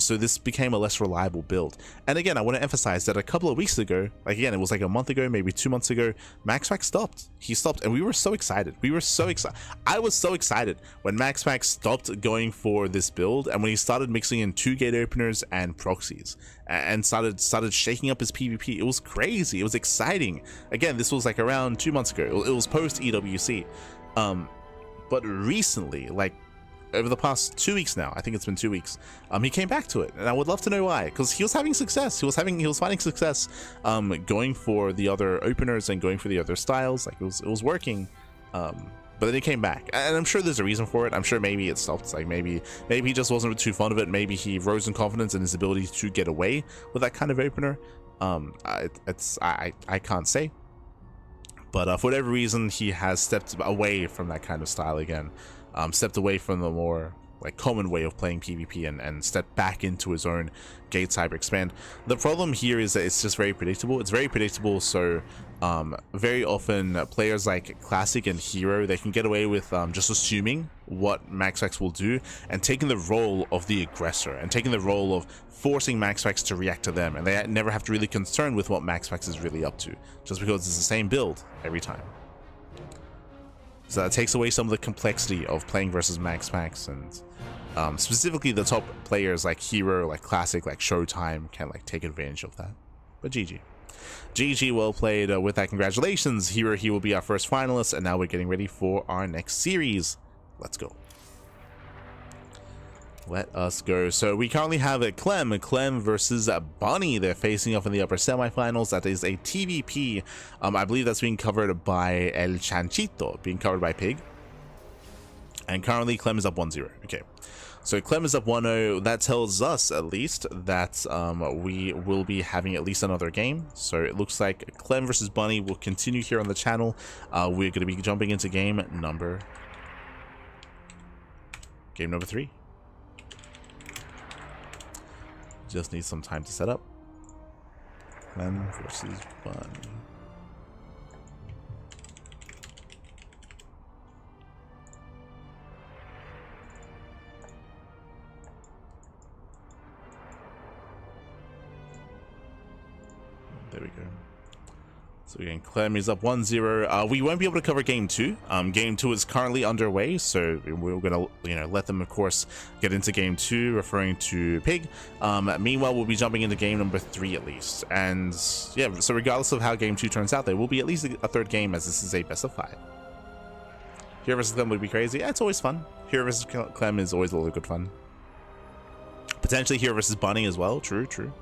So this became a less reliable build. And again, I want to emphasize that a couple of weeks ago, like again, it was like a month ago, maybe 2 months ago, MaxPax stopped. He stopped, and we were so excited. We were so excited. I was so excited when MaxPax stopped going for this build, and when he started mixing in 2 gate openers and proxies, and started shaking up his PvP. It was crazy. It was exciting. Again, this was like around 2 months ago. It was post EWC. But recently, like over the past 2 weeks now, I think it's been 2 weeks, he came back to it, and I would love to know why. Because he was having success. He was finding success going for the other openers and going for the other styles. Like it was working. But then he came back, and I'm sure there's a reason for it. I'm sure maybe it stopped. Like maybe he just wasn't too fond of it. Maybe he rose in confidence in his ability to get away with that kind of opener. I can't say. But for whatever reason, he has stepped away from that kind of style again. Stepped away from the more like common way of playing PvP and stepped back into his own gate cyber expand. The problem here is that it's just very predictable. It's very predictable, so very often players like Classic and herO, they can get away with just assuming what MaxPax will do and taking the role of the aggressor and taking the role of forcing MaxPax to react to them, and they never have to really concern with what MaxPax is really up to, just because it's the same build every time. So that takes away some of the complexity of playing versus MaxPax, and specifically the top players like herO, like Classic, like Showtime can like take advantage of that. But GG, well played. With that, congratulations, herO. He will be our first finalist, and now we're getting ready for our next series. Let's go. Let us go. So we currently have a Clem versus Bunny. They're facing off in the upper semifinals. That is a TVP. I believe that's being covered by El Chanchito, being covered by Pig. And currently Clem is up 1-0. Okay. So Clem is up 1-0. That tells us, at least, that we will be having at least another game. So it looks like Clem versus Bunny will continue here on the channel. We're going to be jumping into game number 3. Just need some time to set up. Clem versus Bunny. There we go. So again, Clem is up 1-0. We won't be able to cover game 2. Game 2 is currently underway, so we're gonna, let them, of course, get into game 2, referring to Pig. Meanwhile, we'll be jumping into game number 3 at least. And yeah, so regardless of how game 2 turns out, there will be at least a third game, as this is a best of 5. herO versus Clem would be crazy. Yeah, it's always fun. herO versus Clem is always a little good fun. Potentially herO versus Bunny as well. True.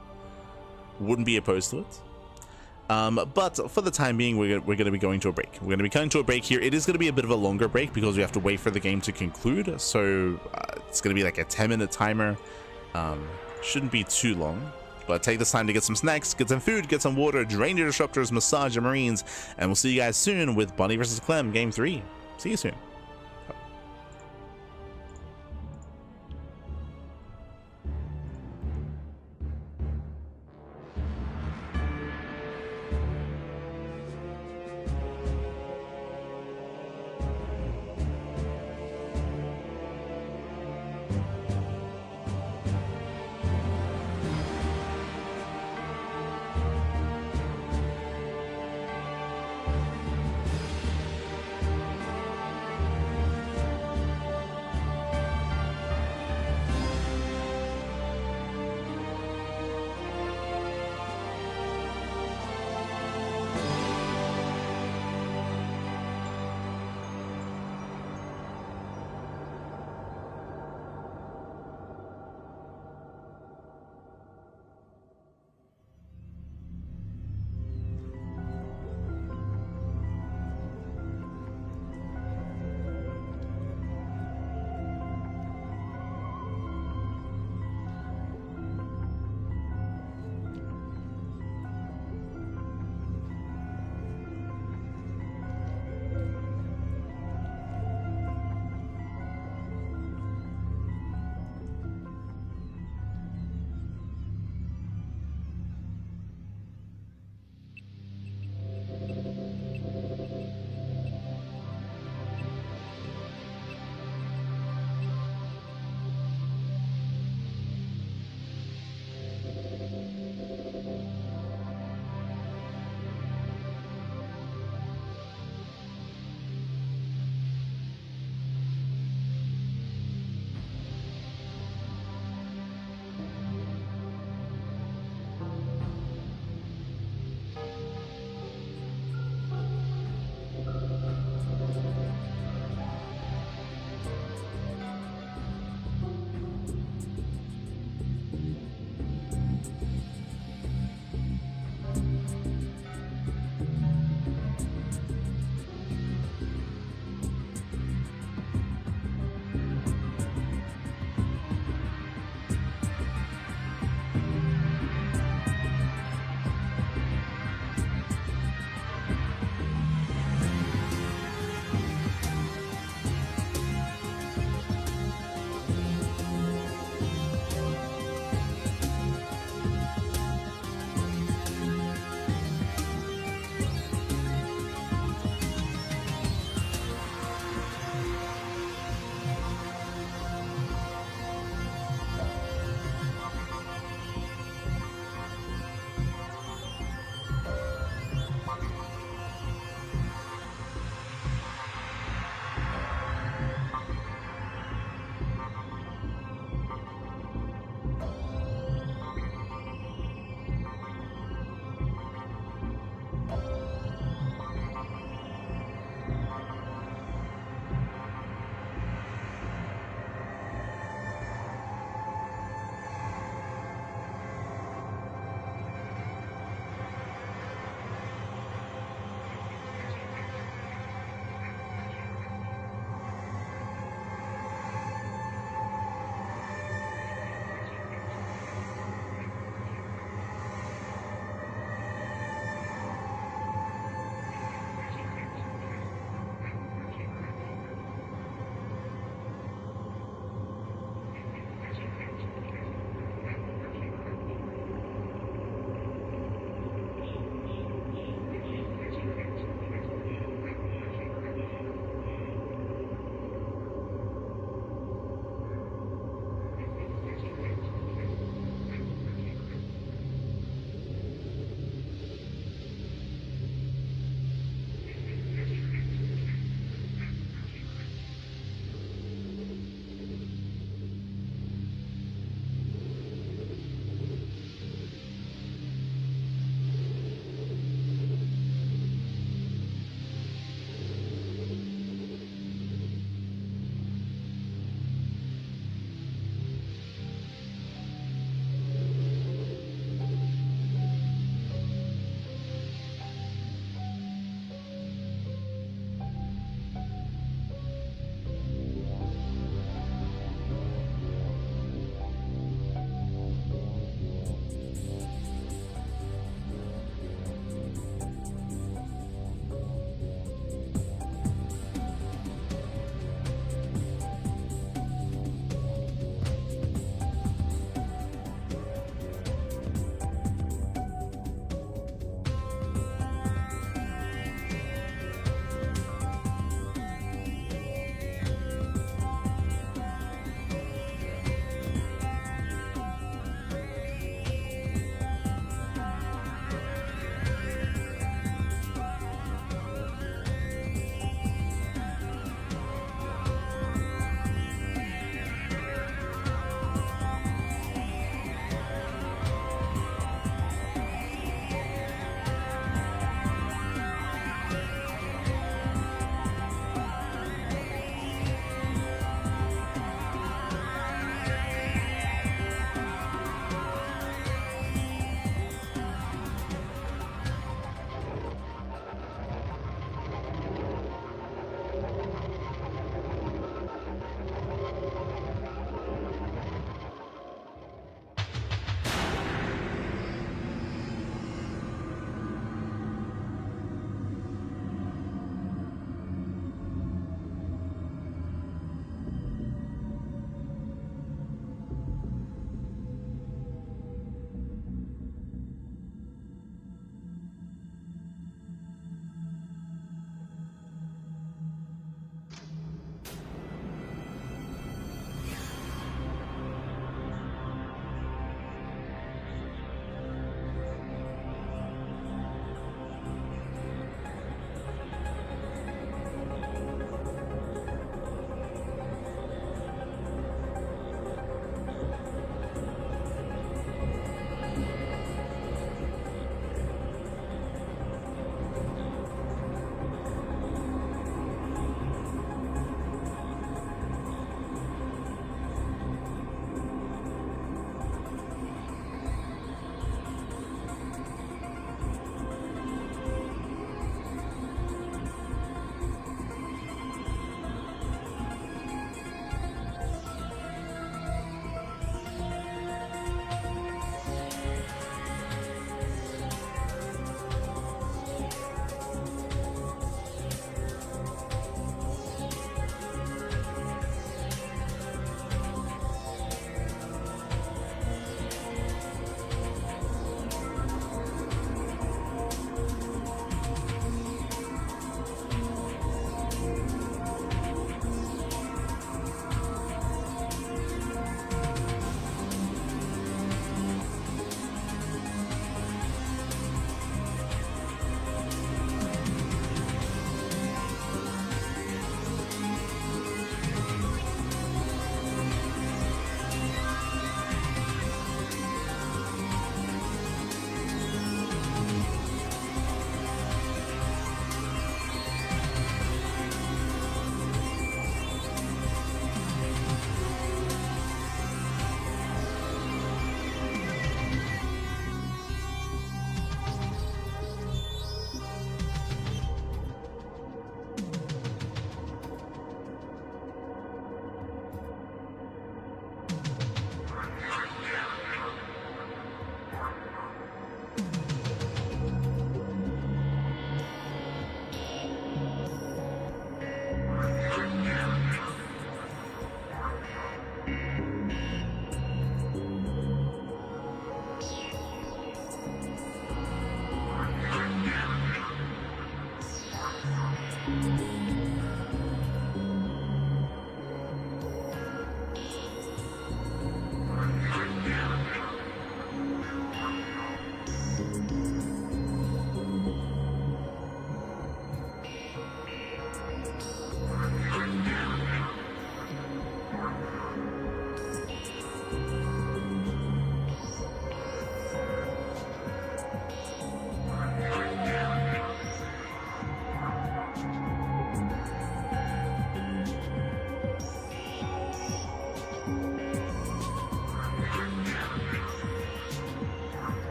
Wouldn't be opposed to it. But for the time being, we're going to be going to a break. We're going to be coming to a break here. It is going to be a bit of a longer break because we have to wait for the game to conclude. So it's going to be like a 10-minute timer. Shouldn't be too long. But take this time to get some snacks, get some food, get some water, drain your disruptors, massage your marines, and we'll see you guys soon with Bunny vs. Clem Game 3. See you soon.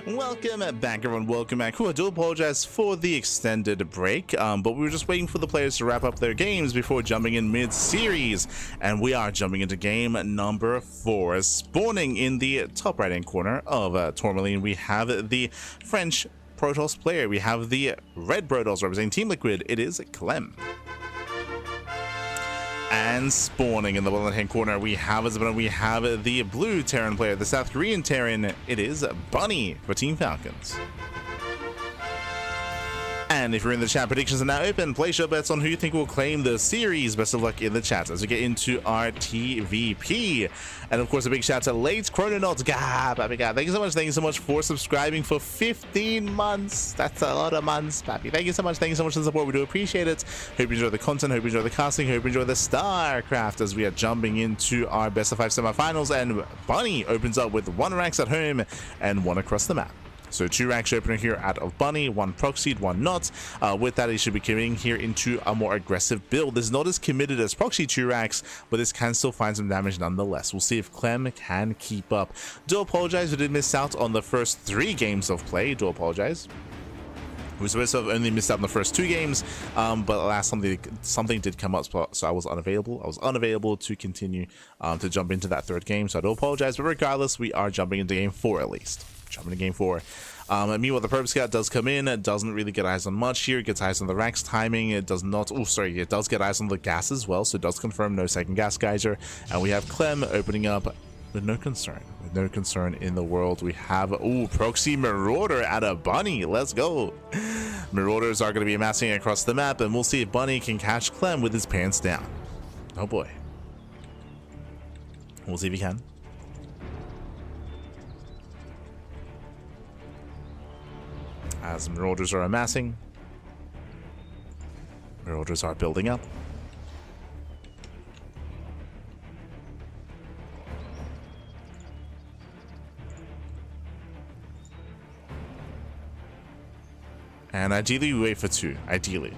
Welcome back, everyone. Welcome back. I do apologize for the extended break, but we were just waiting for the players to wrap up their games before jumping in mid-series, and we are jumping into game number 4. Spawning in the top right-hand corner of Tourmaline, we have the French Protoss player. We have the red Protoss representing Team Liquid. It is Clem. And spawning in the bottom hand corner, we have the blue Terran player, the South Korean Terran. It is Bunny for Team Falcons. And if you're in the chat, predictions are now open. Place your bets on who you think will claim the series. Best of luck in the chat as we get into our TVP. And of course, a big shout out to Late Chrononauts. Pappy God, thank you so much for subscribing for 15 months. That's a lot of months, Pappy. Thank you so much for the support. We do appreciate it. Hope you enjoy the content, hope you enjoy the casting, hope you enjoy the StarCraft as we are jumping into our best of 5 semifinals. And Bunny opens up with 1 racks at home and 1 across the map. So 2 racks opener here out of Bunny, 1 proxied, 1 not. With that, he should be committing here into a more aggressive build. This is not as committed as proxy 2 racks, but this can still find some damage nonetheless. We'll see if Clem can keep up. Do apologize, we did miss out on the first 3 games of play. Do apologize. We were supposed to have only missed out on the first 2 games, but alas, something did come up, so I was unavailable. I was unavailable to continue to jump into that 3rd game, so I do apologize. But regardless, we are jumping into game 4 at least. Jumping to game 4. Meanwhile, the Probe Scout does come in. It doesn't really get eyes on much here. It gets eyes on the racks timing. It does not. Oh, sorry. It does get eyes on the gas as well. So it does confirm no second gas geyser. And we have Clem opening up with no concern. With no concern in the world. We have Proxy Marauder at a Bunny. Let's go. Marauders are going to be amassing across the map, and we'll see if Bunny can catch Clem with his pants down. Oh boy. We'll see if he can. As Marauders are amassing, Marauders are building up. And ideally, we wait for 2. Ideally.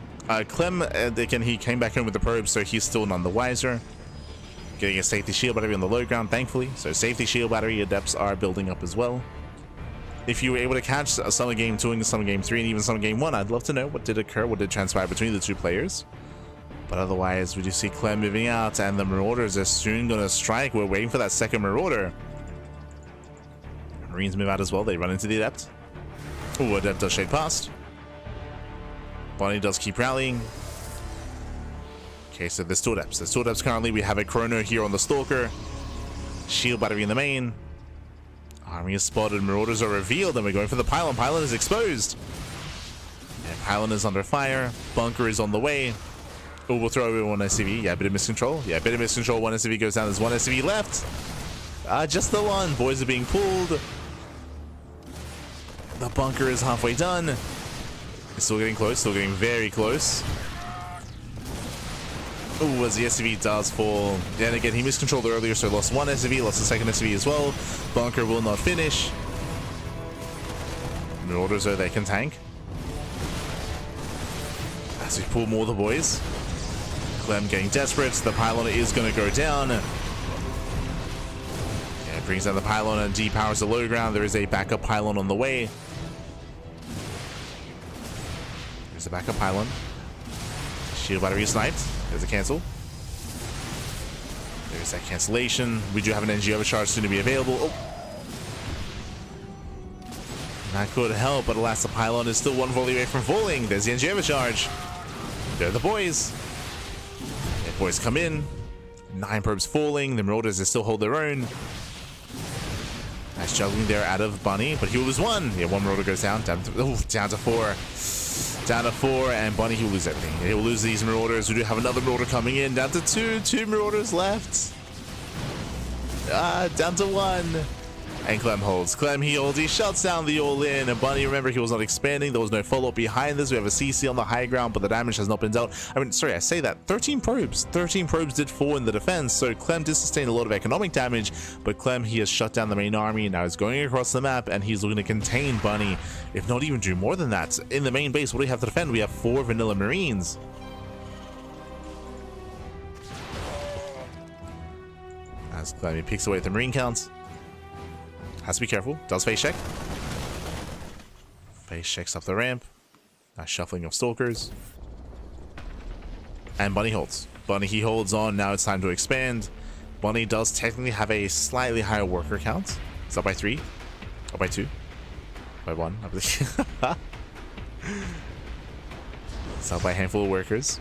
Clem, again, he came back home with the probe, so he's still none the wiser. Getting a safety shield battery on the low ground, thankfully. So safety shield battery adepts are building up as well. If you were able to catch Summer Game 2 and Summer Game 3 and even Summer Game 1, I'd love to know what did occur, what did transpire between the 2 players. But otherwise, we do see Clem moving out, and the Marauders are soon going to strike. We're waiting for that second Marauder. Marines move out as well. They run into the Adept. Ooh, Adept does shade past. Bunny does keep rallying. Okay, so there's 2 Adepts. There's 2 Adepts currently. We have a Chrono here on the Stalker. Shield battery in the main. Army is spotted, Marauders are revealed, and we're going for the Pylon. Pylon is exposed. And Pylon is under fire. Bunker is on the way. Oh, we'll throw over 1 SCV. Yeah, bit of miscontrol. Yeah, bit of miscontrol. 1 SCV goes down. There's 1 SCV left. Just the 1. Boys are being pulled. The bunker is halfway done. It's still getting close. Still getting very close. Oh, as the SCV does fall. And again, he miscontrolled earlier, so lost 1 SCV, lost the 2nd SCV as well. Bunker will not finish. Marauders are they can tank. As we pull more of the boys. Clem getting desperate. The Pylon is going to go down. Yeah, brings down the Pylon and depowers the low ground. There is a backup Pylon on the way. There's a backup Pylon. Shield battery is sniped. There's a cancel. There's that cancellation. We do have an NG overcharge soon to be available. Oh. That could help, but alas, the Pylon is still 1 volley away from falling. There's the NG overcharge. There are the boys. The boys come in. 9 probes falling. The Marauders still hold their own. Nice juggling there out of Bunny, but he will lose 1. Yeah, 1 Marauder goes down. Down to 4. Down to 4, and Bunny, he will lose everything. He will lose these Marauders. We do have another Marauder coming in. Down to 2. 2 Marauders left. Down to 1. And Clem holds. Clem, he holds. He shuts down the all-in. And Bunny, remember, he was not expanding. There was no follow-up behind this. We have a CC on the high ground, but the damage has not been dealt. I mean, sorry, I say that. 13 probes. 13 probes did fall in the defense, so Clem did sustain a lot of economic damage, but Clem, he has shut down the main army. Now he's going across the map, and he's looking to contain Bunny, if not even do more than that. In the main base, what do we have to defend? We have 4 vanilla Marines. As Clem, he picks away at the Marine counts. Has to be careful. Does face check. Face checks up the ramp. Nice shuffling of stalkers. And Bunny holds. Bunny, he holds on. Now it's time to expand. Bunny does technically have a slightly higher worker count. It's up by 3. Up by 2. By 1, I believe. It's up by a handful of workers.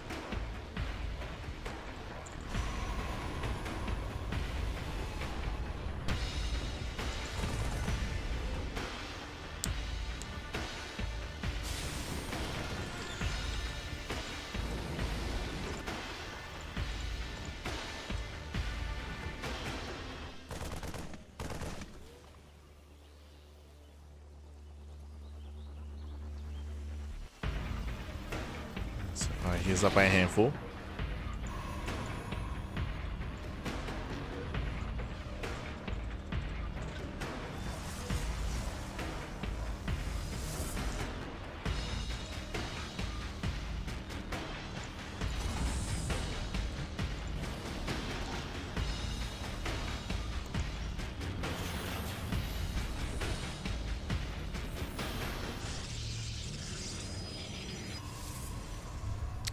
Alright, he's up by a handful.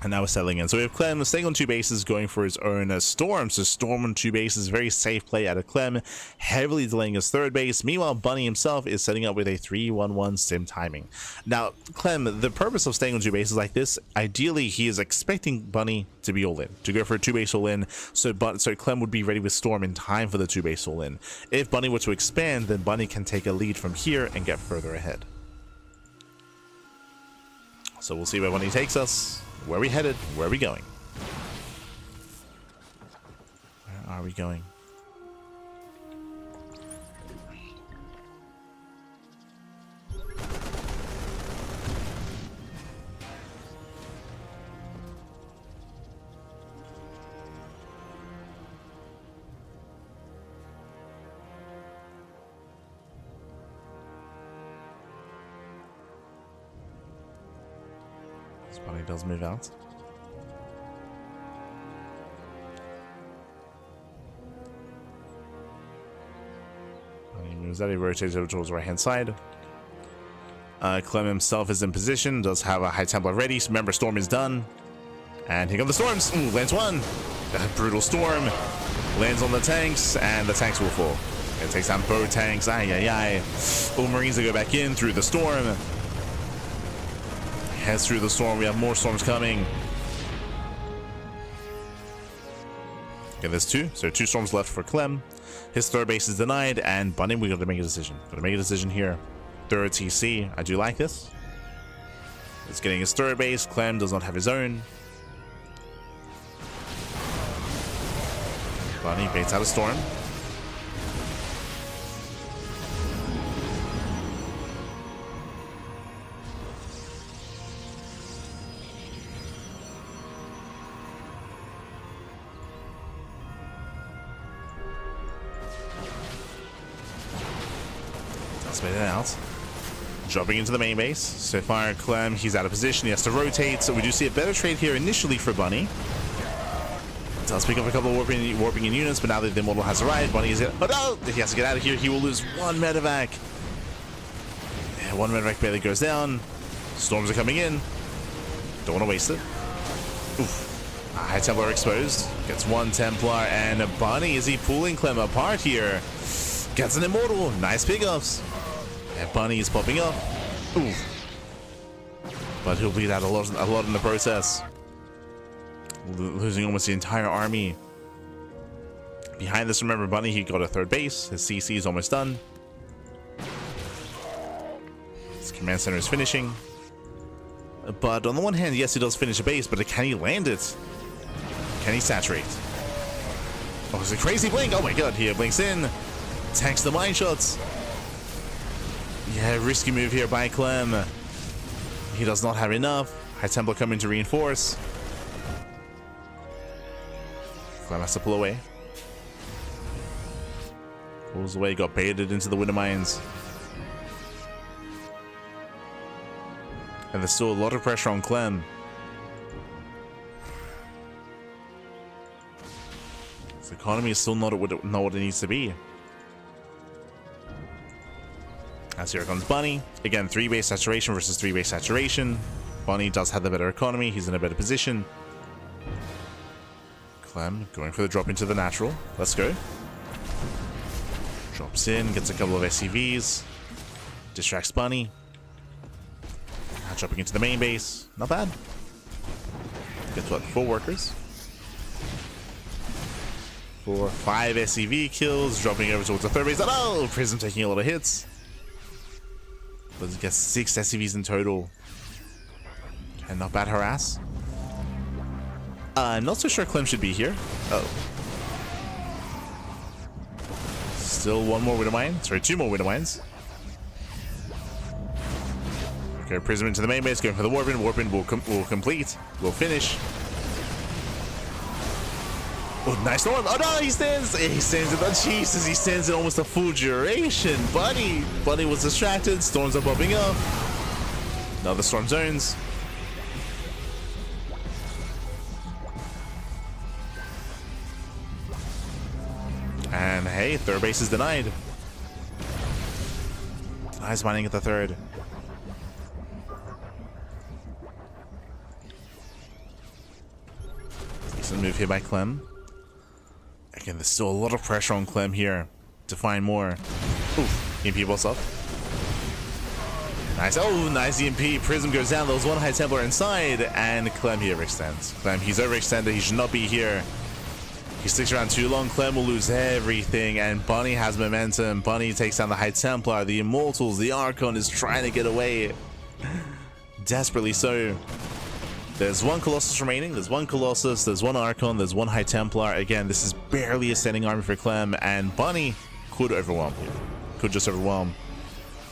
And now we're settling in. So we have Clem staying on 2 bases, going for his own Storm. So Storm on 2 bases, very safe play out of Clem, heavily delaying his 3rd base. Meanwhile, Bunny himself is setting up with a 3-1-1 sim timing. Now, Clem, the purpose of staying on 2 bases like this, ideally, he is expecting Bunny to be all in, to go for a 2-base all in. So Clem would be ready with Storm in time for the 2-base all in. If Bunny were to expand, then Bunny can take a lead from here and get further ahead. So we'll see where Bunny takes us. Where are we headed? Where are we going? Where are we going? Bunny does move out. Bunny moves out. He rotates over towards the right hand side. Clem himself is in position. Does have a High Templar ready. So remember, Storm is done. And here come the storms. Ooh, lands 1. Brutal Storm. Lands on the tanks. And the tanks will fall. It takes down both tanks. Ay, ay, ay. All Marines will go back in through the storm. Heads through the storm. We have more storms coming. Okay, there's 2. So 2 storms left for Clem. His 3rd base is denied, and Bunny, we got to make a decision. Got to make a decision here. 3rd TC. I do like this. It's getting his 3rd base. Clem does not have his own. Bunny baits out a storm. Made it out. Dropping into the main base. So far, Clem, he's out of position. He has to rotate. So we do see a better trade here initially for Bunny. Does pick up a couple of warping in units, but now that the Immortal has arrived, Bunny is hit. Oh no! He has to get out of here. He will lose 1 medevac. Yeah, 1 medevac barely goes down. Storms are coming in. Don't want to waste it. Oof. High Templar exposed. Gets 1 Templar, and Bunny, is he pulling Clem apart here? Gets an Immortal. Nice pickups. And Bunny is popping up. Ooh. But he'll bleed out a lot in the process. Losing almost the entire army. Behind this, remember, Bunny, he got a 3rd base. His CC is almost done. His command center is finishing. But on the one hand, yes, he does finish a base, but can he land it? Can he saturate? Oh, it's a crazy blink. Oh my god, he blinks in. Tanks the mine shots. Yeah, risky move here by Clem. He does not have enough. High Templar coming to reinforce. Clem has to pull away. Pulls away, got baited into the winter mines. And there's still a lot of pressure on Clem. His economy is still not what it needs to be. As here comes Bunny. Again, 3 base saturation versus 3 base saturation. Bunny does have the better economy. He's in a better position. Clem going for the drop into the natural. Let's go. Drops in, gets a couple of SCVs. Distracts Bunny. Now dropping into the main base. Not bad. Gets what? 4 workers. 4, 5 SCV kills. Dropping over towards the third base. Oh, Prism taking a lot of hits. But he gets 6 SCVs in total. And not bad harass. I'm not so sure Clem should be here. Oh. Still 1 more Widowmine. Sorry, 2 more Widowmines. Okay, Prism into the main base, going for the Warpin. Warpin will complete. Will finish. Oh, nice storm. Oh no, he stands. He stands it. Oh, Jesus, he stands it almost a full duration. Bunny was distracted. Storms are popping up. Another storm zones. And hey, third base is denied. Nice mining at the third. Decent move here by Clem. Again, there's still a lot of pressure on Clem here to find more. Oof, EMP bolts up. Nice. Oh, nice EMP. Prism goes down. There was 1 High Templar inside, and Clem here extends. Clem, he's overextended. He should not be here. He sticks around too long. Clem will lose everything, and Bunny has momentum. Bunny takes down the High Templar, the Immortals. The Archon is trying to get away. Desperately so. There's 1 Colossus remaining. There's 1 Colossus. There's 1 Archon. There's 1 High Templar. Again, this is barely a standing army for Clem, and Bunny could overwhelm. Could just overwhelm.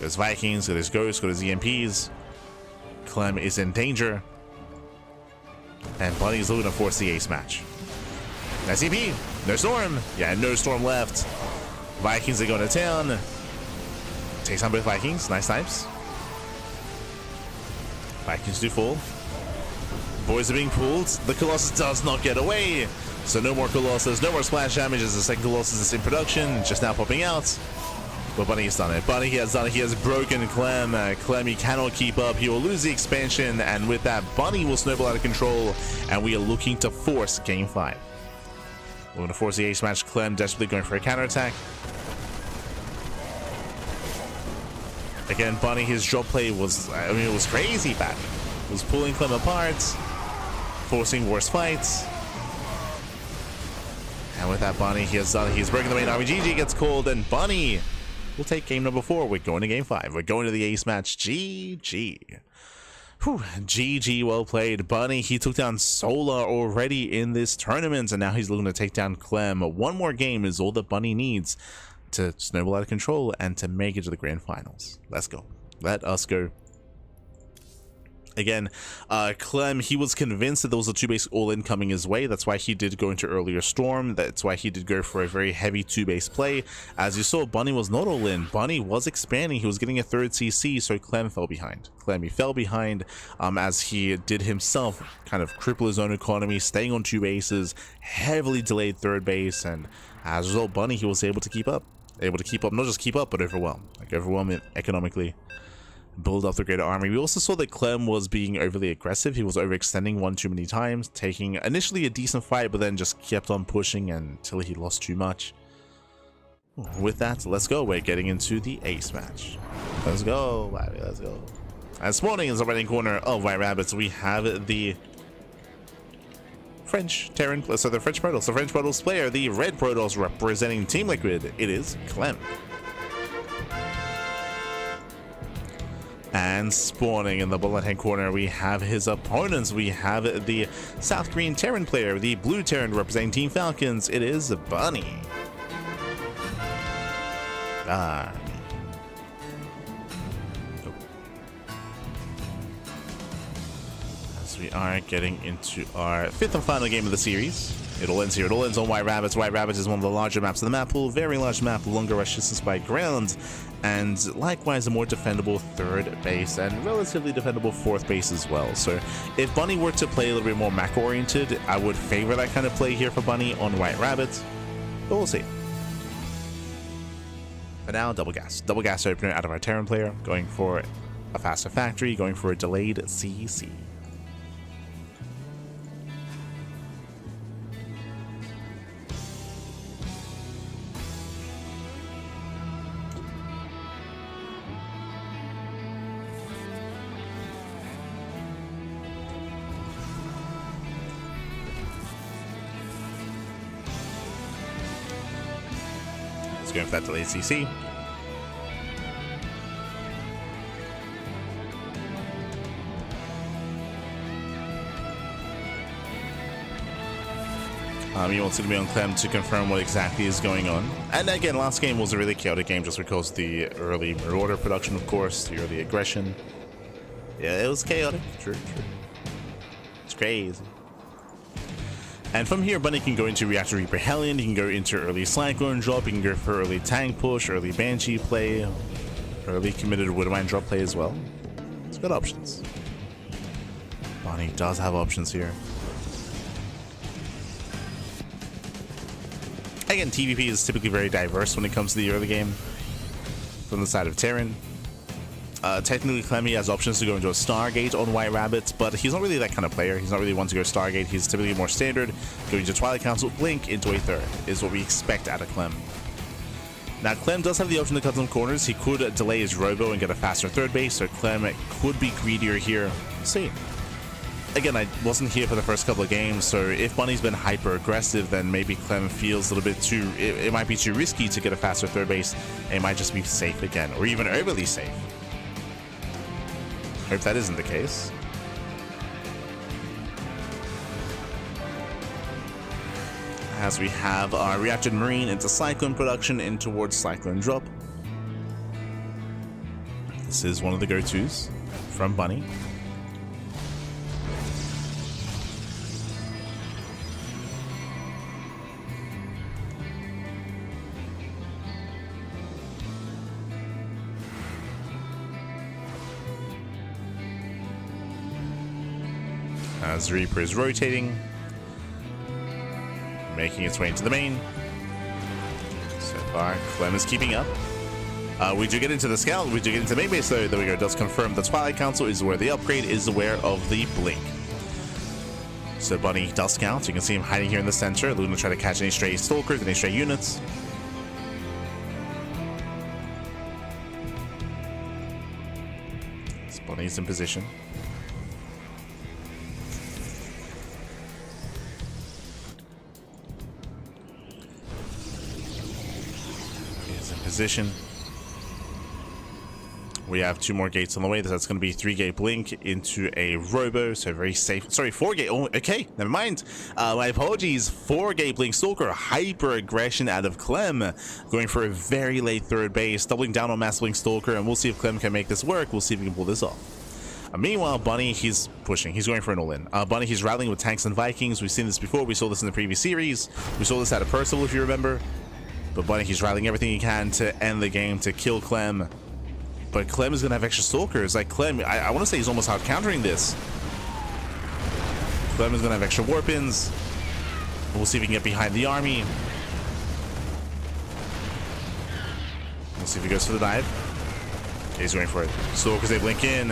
There's Vikings. There's Ghosts. There's EMPs. Clem is in danger. And Bunny is looking to force the ace match. Nice EP. No storm. Yeah, no storm left. Vikings are going to town. Takes on both Vikings. Nice snipes. Vikings do fall. Boys are being pulled. The Colossus does not get away. So no more Colossus. No more splash damage as the second Colossus is in production. Just now popping out. But Bunny has done it. Bunny has done it. He has broken Clem. Clem, he cannot keep up. He will lose the expansion. And with that, Bunny will snowball out of control. And we are looking to force Game 5. We're going to force the ace match. Clem desperately going for a counterattack. Again, Bunny, his drop play was, I mean, it was crazy bad. It was pulling Clem apart, forcing worse fights. And with that, Bunny, he has done it. He's breaking the main army. GG gets called, and Bunny will take game number 4. We're going to game 5. We're going to the ace match. GG. Whew, GG, well played. Bunny, he took down Solar already in this tournament, and now he's looking to take down Clem. 1 more game is all that Bunny needs to snowball out of control and to make it to the grand finals. Let's go. Let us go. Again, Clem, he was convinced that there was a 2-base all-in coming his way. That's why he did go into earlier Storm. That's why he did go for a very heavy 2-base play. As you saw, Bunny was not all-in. Bunny was expanding. He was getting a 3rd CC, so Clem fell behind. Clem, he fell behind as he did himself kind of cripple his own economy, staying on 2 bases, heavily delayed 3rd base, and as a result, Bunny, he was able to keep up. Able to keep up, not just keep up, but overwhelm. Like, overwhelm it economically. Build up the greater army. We also saw that Clem was being overly aggressive. He was overextending 1 too many times, taking initially a decent fight, but then just kept on pushing until he lost too much. With that, let's go. We're getting into the ace match. Let's go, baby, let's go. And spawning in the right corner of White Rabbits, we have the French Terran, so the French Protoss. The French Protoss player, the Red Protoss representing Team Liquid. It is Clem. And spawning in the bullet-hand corner, we have his opponents. We have the South Green Terran player, the Blue Terran representing Team Falcons. It is Bunny. As we are getting into our 5th and final game of the series. It all ends here. It all ends on White Rabbits. White Rabbits is one of the larger maps of the map pool. Very large map, longer rush distance by ground, and likewise a more defendable 3rd base and relatively defendable 4th base as well. So if Bunny were to play a little bit more macro oriented, I would favor that kind of play here for Bunny on White Rabbits, but we'll see. For now, double gas opener out of our Terran player, going for a faster factory, going for a delayed CC. Going for that delayed CC. He wants to be on Clem to confirm what exactly is going on. And again, last game was a really chaotic game just because of the early marauder production, of course, the early aggression. Yeah, it was chaotic. True. It's crazy. And from here, Bunny can go into Reactor Reaper Hellion, he can go into early Cyclone drop, he can go for early tank push, early Banshee play, early committed Woodwind drop play as well. It's got options. Bunny does have options here. Again, TVP is typically very diverse when it comes to the early game from the side of Terran. Technically, Clem has options to go into a Stargate on White Rabbit, but he's not really that kind of player. He's not really one to go Stargate. He's typically more standard. Going to Twilight Council, Blink into a third is what we expect out of Clem. Now, Clem does have the option to cut some corners. He could delay his Robo and get a faster third base, so Clem could be greedier here. We'll see. Again, I wasn't here for the first couple of games, so if Bunny's been hyper aggressive, then maybe Clem feels a little bit too... It might be too risky to get a faster third base. It might just be safe again, or even overly safe. Hope that isn't the case. As we have our Reacted Marine into Cyclone production in towards Cyclone drop. This is one of the go-tos from Bunny. As Reaper is rotating, making its way into the main. So far, Clem is keeping up. We do get into the scout, we do get into the main base though. There we go, it does confirm the Twilight Council is aware of the upgrade, is aware of the blink. So Bunny does scout, you can see him hiding here in the center. Luna try to catch any stray stalkers, any stray units. So Bunny's in position. Position. We have 2 more gates on the way. That's going to be 3-gate blink into a Robo, so very safe. Sorry, 4-gate. Oh, okay, never mind. My apologies. 4-gate blink stalker, hyper aggression out of Clem, going for a very late third base, doubling down on mass blink stalker, and we'll see if Clem can make this work. We'll see if we can pull this off. Meanwhile, Bunny, he's pushing. He's going for an all-in. Bunny, he's rallying with tanks and Vikings. We've seen this before. We saw this in the previous series. We saw this out of Percival, if you remember. But Bunny, he's rallying everything he can to end the game, to kill Clem. But Clem is going to have extra stalkers. Like, Clem, I want to say he's almost out countering this. Clem is going to have extra warp-ins. We'll see if we can get behind the army. We'll see if he goes for the dive. Okay, he's going for it. Stalkers, they blink in.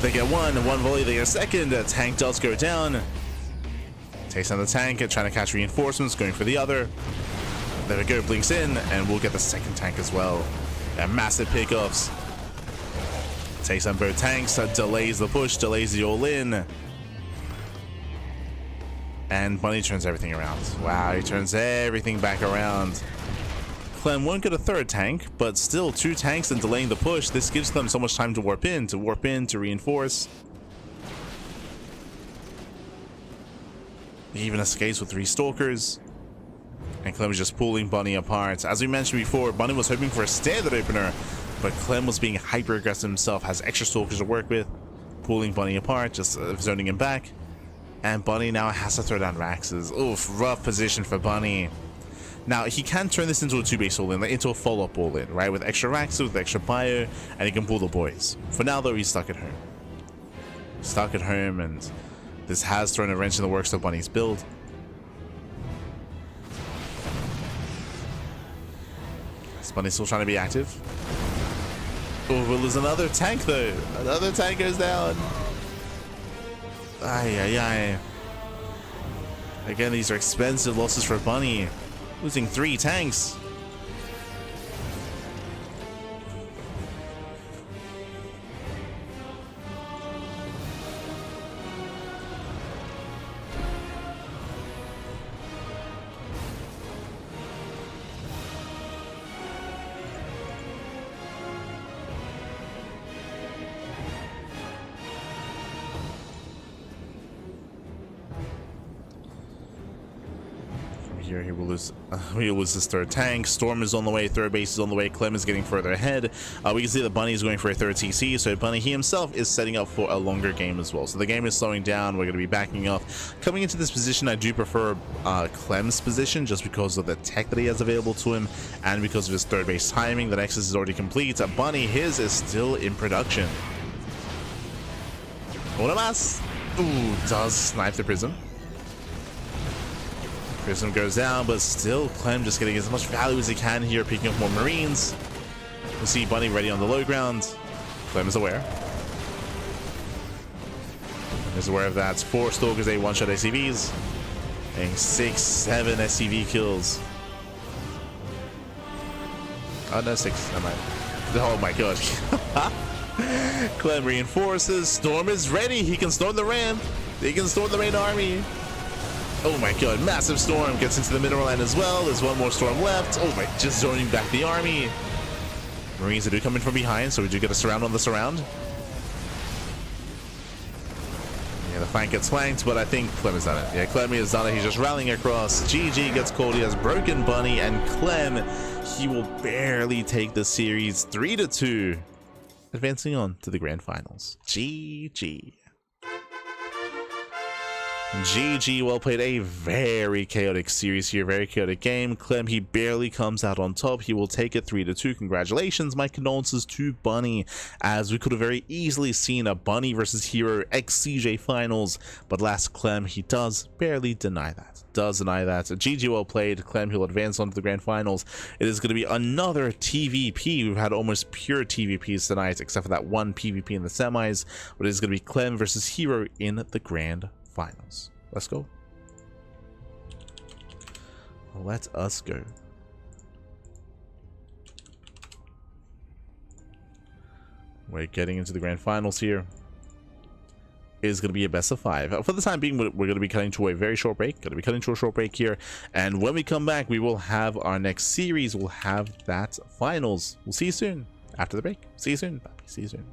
They get one volley, they get a second. The tank does go down. Takes down the tank, trying to catch reinforcements, going for the other. There we go, blinks in, and we'll get the second tank as well. And massive pickoffs. Takes on both tanks, delays the push, delays the all-in. And Bunny turns everything around. Wow, he turns everything back around. Clem won't get a third tank, but still 2 tanks and delaying the push. This gives them so much time to warp in, to reinforce. He even escapes with 3 stalkers. And Clem is just pulling Bunny apart. As we mentioned before, Bunny was hoping for a standard opener, but Clem was being hyper aggressive himself, has extra stalkers to work with, pulling Bunny apart, just zoning him back. And Bunny now has to throw down Raxes. Oof, rough position for Bunny. Now, he can turn this into a 2-base all-in, like into a follow-up all-in, right? With extra Raxes, with extra bio, and he can pull the boys. For now, though, he's stuck at home. Stuck at home, and this has thrown a wrench in the works of Bunny's build. Bunny's still trying to be active. Oh, well, there's another tank though. Another tank goes down. Ay, ay, ay. Again, these are expensive losses for Bunny. Losing 3 tanks. Here he will lose his 3rd tank. Storm is on the way, 3rd base is on the way. Clem is getting further ahead. We can see that Bunny is going for a 3rd TC, so Bunny he himself is setting up for a longer game as well. So the game is slowing down. We're going to be backing off. Coming into this position, I do prefer Clem's position just because of the tech that he has available to him and because of his 3rd base timing. The Nexus is already complete. Bunny, his is still in production. Una más. Ooh, does snipe the Prism. Prism goes down, but still Clem just getting as much value as he can here, picking up more Marines. We'll see Bunny ready on the low ground. Clem is aware. Is aware of that. 4 Stalkers, 8 one-shot SCVs. And 6, 7 SCV kills. Oh no, 6. Never mind. Oh my gosh. Clem reinforces. Storm is ready. He can storm the ramp. He can storm the main army. Oh my god, massive storm gets into the mineral line as well. There's one more storm left. Oh my, just zoning back the army. Marines do come in from behind, so we do get a surround on the surround. Yeah, the flank gets flanked, but I think Clem has done it. Yeah, Clem has done it. He's just rallying across. GG gets called. He has broken Bunny, and Clem, he will barely take the series 3-2, advancing on to the grand finals. GG. GG, well played. A very chaotic series here, very chaotic game. Clem, he barely comes out on top. He will take it 3-2. Congratulations, my condolences to Bunny, as we could have very easily seen a Bunny versus herO XCJ finals, but last Clem, he does barely deny that. GG, well played. Clem, he'll advance on to the grand finals. It is going to be another TVP. We've had almost pure TVPs tonight, except for that one PvP in the semis, but it is going to be Clem versus herO in the grand finals. Let's go. Let us go. We're getting into the grand finals here. It is going to be a best of 5. For the time being, we're going to be cutting to a very short break. Going to be cutting to a short break here, and when we come back, we will have our next series. We'll have that finals. We'll see you soon after the break. See you soon. Bye. See you soon.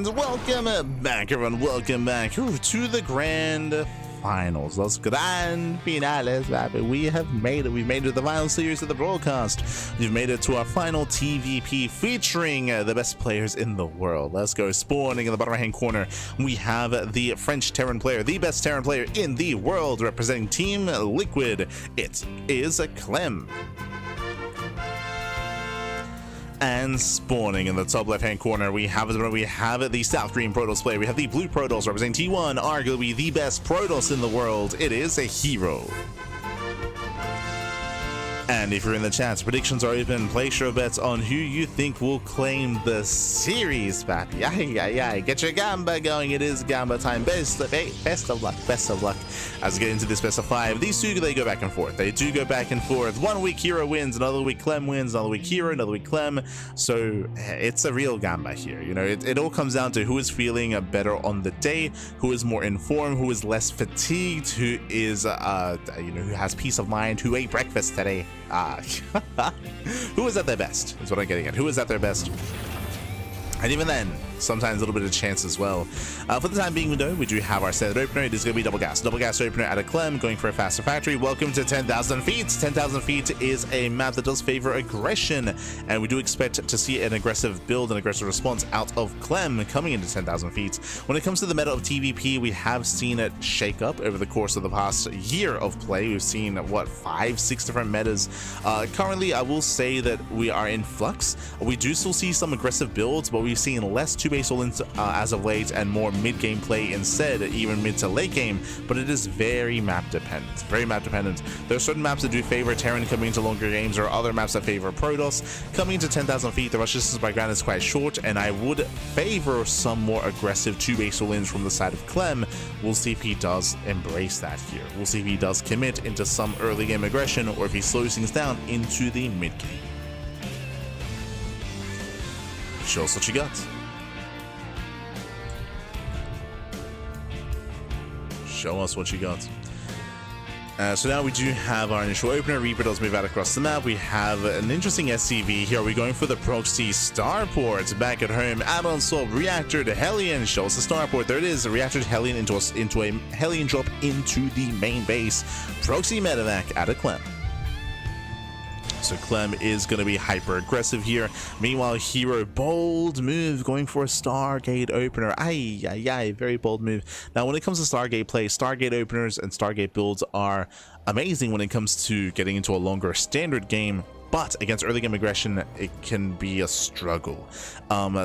And welcome back, everyone. Welcome back to the grand finals, los grand finales, baby. We have made it. We've made it to the final series of the broadcast. We've made it to our final TVP featuring the best players in the world. Let's go. Spawning in the bottom right hand corner, we have the French Terran player, the best Terran player in the world, representing Team Liquid. It is Clem. And spawning in the top left-hand corner, we have the South Green Protoss player. We have the Blue Protoss representing T1, arguably the best Protoss in the world. It is a herO. And if you're in the chat, predictions are open. Place your bets on who you think will claim the series, papi. Get your gamba going. It is gamba time. Best of luck. Best of luck. As we get into this best of 5, these two, they go back and forth. They do go back and forth. 1 week herO wins, another week Clem wins, another week herO, another week Clem. So it's a real gamba here. You know, it all comes down to who is feeling better on the day, who is more informed, who is less fatigued, who is who has peace of mind, who ate breakfast today. Who is at their best is what I'm getting at. Who is at their best? And even then, sometimes a little bit of chance as well. For the time being, though, we do have our standard opener. It is going to be double gas opener at a Clem, going for a faster factory. Welcome to 10,000 feet. 10,000 feet is a map that does favor aggression, and we do expect to see an aggressive build, an aggressive response out of Clem coming into 10,000 feet. When it comes to the meta of TVP, we have seen it shake up over the course of the past year of play. We've seen, what, 5-6 different metas. Currently, I will say that we are in flux. We do still see some aggressive builds, but we've seen less 2-base all-ins as of late and more mid-game play instead, even mid to late game, but it is very map dependent. Very map dependent. There are certain maps that do favor Terran coming into longer games, or other maps that favor Protoss. Coming into 10,000 feet, the rush distance by ground is quite short, and I would favor some more aggressive 2-base all-ins from the side of Clem. We'll see if he does embrace that here. We'll see if he does commit into some early game aggression, or if he slows things down into the mid game. Show us what you got. Show us what you got. So now we do have our initial opener. Reaper does move out across the map. We have an interesting SCV here. We're going for the proxy starport back at home. Add-on swap reactor to Hellion. Show us the starport. There it is. A reactor to Hellion into a Hellion drop into the main base. Proxy medevac at a Clem. So Clem is going to be hyper aggressive here. Meanwhile, herO, bold move, going for a Stargate opener. Very bold move. Now, when it comes to Stargate play, Stargate openers and Stargate builds are amazing when it comes to getting into a longer standard game. But against early game aggression, it can be a struggle.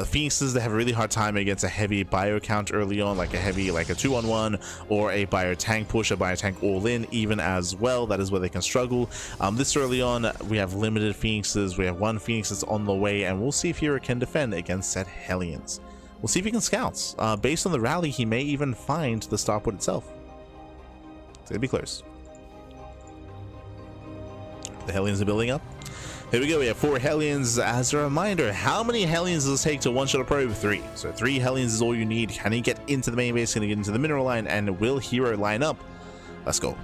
Phoenixes, they have a really hard time against a heavy bio count early on, like a 2-on-1, or a bio tank push, a bio tank all in, even as well. That is where they can struggle. This early on, we have limited Phoenixes. We have 1 Phoenix that's on the way, and we'll see if herO can defend against said Hellions. We'll see if he can scout. Based on the rally, he may even find the starport itself. It's gonna be close. The Hellions are building up. Here we go, we have 4 Hellions. As a reminder, how many Hellions does it take to one-shot a probe? 3. So 3 Hellions is all you need. Can he get into the main base? Can he get into the mineral line? And will herO line up? Let's go.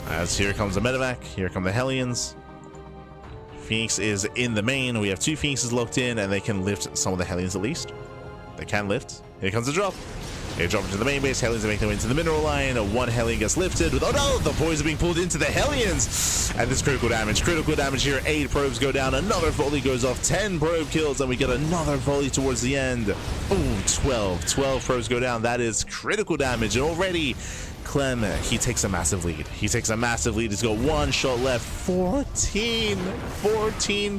As here comes the medevac. Here come the Hellions. Phoenix is in the main. We have 2 Phoenixes locked in, and they can lift some of the Hellions at least. They can lift. Here comes the drop. They drop into the main base. Hellions are making their way into the mineral line. 1 Hellion gets lifted. Oh no! The boys are being pulled into the Hellions! And this critical damage. Critical damage here. 8 probes go down. Another volley goes off. 10 probe kills. And we get another volley towards the end. Oh, 12. 12 probes go down. That is critical damage. And already, Clem, he takes a massive lead. He takes a massive lead. He's got 1 shot left. 14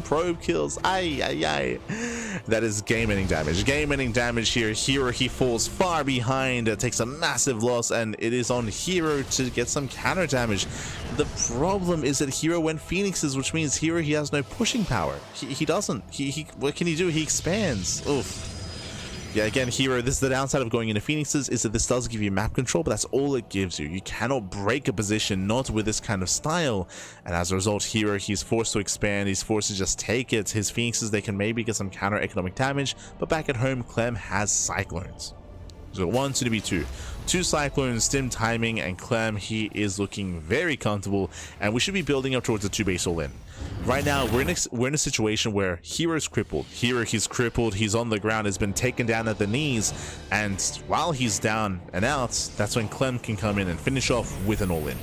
probe kills. That is game-ending damage. Game-ending damage here. herO, he falls far behind. Takes a massive loss, and it is on herO to get some counter damage. The problem is that herO went Phoenixes, which means herO, he has no pushing power. He doesn't. What can he do? He expands. Oof. Yeah, again, herO, this is the downside of going into Phoenixes, is that this does give you map control, but that's all it gives you. You cannot break a position, not with this kind of style. And as a result, herO, he's forced to expand. He's forced to just take it. His Phoenixes, they can maybe get some counter economic damage, but back at home, Clem has Cyclones. He's got 1, soon to be 2. 2 Cyclones, Stim timing, and Clem, he is looking very comfortable, and we should be building up towards a 2 base all-in. Right now, we're in a situation where hero's crippled. He's crippled, he's on the ground, has been taken down at the knees, and while he's down and out, that's when Clem can come in and finish off with an all-in.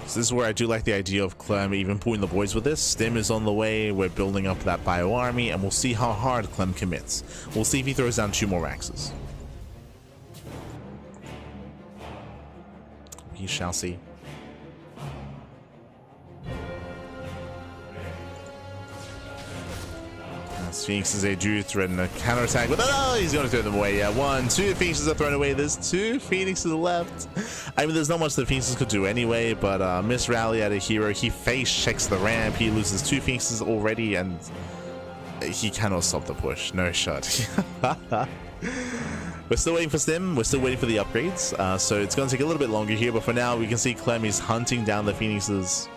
So this is where I do like the idea of Clem even pulling the boys with this. Stim is on the way, we're building up that bio army, and we'll see how hard Clem commits. We'll see if he throws down 2 more axes. We shall see. As Phoenixes, they do threaten a counterattack, but he's going to throw them away. Yeah, 1, 2 Phoenixes are thrown away. There's 2 Phoenixes left. I mean, there's not much the Phoenixes could do anyway, but miss rally at a hero. He face checks the ramp. He loses 2 Phoenixes already, and he cannot stop the push. No shot. We're still waiting for Stim. We're still waiting for the upgrades. So it's going to take a little bit longer here, but for now, we can see Clem is hunting down the Phoenixes.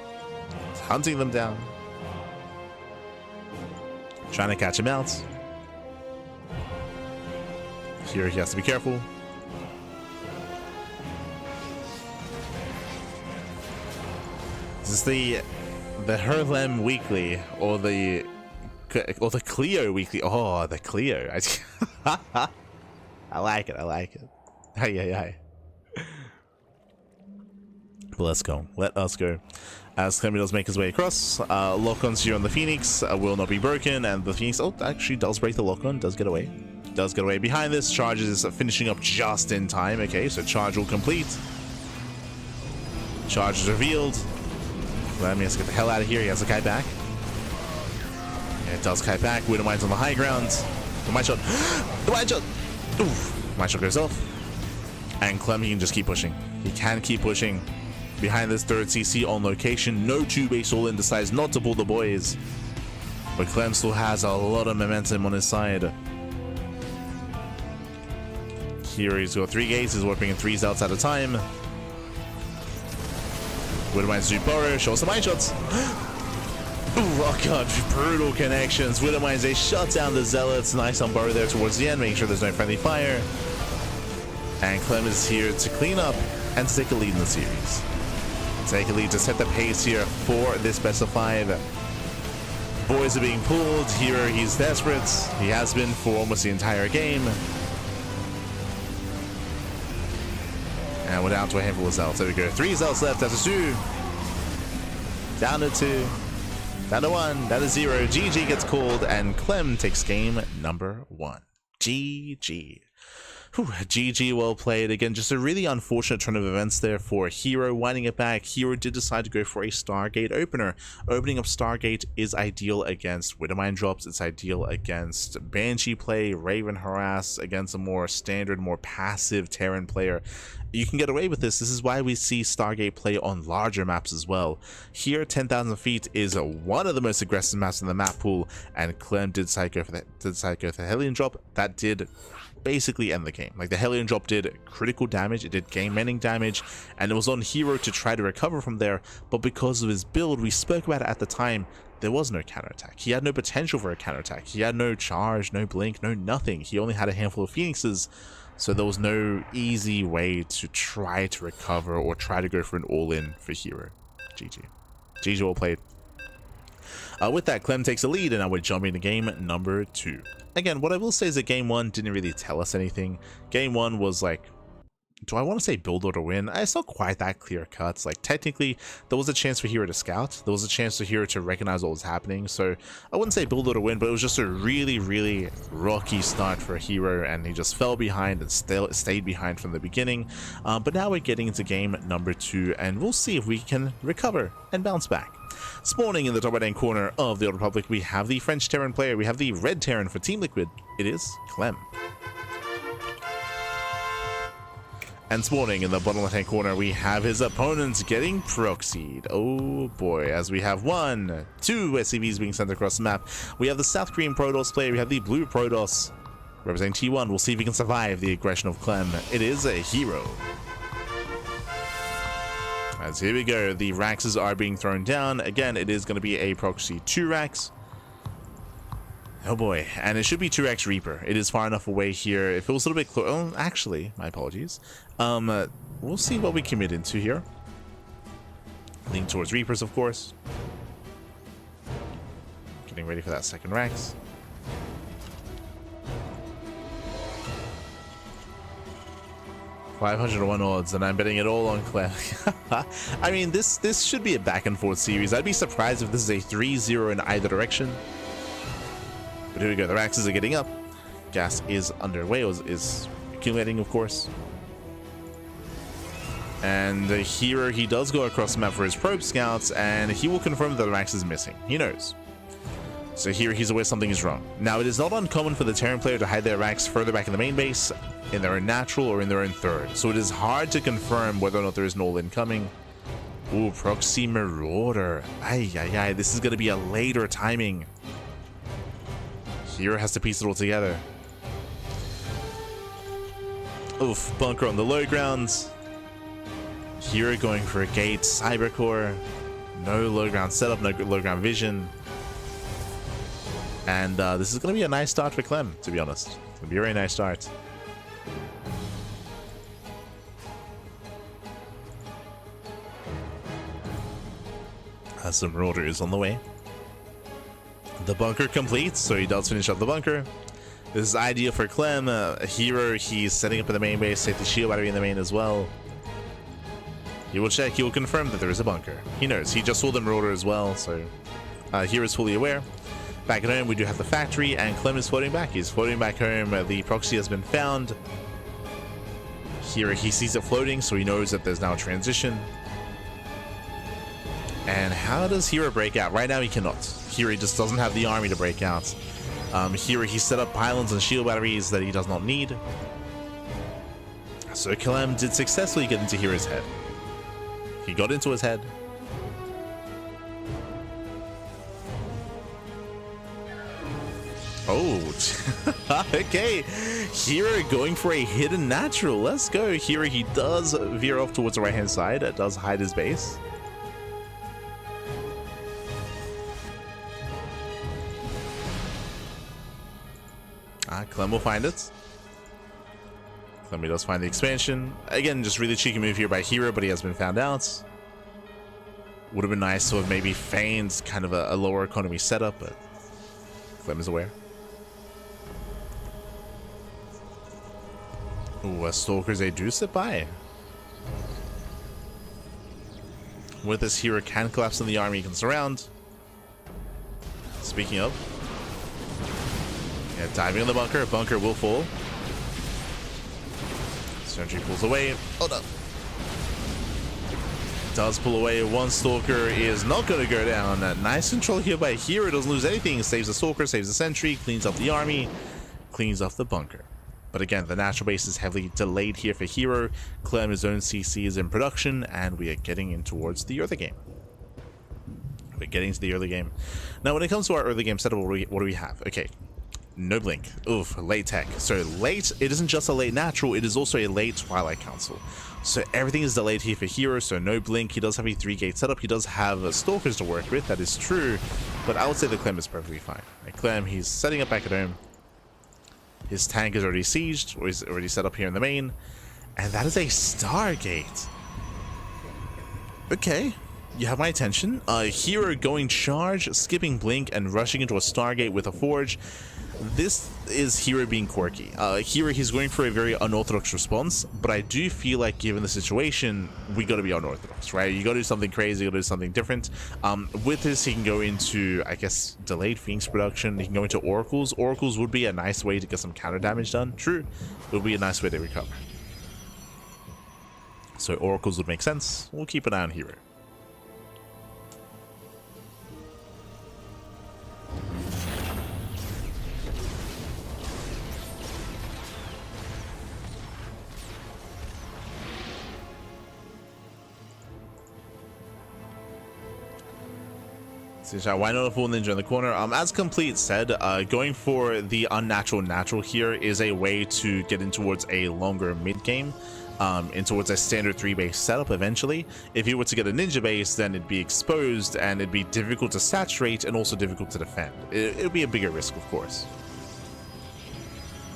Hunting them down. Trying to catch him out. Here he has to be careful. Is this the herO weekly or the Cleo weekly? Oh, the Cleo. I like it. I like it. Hey. But let's go. Let us go. As Clem does make his way across, lock-ons here on the Phoenix will not be broken, and the Phoenix, actually does break the lock-on, does get away. Does get away. Behind this, Charge is finishing up just in time. Okay, so Charge will complete. Charge is revealed. Clem has to get the hell out of here. He has the kite back. Yeah, it does kite back. Widowmine's on the high ground. The mine shot. The mine shot! Oof. Mine shot goes off. And Clem, he can just keep pushing. He can keep pushing. Behind this 3rd CC on location, no 2 base all-in, decides not to pull the boys. But Clem still has a lot of momentum on his side. Here he's got 3 gates, he's working in 3s outs at a time. Widowmine's do burrow, shows the mine shots. Ooh, oh god, brutal connections. Widowmine's, they shut down the Zealots. Nice on burrow there towards the end, making sure there's no friendly fire. And Clem is here to clean up and to take a lead in the series. Take a lead to set the pace here for this best of 5. Boys are being pulled. Here he's desperate. He has been for almost the entire game. And we're down to a handful of Zealots. There we go. 3 Zealots left after 2. Down to 2. Down to 1. Down to 0. GG gets called, and Clem takes game number 1. GG. Whew, GG, well played. Again, just a really unfortunate turn of events there for herO, winding it back. herO did decide to go for a Stargate opener. Opening up Stargate is ideal against Widowmine drops. It's ideal against Banshee play, Raven harass, against a more standard, more passive Terran player. You can get away with this. This is why we see Stargate play on larger maps as well. Here, 10,000 feet is one of the most aggressive maps in the map pool, and Clem did decide to go for the Hellion drop. That did basically end the game. Like, the Hellion drop did critical damage, it did game ending damage, and it was on herO to try to recover from there, but because of his build, we spoke about it at the time, there was no counterattack. He had no potential for a counterattack. He had no charge, no blink, no nothing. He only had a handful of Phoenixes, so there was no easy way to try to recover or try to go for an all-in for herO. GG. GG, well played. With that, Clem takes the lead, and now we're jumping to game number 2. Again, what I will say is that game 1 didn't really tell us anything. Game 1 was like, do I want to say build or to win? It's not quite that clear cut. Like, technically, there was a chance for herO to scout. There was a chance for herO to recognize what was happening. So I wouldn't say build or to win, but it was just a really, really rocky start for herO, and he just fell behind and stayed behind from the beginning. But now we're getting into game number 2, and we'll see if we can recover and bounce back. Spawning in the top right-hand corner of the Old Republic, we have the French Terran player. We have the red Terran for Team Liquid. It is Clem. And spawning in the bottom left-hand corner, we have his opponents getting proxied. Oh boy, as we have 1, 2 SCVs being sent across the map. We have the South Korean Protoss player. We have the blue Protoss representing T1. We'll see if he can survive the aggression of Clem. It is a herO. As here we go, the Raxes are being thrown down. Again, it is going to be a proxy 2 Rax. Oh boy, and it should be 2x Reaper. It is far enough away here. It feels a little bit close. Oh, actually, my apologies. We'll see what we commit into here. Lean towards Reapers, of course. Getting ready for that second Rex. $501 odds, and I'm betting it all on Clem. I mean, this should be a back and forth series. I'd be surprised if this is a 3-0 in either direction. But here we go. The Raxes are getting up. Gas is underway, is accumulating, of course. And here he does go across the map for his probe scouts, and he will confirm that the Rax is missing. He knows. So here he's aware something is wrong. Now, it is not uncommon for the Terran player to hide their Rax further back in the main base, in their own natural or in their own third. So it is hard to confirm whether or not there is an all-in coming. Ooh, Proxy Marauder. Ay, this is going to be a later timing. Here has to piece it all together. Oof, bunker on the low grounds. Here going for a gate, Cybercore. No low ground setup, no low ground vision. And this is going to be a nice start for Clem, to be honest. It's going to be a very nice start. Some Marauder is on the way. The bunker complete, so he does finish up the bunker. This is ideal for Clem. herO, he's setting up in the main base, safety shield battery in the main as well. He will check, he will confirm that there is a bunker. He knows, he just saw the Marauder as well, so herO is fully aware. Back at home, we do have the factory, and Clem is floating back. He's floating back home. The proxy has been found. Here he sees it floating, so he knows that there's now a transition. And how does herO break out? Right now he cannot. Here he just doesn't have the army to break out. Here he set up pylons and shield batteries that he does not need. So Clem did successfully get into hero's head. He got into his head. Oh, okay. herO going for a hidden natural. Let's go. Here he does veer off towards the right-hand side. It does hide his base. Clem will find it. Clem does find the expansion. Again, just really cheeky move here by herO, but he has been found out. Would have been nice to have maybe feigned kind of a lower economy setup, but Clem is aware. Ooh, Stalkers, they do sit by. With this, herO can collapse in the army, he can surround. Speaking of, yeah, diving in the bunker. Bunker will fall. Sentry pulls away. Oh no. Does pull away. One Stalker is not going to go down. Nice control here by herO. Doesn't lose anything. Saves the Stalker, saves the Sentry, cleans up the army, cleans off the bunker. But again, the natural base is heavily delayed here for herO. Clem's own CC is in production, and we are getting in towards the early game. We're getting to the early game. Now, when it comes to our early game setup, what do we have? Okay. No blink. Oof, late tech. So late, it isn't just a late natural, it is also a late Twilight Council. So everything is delayed here for herO, so no blink. He does have a 3-gate setup. He does have Stalkers to work with, that is true. But I would say the Clem is perfectly fine. Like Clem, he's setting up back at home. His tank is already sieged, or he's already set up here in the main. And that is a Stargate. Okay. You have my attention. herO going charge, skipping blink, and rushing into a Stargate with a Forge. This is herO being quirky. Here he's going for a very unorthodox response, but I do feel like given the situation, we gotta be unorthodox, right? You gotta do something crazy, you gotta do something different. With this, he can go into, I guess, delayed Phoenix production. He can go into Oracles. Oracles would be a nice way to get some counter damage done. True, it would be a nice way to recover. So Oracles would make sense. We'll keep an eye on herO. Why not a full ninja in the corner? As Complete said, going for the unnatural natural here is a way to get in towards a longer mid game. in towards a standard 3-base setup eventually. If he were to get a ninja base, then it'd be exposed and it'd be difficult to saturate and also difficult to defend. It would be a bigger risk, of course.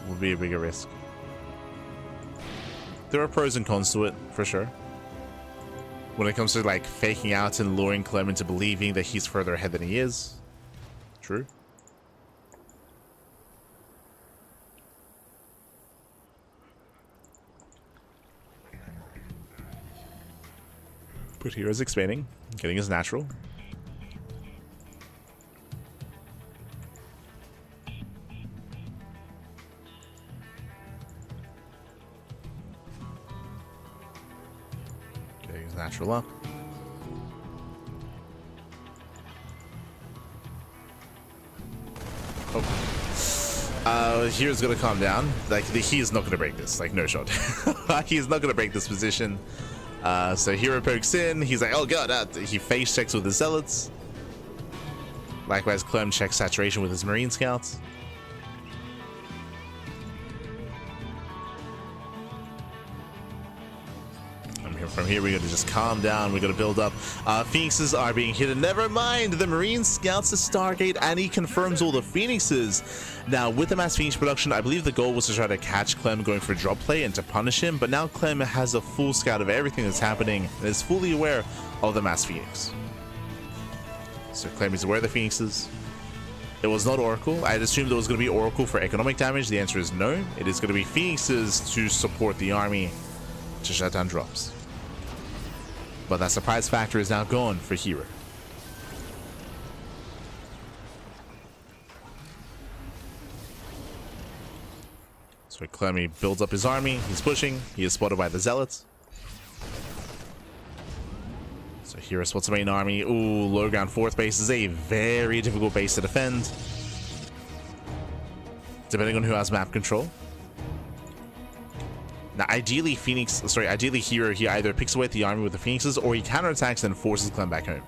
It would be a bigger risk. There are pros and cons to it, for sure. When it comes to like faking out and luring Clem into believing that he's further ahead than he is. True. But hero's expanding, getting his natural. Getting his natural up. Hero's gonna calm down. Like he is not gonna break this. Like no shot. He's not gonna break this position. So hero pokes in. He's like, oh god. He face checks with his zealots. Likewise, Clem checks saturation with his marine scouts. From here, we're going to just calm down. We're going to build up. Phoenixes are being hidden. Never mind. The Marine scouts the Stargate, and he confirms all the Phoenixes. Now, with the mass Phoenix production, I believe the goal was to try to catch Clem going for drop play and to punish him. But now Clem has a full scout of everything that's happening and is fully aware of the mass Phoenix. So Clem is aware of the Phoenixes. It was not Oracle. I had assumed it was going to be Oracle for economic damage. The answer is no. It is going to be Phoenixes to support the army to shut down drops. But that surprise factor is now gone for hero. So Clemmy builds up his army. He's pushing. He is spotted by the zealots. So hero spots the main army. Ooh, low ground 4th base is a very difficult base to defend, depending on who has map control. Now, ideally, hero, he either picks away at the army with the Phoenixes or he counterattacks and forces Clem back home.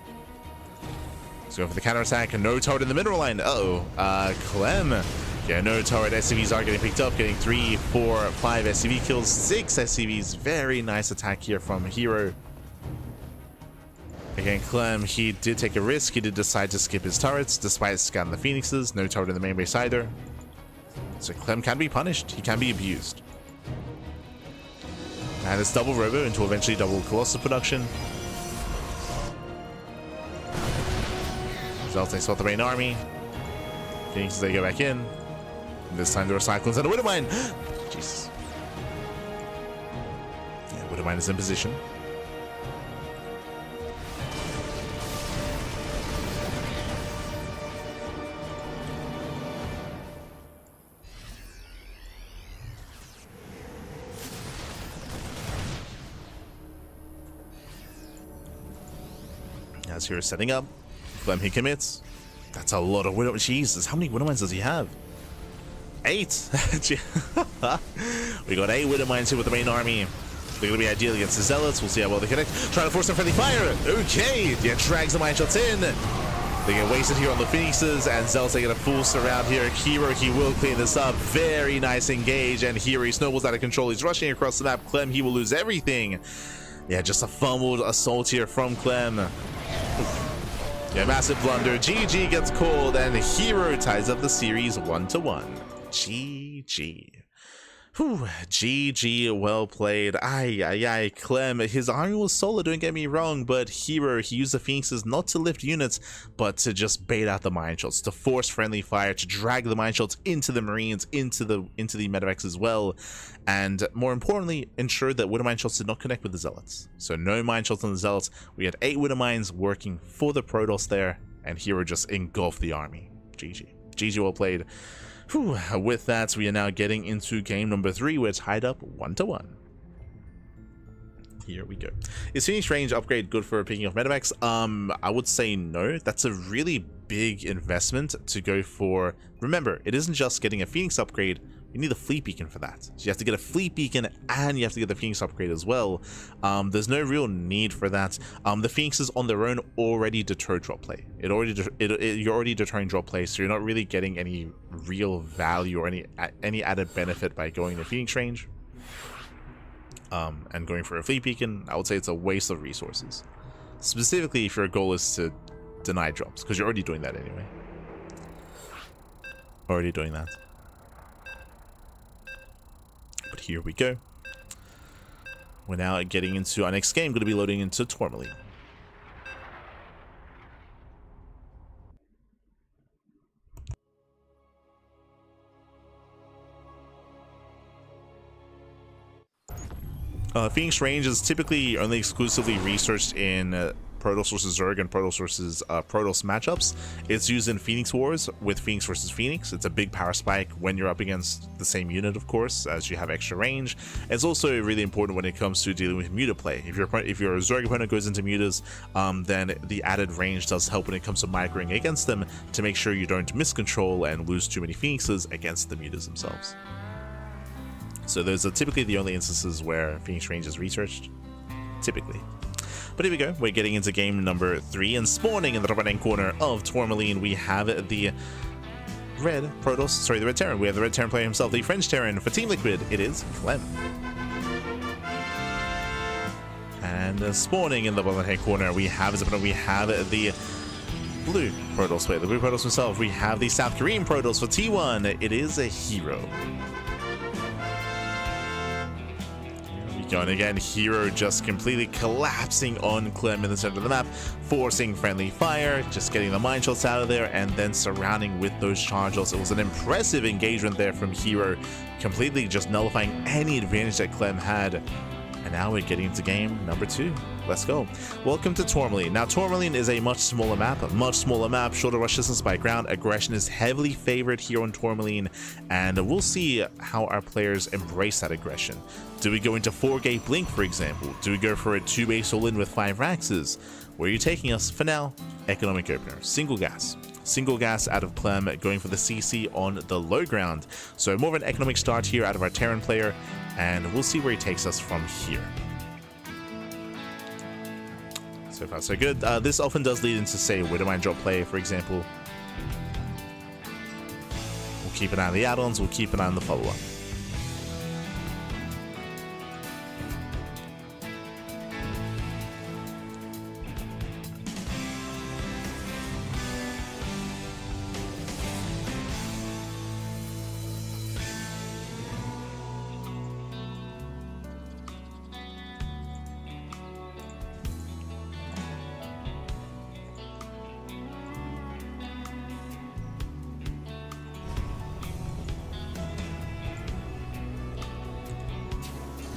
So go for the counterattack. No turret in the mineral line. Clem. Yeah, no turret. SCVs are getting picked up, getting 3, 4, 5 SCV kills, 6 SCVs. Very nice attack here from hero. Again, Clem, he did take a risk. He did decide to skip his turrets despite scouting the Phoenixes. No turret in the main base either. So Clem can be punished. He can be abused. And it's double robo into eventually double Colossus production. Zealots, they spot the main army. Phoenixes, they go back in. And this time there are Cyclones and a Widowmine. Jesus. Yeah, Widowmine is in position. As hero setting up, Clem he commits. That's a lot of Widow. Jesus, how many Widowmines does he have? 8. We got 8 Widowmines here with the main army. They're going to be ideal against the Zealots. We'll see how well they connect. Trying to force some friendly fire. Okay, yeah, drags the mine shots in. They get wasted here on the Phoenixes, and Zealots, they get a full surround here. Hero, he will clean this up. Very nice engage, and Hero, he snowballs out of control. He's rushing across the map. Clem, he will lose everything. Yeah, just a fumbled assault here from Clem. Yeah, massive blunder. GG gets called, and hero ties up the series 1-1. GG. Whew, GG, well played. Aye, Clem, his army was solid, don't get me wrong, but hero, he used the Phoenixes not to lift units, but to just bait out the mine shots, to force friendly fire, to drag the mine shots into the Marines, into the medevacs as well, and more importantly, ensure that Widow Mine shots did not connect with the Zealots. So no mine shots on the Zealots. We had 8 Widow Mines working for the Protoss there, and hero just engulfed the army. GG. GG, well played. Whew. With that, we are now getting into game number 3. We're tied up 1-1. Here we go. Is Phoenix range upgrade good for picking off medevacs? I would say no. That's a really big investment to go for. Remember, it isn't just getting a Phoenix upgrade. You need a fleet beacon for that. So you have to get a fleet beacon and you have to get the Phoenix upgrade as well. There's no real need for that. The Phoenixes on their own already deter drop play. You're already deterring drop play, so you're not really getting any real value or any added benefit by going to Phoenix range. and going for a fleet beacon, I would say it's a waste of resources. Specifically if your goal is to deny drops, because you're already doing that anyway. Already doing that. But here we go. We're now getting into our next game, going to be loading into Tourmaline. Phoenix Range is typically only exclusively researched in Protoss vs Zerg and Protoss vs Protoss matchups. It's used in Phoenix Wars with Phoenix vs Phoenix. It's a big power spike when you're up against the same unit, of course, as you have extra range. It's also really important when it comes to dealing with muta play. If your Zerg opponent goes into mutas, then the added range does help when it comes to microing against them to make sure you don't miscontrol and lose too many Phoenixes against the mutas themselves. So those are typically the only instances where Phoenix Range is researched, typically. But here we go, we're getting into game number 3, and spawning in the top right hand corner of Tourmaline, we have the red Protoss, sorry, the red Terran. We have the red Terran player himself, the French Terran. For Team Liquid, it is Clem. And spawning in the bottom right hand corner, we have the blue Protoss player, the blue Protoss himself. We have the South Korean Protoss. For T1, it is a herO. Going again, herO just completely collapsing on Clem in the center of the map, forcing friendly fire, just getting the mine shots out of there, and then surrounding with those charge shots. It was an impressive engagement there from herO, completely just nullifying any advantage that Clem had. And now we're getting into game number 2. Let's go. Welcome to Tourmaline. Now, Tourmaline is a much smaller map, shorter rush distance by ground. Aggression is heavily favored here on Tourmaline, and we'll see how our players embrace that aggression. Do we go into 4-gate blink, for example? Do we go for a 2-base all-in with 5 Raxes? Where are you taking us? For now, economic opener. Single gas. Single gas out of Clem, going for the CC on the low ground. So more of an economic start here out of our Terran player, and we'll see where he takes us from here. So far, so good. This often does lead into, say, Widowmine drop play, for example. We'll keep an eye on the add-ons, we'll keep an eye on the follow-up.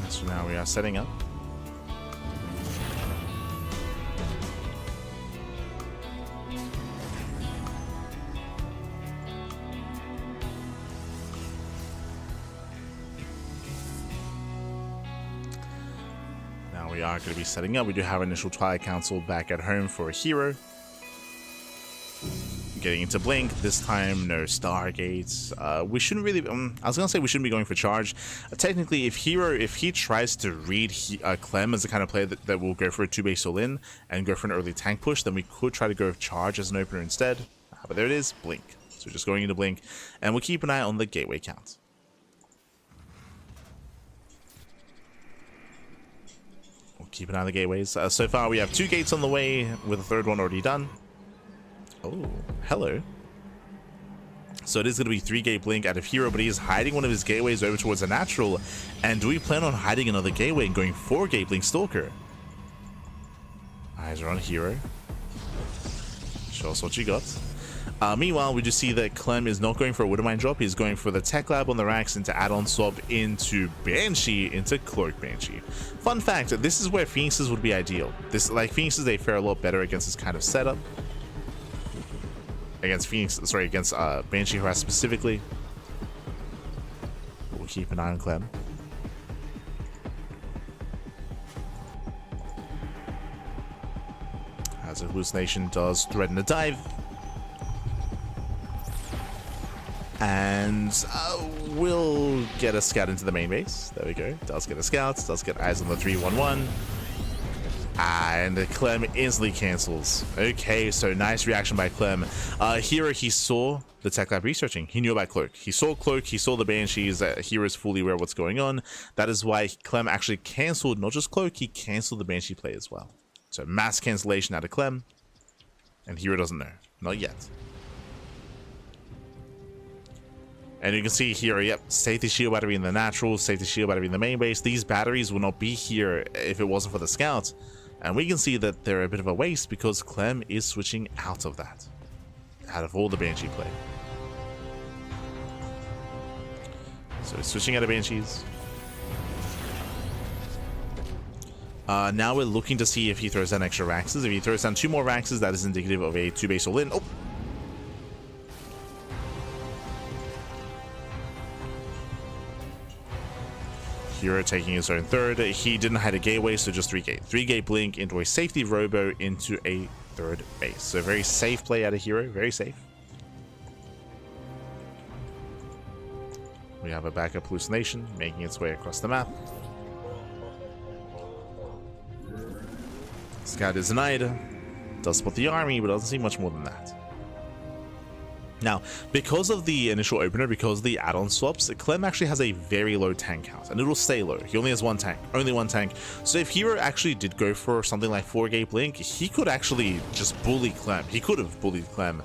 So now we are setting up. Now we are going to be setting up. We do have initial Twilight Council back at home for a herO. Getting into blink this time, no stargates. We shouldn't really I was gonna say we shouldn't be going for charge. Technically, if he tries to read Clem as the kind of player that will go for a 2-base all-in and go for an early tank push, then we could try to go with charge as an opener instead. But there it is, blink. So just going into blink, and we'll keep an eye on the gateway count. We'll keep an eye on the gateways. So far we have 2 gates on the way, with a 3rd one already done. Oh, hello. So it is going to be 3-gate blink out of herO, but he is hiding one of his gateways over towards a natural. And do we plan on hiding another gateway and going 4-gate blink Stalker? Eyes are on herO. Show us what you got. Meanwhile, we just see that Clem is not going for a Widowmine drop. He's going for the Tech Lab on the racks into add-on swap into Banshee, into Cloak Banshee. Fun fact, this is where Phoenixes would be ideal. Phoenixes, they fare a lot better against this kind of setup. Against Banshee harass specifically. We'll keep an eye on Clem. As a hallucination does threaten a dive. And we'll get a scout into the main base. There we go. Does get a scout. Does get eyes on the 311. And Clem instantly cancels. Okay, so nice reaction by Clem. herO, he saw the tech lab researching. He knew about Cloak. He saw Cloak, he saw the Banshees. herO is fully aware of what's going on. That is why Clem actually cancelled not just Cloak, he cancelled the Banshee play as well. So mass cancellation out of Clem. And herO doesn't know. Not yet. And you can see here, yep, safety shield battery in the natural, safety shield battery in the main base. These batteries will not be here if it wasn't for the scouts. And we can see that they're a bit of a waste because Clem is switching out of that. Out of all the Banshee play. So he's switching out of Banshees. Now we're looking to see if he throws down extra Raxes. If he throws down 2 more Raxes, that is indicative of a 2-base all-in. Oh! herO taking his own third. He didn't hide a gateway, so just 3-gate. 3-gate blink into a safety robo into a third base. So very safe play out of herO, very safe. We have a backup hallucination making its way across the map. Scout is denied. Does spot the army, but doesn't see much more than that. Now, because of the initial opener, because of the add-on swaps, Clem actually has a very low tank count, and it will stay low. He only has 1 tank, only 1 tank. So if herO actually did go for something like 4-gate blink, he could actually just bully Clem. He could have bullied Clem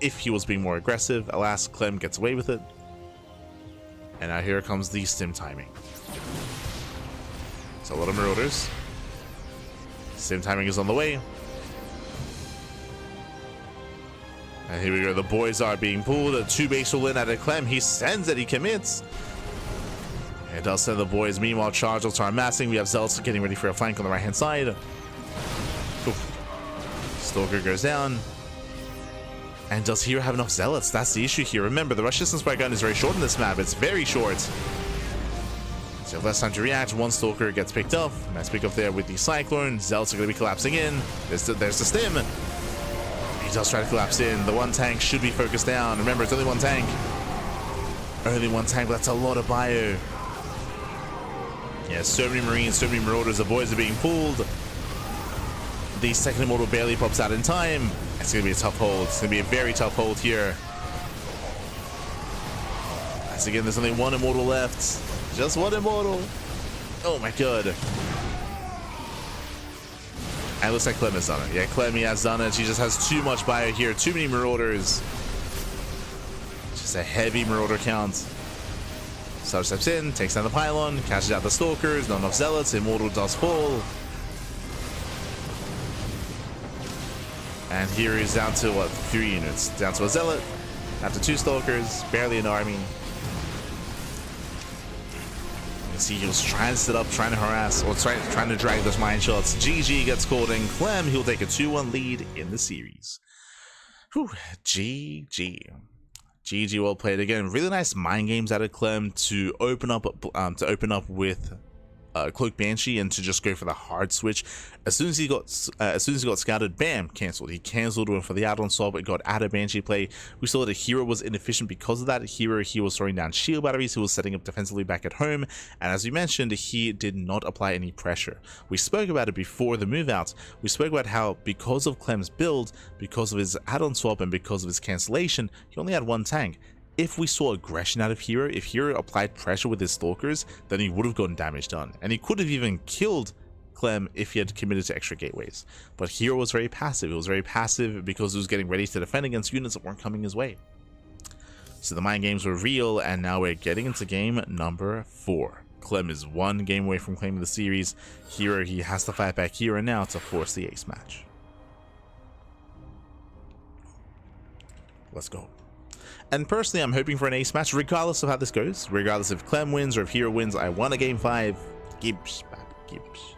if he was being more aggressive. Alas, Clem gets away with it. And now here comes the stim timing. So a lot of Marauders. Stim timing is on the way. And here we go, the boys are being pulled. A 2-base all in out of Clem. He sends it, he commits. It does send the boys. Meanwhile, charge ults are amassing. We have Zealots getting ready for a flank on the right-hand side. Oof. Stalker goes down. And does herO have enough Zealots? That's the issue here. Remember, the rush distance by gun is very short in this map. It's very short. So less time to react. 1 Stalker gets picked off. Nice pick up there with the Cyclone. Zealots are going to be collapsing in. There's the stim. He does try to collapse in. The 1 tank should be focused down. Remember, it's only 1 tank. Only 1 tank, but that's a lot of bio. Yeah, so many Marines, so many Marauders. The boys are being pulled. The second Immortal barely pops out in time. It's going to be a tough hold. It's going to be a very tough hold here. As again, there's only 1 Immortal left. Just 1 Immortal. Oh my god. And it looks like Clem has done it. Yeah, Clem has done it. She just has too much bio here. Too many Marauders. Just a heavy Marauder count. Sarge steps in, takes down the pylon, catches out the Stalkers. Not enough Zealots. Immortal does fall. And here he's down to, what, 3 units. Down to a Zealot. Down to 2 Stalkers. Barely an army. See, he was trying to sit up, trying to harass, or trying to drag those mine shots. GG gets called in. Clem, he'll take a 2-1 lead in the series. Whew, GG. GG, well played again. Really nice mind games out of Clem to open up with Cloak Banshee and to just go for the hard switch. As soon as he got scouted, bam, cancelled. He cancelled, went for the add-on swap, it got out of Banshee play. We saw that herO was inefficient because of that. He was throwing down shield batteries, he was setting up defensively back at home, and as we mentioned, he did not apply any pressure. We spoke about it before the move out. We spoke about how because of Clem's build, because of his add-on swap, and because of his cancellation, he only had 1 tank. If we saw aggression out of herO, if herO applied pressure with his Stalkers, then he would have gotten damage done. And he could have even killed Clem if he had committed to extra gateways. But herO was very passive. It was very passive because he was getting ready to defend against units that weren't coming his way. So the mind games were real, and now we're getting into game number 4. Clem is 1 game away from claiming the series. herO, he has to fight back herO now to force the ace match. Let's go. And personally, I'm hoping for an ace match, regardless of how this goes. Regardless if Clem wins or if herO wins, I won a game 5. Gibbs, baby, Gibbs.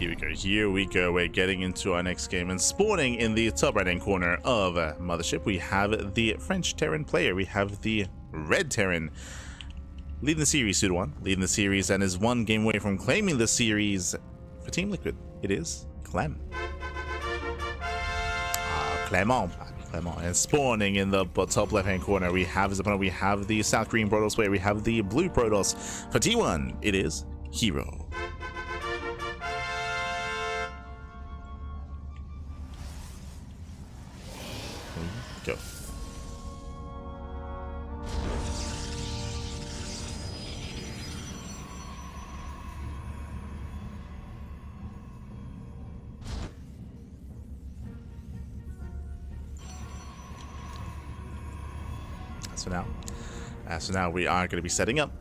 Here we go. Here we go. We're getting into our next game, and spawning in the top right-hand corner of Mothership, we have the French Terran player. We have the Red Terran leading the series 2-1, leading the series, and is one game away from claiming the series for Team Liquid. It is Clem. Clement. And spawning in the top left-hand corner, we have his opponent. We have the South Green Protoss player. We have the Blue Protoss. For T1, it is herO. Go. So now we are going to be setting up.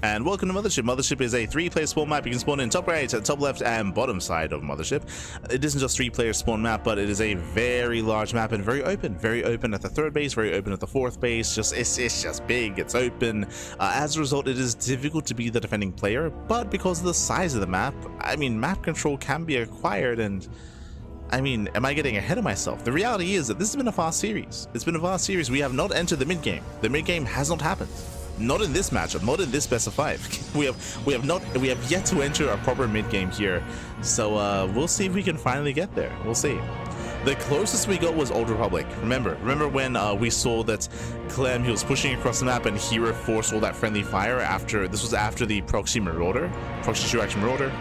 And welcome to Mothership. Mothership is a 3-player spawn map. You can spawn in top right, top left, and bottom side of Mothership. It isn't just 3-player spawn map, but it is a very large map and very open. Very open at the 3rd base, very open at the 4th base. It's just big, it's open. As a result, it is difficult to be the defending player, but because of the size of the map, I mean, map control can be acquired, and I mean, am I getting ahead of myself? The reality is that this has been a fast series. It's been a fast series. We have not entered the mid-game. The mid-game has not happened. Not in this matchup, not in this best of 5. we have yet to enter a proper mid-game here. So we'll see if we can finally get there. We'll see. The closest we got was Old Republic. Remember when we saw that Clem, he was pushing across the map and herO forced all that friendly fire after, this was after the proxy 2-action Marauder.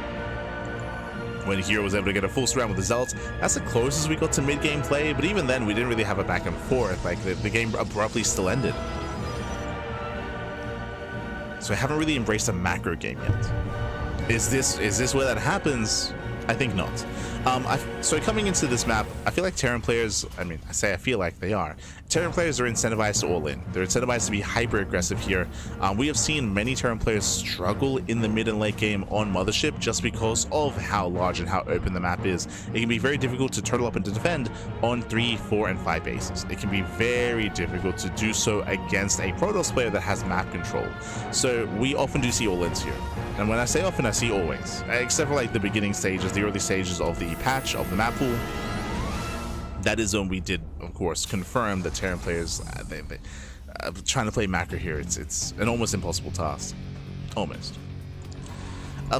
When herO was able to get a full surround with the Zealots. That's the closest we got to mid-game play, but even then we didn't really have a back and forth. Like the game abruptly still ended. So I haven't really embraced a macro game yet. Is this where that happens? I think not. So coming into this map, I feel like Terran players, I feel like they are. Terran players are incentivized to all in. They're incentivized to be hyper aggressive here. We have seen many Terran players struggle in the mid and late game on Mothership just because of how large and how open the map is. It can be very difficult to turtle up and to defend on 3, 4, and 5 bases. It can be very difficult to do so against a Protoss player that has map control. So we often do see all-ins here. And when I say often, I see always. Except for like the beginning stages, the early stages of the patch, of the map pool. That is when we did, of course, confirm that Terran players, trying to play macro here, it's an almost impossible task. Almost.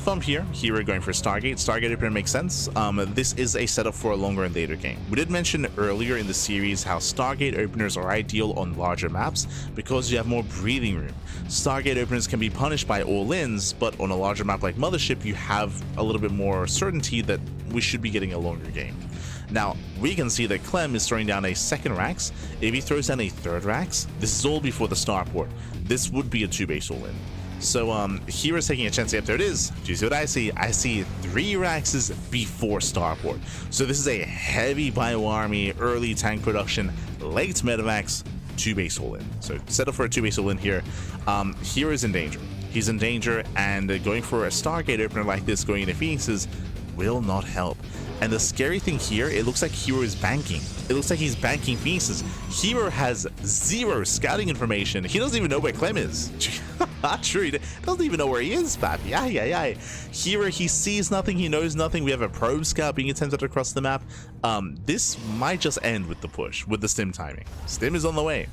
From here, herO going for Stargate. Stargate opener makes sense. This is a setup for a longer and later game. We did mention earlier in the series how Stargate openers are ideal on larger maps because you have more breathing room. Stargate openers can be punished by all-ins, but on a larger map like Mothership, you have a little bit more certainty that we should be getting a longer game. Now, we can see that Clem is throwing down a 2nd Rax. If he throws down a 3rd Rax, this is all before the starport. This would be a 2-base all-in. So herO's taking a chance. Yep, there it is. Do you see what I see? I see 3 Raxes before starport. So this is a heavy bio-army, early tank production, late medivacs, 2-base all-in. So set up for a 2-base all-in here. herO's in danger. He's in danger, and going for a Stargate opener like this, going into Phoenixes, will not help. And the scary thing here, it looks like herO is banking. It looks like he's banking Phoenixes. herO has 0 scouting information. He doesn't even know where Clem is. True, he doesn't even know where he is, papi. herO, he sees nothing, he knows nothing. We have a probe scout being attempted across the map. This might just end with the push, with the stim timing. Stim is on the way.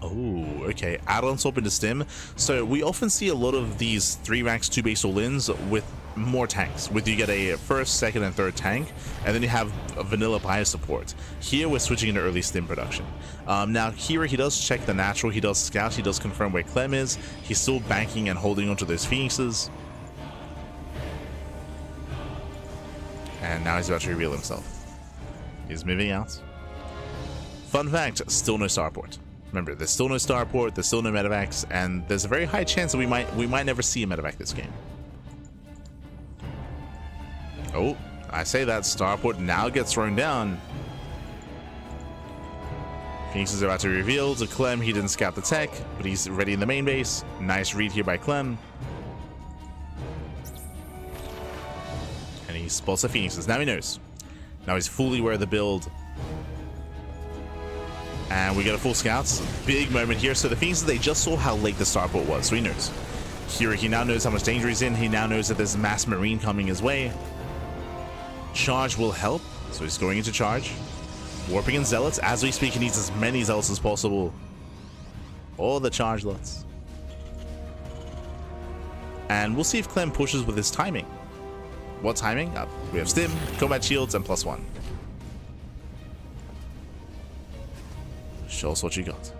Oh, okay. Add-on swap into stim. So we often see a lot of these 3 Rax 2-base all-ins with more tanks, with you get a 1st, 2nd, and 3rd tank, and then you have a vanilla bio support. Here we're switching into early stim production. Now here he does check the natural, he does scout, he does confirm where Clem is. He's still banking and holding onto those Phoenixes. And now he's about to reveal himself. He's moving out. Fun fact, still no starport. Remember, there's still no starport, there's still no medevacs, and there's a very high chance that we might never see a medevac this game. Oh, I say that starport now gets thrown down. Phoenix is about to reveal to Clem. He didn't scout the tech, but he's ready in the main base. Nice read here by Clem. And he spots the Phoenixes. Now he knows. Now he's fully aware of the build. And we get a full scouts. Big moment here. So the Phoenixes, they just saw how late the starport was, so he knows. Here he now knows how much danger he's in. He now knows that there's a mass marine coming his way. Charge will help, so he's going into charge. Warping in zealots. As we speak, he needs as many zealots as possible. All the charge lots. And we'll see if Clem pushes with his timing. What timing? We have stim, combat shields, and +1. Show us what you got.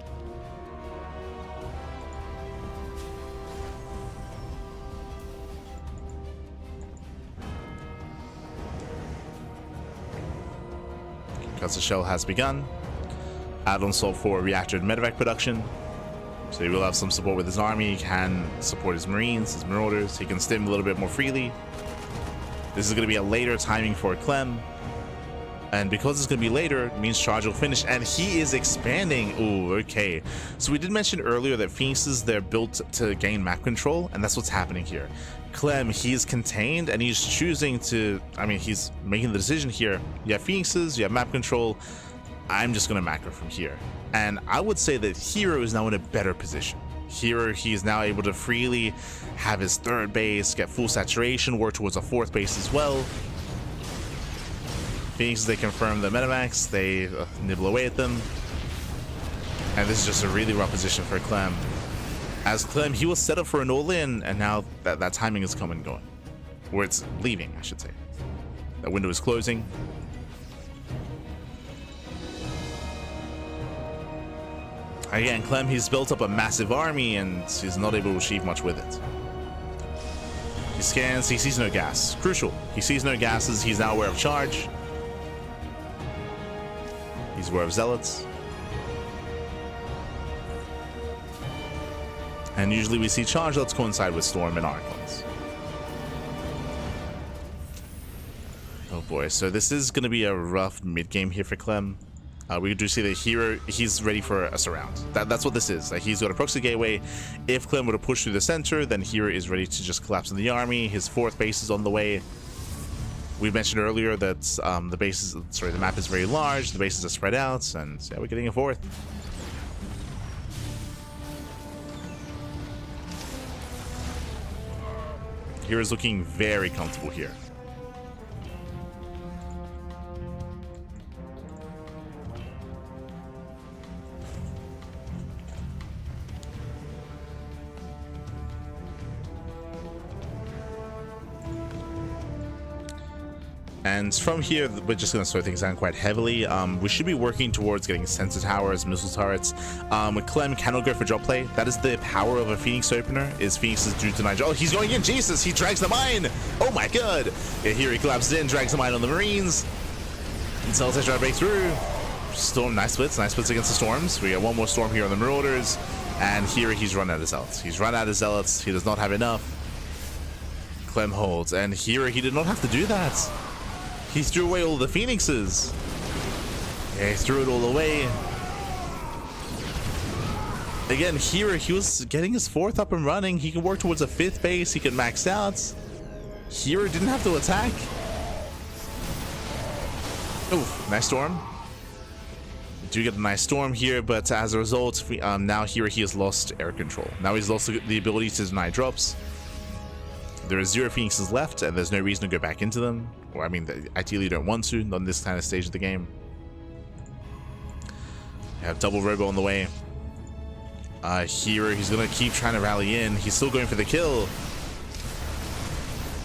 Because the shell has begun. Add-on solve for reactor and medevac production. So he will have some support with his army. He can support his marines, his marauders. He can stim a little bit more freely. This is going to be a later timing for Clem. And because it's going to be later, it means charge will finish. And he is expanding. Ooh, okay. So we did mention earlier that Phoenixes, they're built to gain map control. And that's what's happening here. Clem, he's contained and he's choosing to, I mean, he's making the decision here. You have Phoenixes, you have map control. I'm just going to macro from here. And I would say that herO is now in a better position. herO, he's now able to freely have his third base, get full saturation, work towards a fourth base as well. Phoenixes, they confirm the metamax, they nibble away at them. And this is just a really rough position for Clem. As Clem, he was set up for an all-in, and now that timing is coming and going. Or it's leaving, I should say. That window is closing. Again, Clem, he's built up a massive army, and he's not able to achieve much with it. He scans, he sees no gas. Crucial. He sees no gases, he's now aware of charge. He's aware of zealots. And usually we see charge lots coincide with storm and archons. Oh boy, so this is going to be a rough mid-game here for Clem. We do see that herO, he's ready for a surround. That's what this is. Like, he's got a proxy gateway. If Clem were to push through the center, then herO is ready to just collapse in the army. His fourth base is on the way. We mentioned earlier that the map is very large, the bases are spread out, and yeah, we're getting a fourth. herO's looking very comfortable here. And from here, we're just going to slow things down quite heavily. We should be working towards getting sensor towers, missile turrets. Clem cannot go for drop play. That is the power of a Phoenix opener, is Phoenixes do deny drop. Oh, he's going in. Jesus, he drags the mine. Oh my god. Yeah, here he collapses in, drags the mine on the Marines. And Celtics try to break through. Storm, nice splits against the storms. We got one more storm here on the Marauders. And here he's run out of zealots. He's run out of zealots. He does not have enough. Clem holds. And here he did not have to do that. He threw away all the Phoenixes. Yeah, he threw it all away. Again, here he was getting his fourth up and running. He can work towards a fifth base. He can max out. Here didn't have to attack. Oh, nice storm. We do get a nice storm here, but as a result, now here he has lost air control. Now he's lost the ability to deny drops. There are 0 Phoenixes left, and there's no reason to go back into them. Or, I mean, ideally you don't want to, not in this kind of stage of the game. You have double robo on the way. Here, he's going to keep trying to rally in. He's still going for the kill.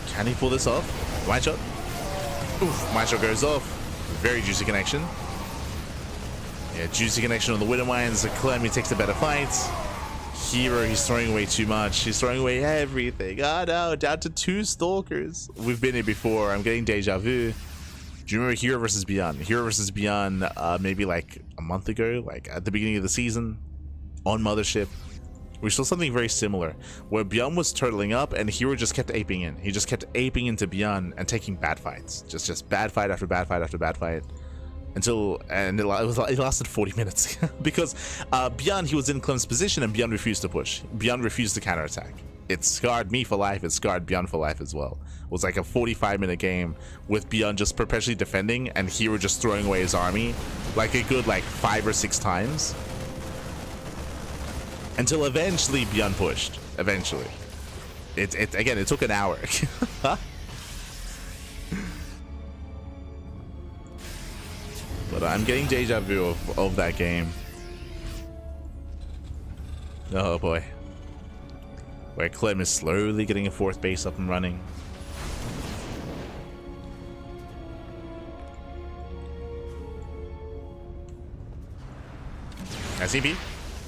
Can he pull this off? Mind shot. Oof, mind shot goes off. Very juicy connection. Yeah, juicy connection on the Widow Mines. Clem, he takes a better fight. herO, he's throwing away too much. He's throwing away everything. Oh no, down to 2 stalkers. We've been here before. I'm getting deja vu. Do you remember herO versus Beyond? herO versus Beyond, maybe like a month ago, like at the beginning of the season on Mothership. We saw something very similar where Beyond was turtling up and herO just kept aping in. He just kept aping into Beyond and taking bad fights. Just bad fight after bad fight after bad fight. It lasted 40 minutes because Beyond, he was in Clem's position and Beyond refused to push. Beyond refused to counterattack. It scarred me for life. It scarred Beyond for life as well. It was like a 45-minute game with Beyond just perpetually defending and herO just throwing away his army like a good 5 or 6 times until eventually Beyond pushed. Eventually. Again, it took an hour. But I'm getting deja vu of that game. Oh boy. Where Clem is slowly getting a fourth base up and running. SCP.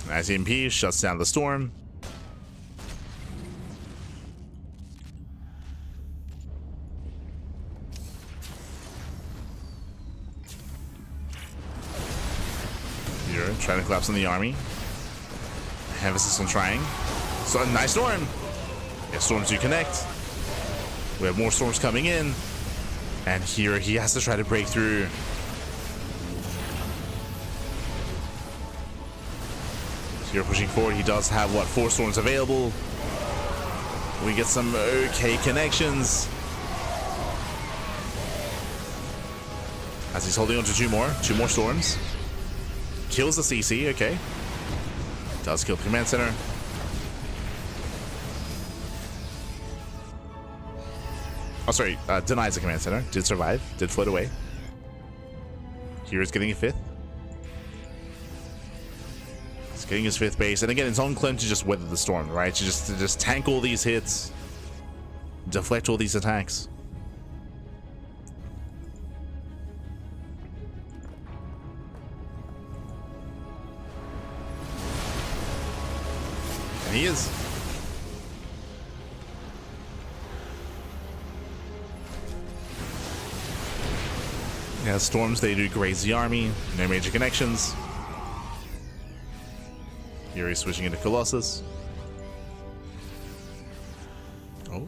SCP shuts down the storm. You're trying to collapse on the army. Emphasis on trying. So nice storm. Yeah, storms do connect. We have more storms coming in. And here he has to try to break through. Here pushing forward, he does have, what, 4 storms available. We get some okay connections. As he's holding on to 2 more storms. Kills the CC, okay. Does kill the command center. Oh, sorry, denies the command center. Did survive, did float away. Here is getting a 5th. Getting his 5th base, and again, it's on Clem to just weather the storm, right? To just tank all these hits, deflect all these attacks. And he is. Yeah, storms, they do graze the army. No major connections. Here he's switching into Colossus. Oh.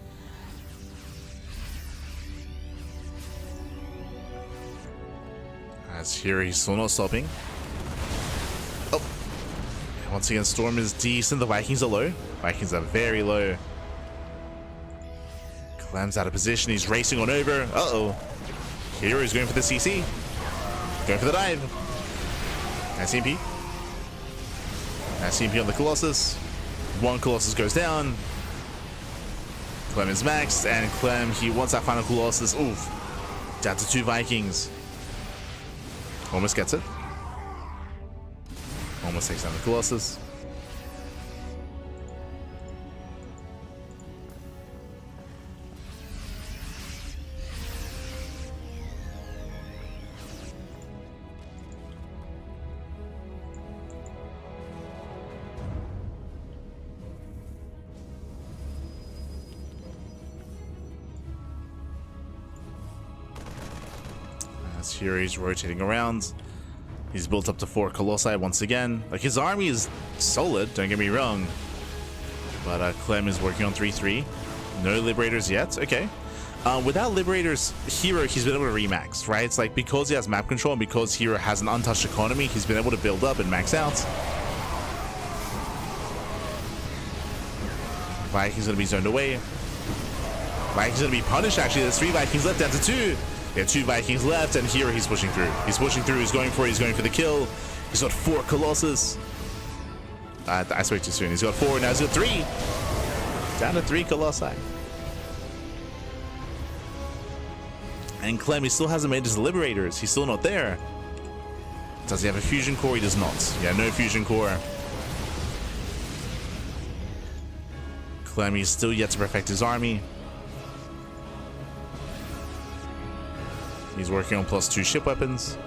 As here he's still not stopping. Oh. Once again, storm is decent. The Vikings are low. Vikings are very low. Clem's out of position. He's racing on over. Uh-oh. Here he's going for the CC. Going for the dive. SCP. SCP on the Colossus. 1 Colossus goes down. Clem is maxed, and Clem, he wants that final Colossus. Oof. Down to 2 Vikings. Almost gets it. Almost takes down the Colossus. Here he's rotating around. He's built up to 4 Colossi once again. Like, his army is solid, don't get me wrong. But Clem is working on 3-3. No Liberators yet. Okay. Without Liberators, herO, he's been able to remax, right? It's like, because he has map control and because herO has an untouched economy, he's been able to build up and max out. Vikings gonna be zoned away. Vikings gonna be punished, actually. There's 3 Vikings left, down to 2. Yeah, 2 Vikings left, and here he's pushing through. He's pushing through, he's going for the kill. He's got 4 Colossus. I spoke too soon. He's got 4, now he's got 3. Down to 3 Colossi. And Clem, he still hasn't made his Liberators. He's still not there. Does he have a fusion core? He does not. Yeah, no fusion core. Clem, he's still yet to perfect his army. He's working on +2 ship weapons.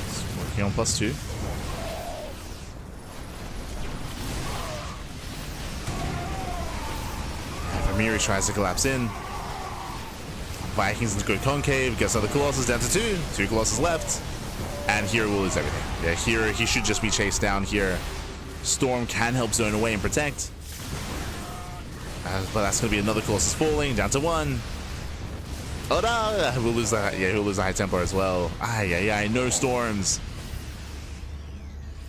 He's working on +2. Famiri tries to collapse in. Vikings go concave, gets another Colossus down to 2. 2 Colossus left. And here will lose everything. Yeah, here he should just be chased down here. Storm can help zone away and protect. But that's going to be another Colossus falling, down to 1. Oh no! We'll lose that. Yeah, he'll lose the high tempo as well. Yeah, no storms.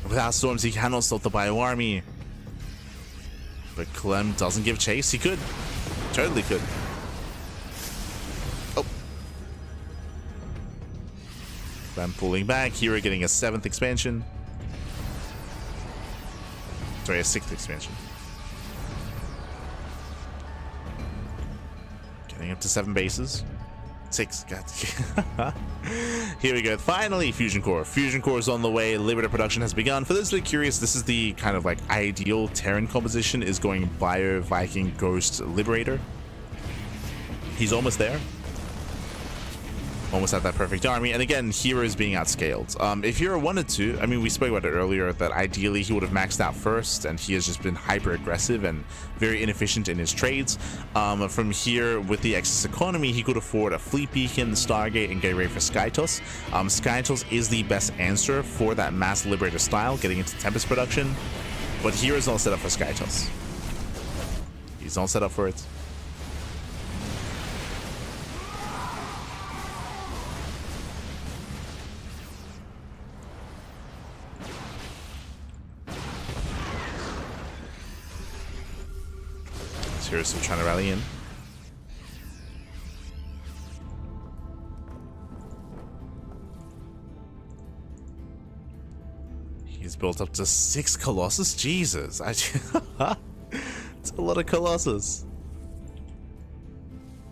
Without storms, he cannot stop the bio army. But Clem doesn't give chase. He could. Totally could. Oh. Clem pulling back. herO getting a 7th expansion. sorry, a 6th expansion. Getting up to 7 bases. 6. God. Here we go. Finally, Fusion Core. Fusion Core is on the way. Liberator production has begun. For those that are curious, this is the kind of like ideal Terran composition, is going Bio, Viking, Ghost, Liberator. He's almost there. Almost at that perfect army. And again, herO is being outscaled. If herO wanted to, I mean, we spoke about it earlier, that ideally he would have maxed out first, and he has just been hyper aggressive and very inefficient in his trades. From here, with the excess economy, he could afford a Fleet Beacon, Stargate, and get ready for Skytos. Skytos is the best answer for that mass Liberator style, getting into Tempest production. But herO is not set up for Skytos. He's not set up for it. herO still trying to rally in. He's built up to 6 Colossus? Jesus. It's a lot of Colossus.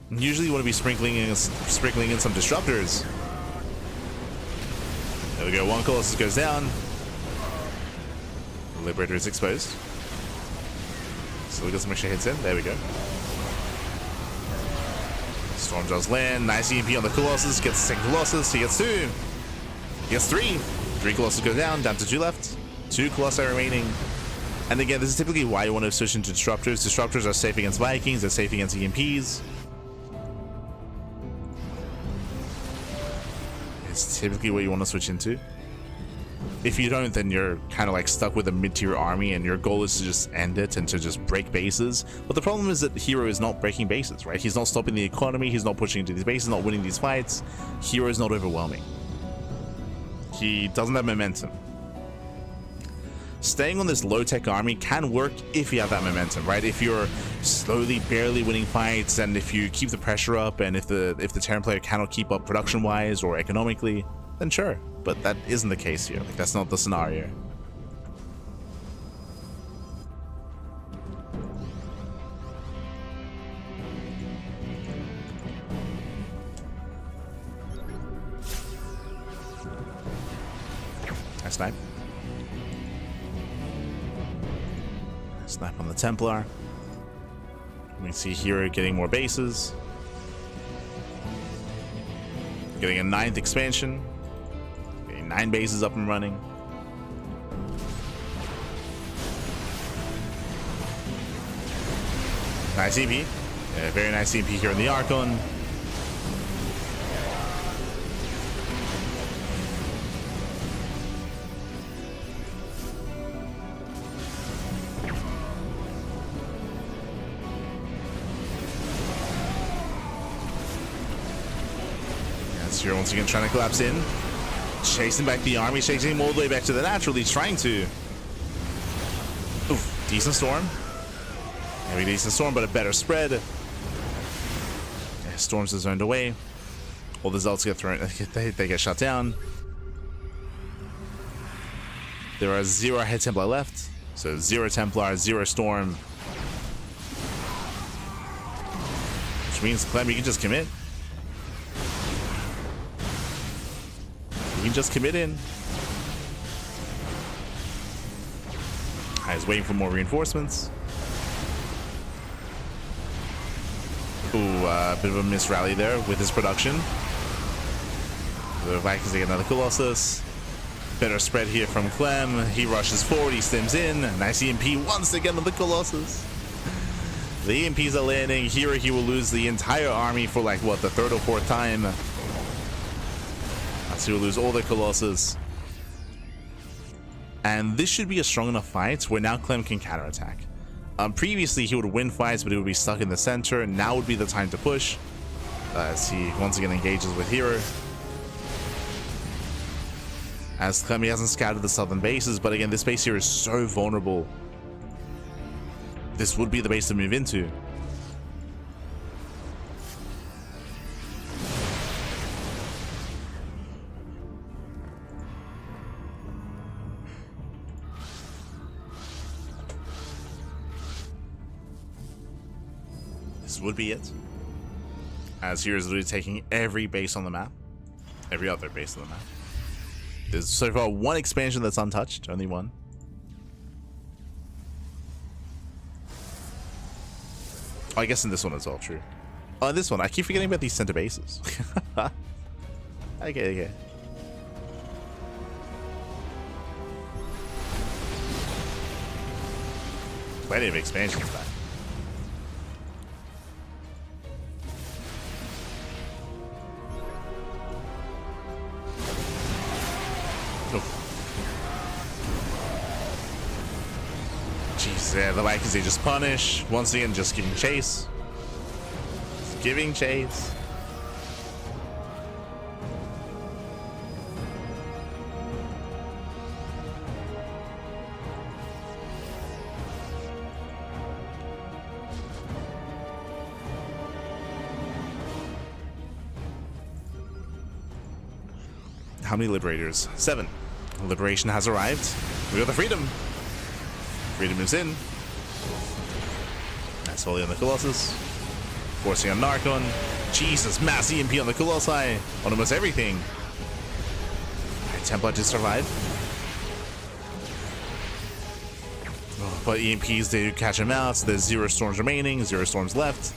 Usually you want to be sprinkling in some disruptors. There we go. 1 Colossus goes down. The Liberator is exposed. So we got some extra hits in. There we go. Storm does land. Nice EMP on the Colossus. Gets 2nd Colossus. He gets 2. He gets 3. 3 Colossus go down to 2 left. 2 Colossi remaining. And again, this is typically why you want to switch into Disruptors. Disruptors are safe against Vikings. They're safe against EMPs. It's typically what you want to switch into. If you don't, then you're kind of like stuck with a mid-tier army, and your goal is to just end it and to just break bases. But the problem is that herO is not breaking bases, right? He's not stopping the economy. He's not pushing into these bases, not winning these fights. herO is not overwhelming. He doesn't have momentum. Staying on this low-tech army can work if you have that momentum, right? If you're slowly, barely winning fights, and if you keep the pressure up, and if the Terran player cannot keep up production-wise or economically, then sure. But that isn't the case here. Like, that's not the scenario. Nice snipe. Snipe on the Templar. We see herO getting more bases. Getting a 9th expansion. 9 bases up and running. Nice EP. Yeah, very nice EP here in the Archon. Yes, you're once again trying to collapse in. Chasing back the army, chasing him all the way back to the natural. He's trying to. Oof, decent storm. Maybe decent storm, but a better spread. Yeah, storms are zoned away. All the Zealots get thrown. They get shut down. There are 0 head Templar left. So 0 Templar, 0 Storm. Which means, Clem, you can just commit. You can just commit in. He's waiting for more reinforcements. Ooh, a bit of a miss rally there with his production. The Vikings get another Colossus. Better spread here from Clem. He rushes forward, he stims in. Nice EMP once again on the Colossus. The EMPs are landing. Here he will lose the entire army for like, what, the 3rd or 4th time. So he'll lose all the Colossus. And this should be a strong enough fight where now Clem can counterattack. Previously, he would win fights, but he would be stuck in the center. Now would be the time to push. As he once again engages with herO. As Clem, he hasn't scouted the southern bases, but again, this base here is so vulnerable. This would be the base to move into. This would be it. As hero's literally taking every base on the map. Every other base on the map. There's so far one expansion that's untouched. Only one. Oh, I guess in this one as well, true. Oh, this one. I keep forgetting about these center bases. Okay. Plenty of expansions back. Jeez, yeah, the Vikings, they just punish. Once again, just giving chase. Just giving chase. How many liberators? 7. Liberation has arrived. We got the freedom. Freedom moves in. Nice volley on the Colossus. Forcing on Narcon. Jesus, mass EMP on the Colossi. On almost everything. Alright, Templar to survive. Oh, but EMPs, they do catch him out. So there's 0 storms remaining, 0 storms left.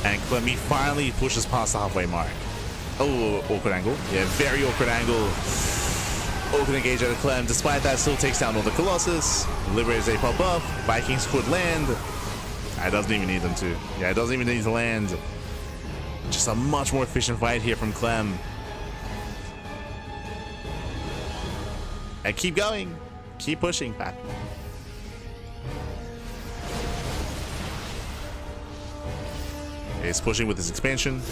And Clem finally pushes past the halfway mark. Oh, awkward angle. Yeah, very awkward angle. Awkward engage out of Clem. Despite that, still takes down all the Colossus. Liberators, they pop up. Vikings could land. It doesn't even need them to. Yeah, it doesn't even need to land. Just a much more efficient fight here from Clem. And keep going. Keep pushing, Pat. He's pushing with his expansion.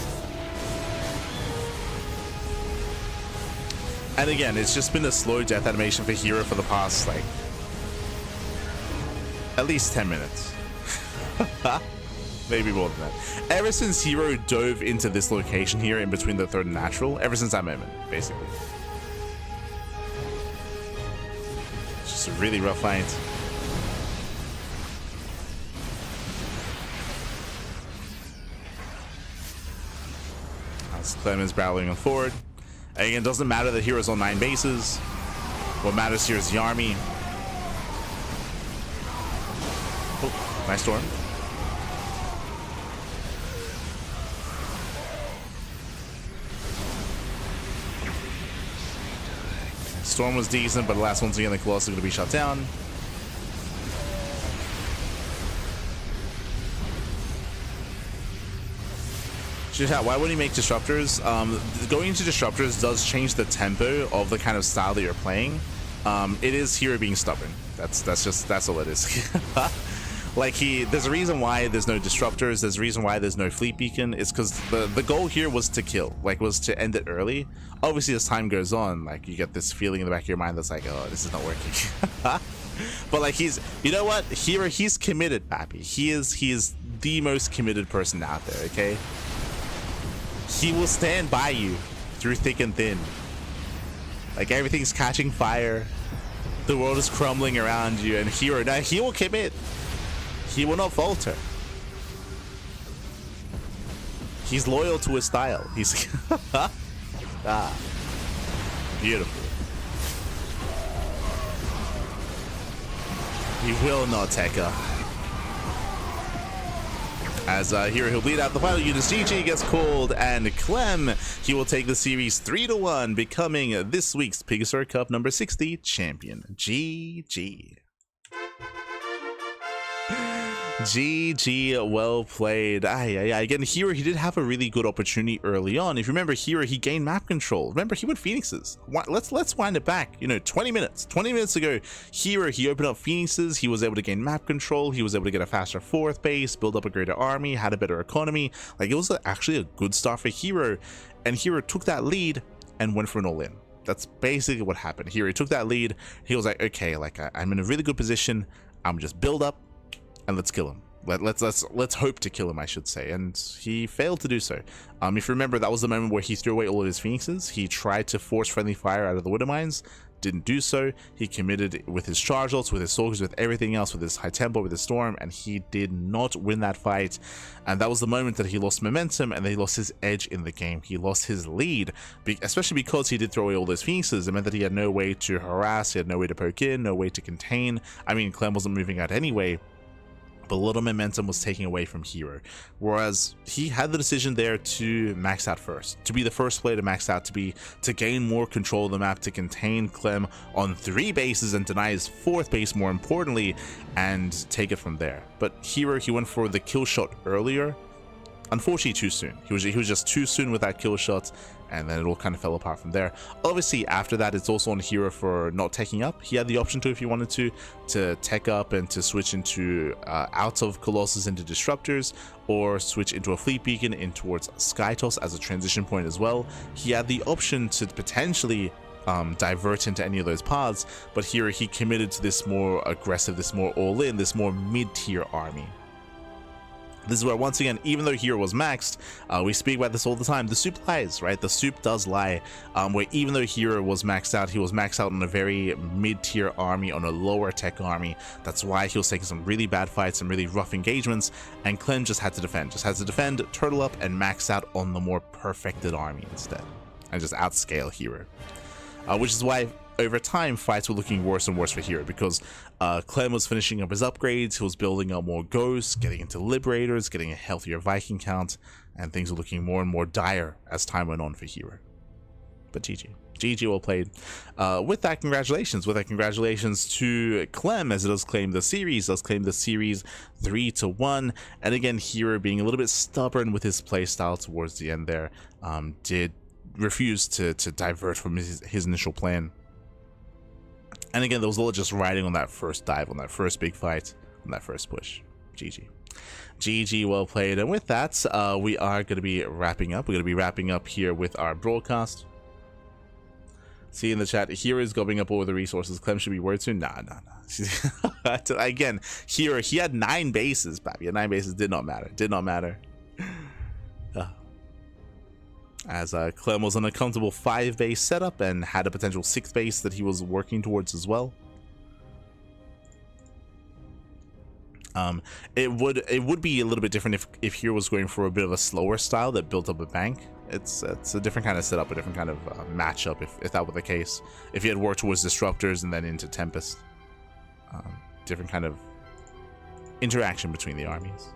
And again, it's just been a slow death animation for herO for the past, like, at least 10 minutes. Maybe more than that. Ever since herO dove into this location here in between the 3rd and natural, ever since that moment, basically. It's just a really rough fight. As Clem is battling forward. Again, it doesn't matter that hero's on 9 bases. What matters here is the army. Oh, nice storm. Storm was decent, but the last one's again, the Colossus are going to be shut down. Why would he make disruptors? Going into disruptors does change the tempo of the kind of style that you're playing. It is herO being stubborn. That's all it is. Like there's a reason why there's no disruptors. There's a reason why there's no fleet beacon. It's because the goal here was to kill, was to end it early. Obviously, as time goes on, you get this feeling in the back of your mind that's like, oh, this is not working. But you know what? herO, he's committed, Pappy. He is the most committed person out there. Okay. He will stand by you through thick and thin. Everything's catching fire. The world is crumbling around you, and herO, now he will commit. He will not falter. He's loyal to his style. He's beautiful. He will not take her. As herO, he'll bleed out the final units. GG gets called, and Clem, he will take the series 3-1, becoming this week's PiGosaur Cup number 60 champion. GG. GG, well played. Again, herO, he did have a really good opportunity early on. If you remember, herO, he gained map control. Remember, he went Phoenixes. Let's wind it back. 20 minutes ago, herO, he opened up Phoenixes. He was able to gain map control. He was able to get a faster 4th base, build up a greater army, had a better economy. It was actually a good start for herO, and herO took that lead and went for an all-in. That's basically what happened. herO took that lead. He was like, okay, I'm in a really good position. I'm just build up and let's kill him. Let's hope to kill him, I should say. And he failed to do so. If you remember, that was the moment where he threw away all of his Phoenixes. He tried to force friendly fire out of the Widow Mines. didn't do so. He committed with his charge ults, with his Stalkers, with everything else, with his high tempo, with his Storm, and he did not win that fight. And that was the moment that he lost momentum and he lost his edge in the game. He lost his lead, especially because he did throw away all those Phoenixes. It meant that he had no way to harass, he had no way to poke in, no way to contain. I mean, Clem wasn't moving out anyway, but a lot of momentum was taken away from herO, whereas he had the decision there to max out first, to be the first player to max out, to gain more control of the map, to contain Clem on 3 bases and deny his 4th base, more importantly, and take it from there. But herO, he went for the kill shot earlier, unfortunately too soon. He was just too soon with that kill shot, and then it all kind of fell apart from there. Obviously, after that, it's also on herO for not teching up. He had the option to, if he wanted to tech up and to switch into out of Colossus into Disruptors, or switch into a Fleet Beacon in towards Skytoss as a transition point as well. He had the option to potentially divert into any of those paths, but here he committed to this more aggressive, this more all-in, this more mid-tier army. This is where, once again, even though herO was maxed, we speak about this all the time, the soup lies, right? The soup does lie, where even though herO was maxed out, he was maxed out on a very mid-tier army, on a lower tech army. That's why he was taking some really bad fights, some really rough engagements, and Clem just had to defend, turtle up, and max out on the more perfected army instead, and just outscale herO. Which is why over time fights were looking worse and worse for herO, because Clem was finishing up his upgrades, he was building up more ghosts, getting into liberators, getting a healthier Viking count, and things were looking more and more dire as time went on for herO. But GG well played. With that, congratulations to Clem, as it does claim the series, 3-1. And again, herO being a little bit stubborn with his playstyle towards the end there, did refuse to divert from his initial plan. And again, there was a lot just riding on that first dive, on that first big fight, on that first push. GG, well played. And with that, we are going to be wrapping up. We're going to be wrapping up here with our broadcast. See in the chat, herO is gobbling up all the resources. Clem should be worried soon. Nah. Again, herO, he had 9 bases, Pappy. 9 bases, did not matter. As Clem was on a comfortable 5 base setup and had a potential 6 base that he was working towards as well. It would be a little bit different if herO was going for a bit of a slower style that built up a bank. It's a different kind of setup, a different kind of matchup if that were the case. If he had worked towards Disruptors and then into Tempest, different kind of interaction between the armies.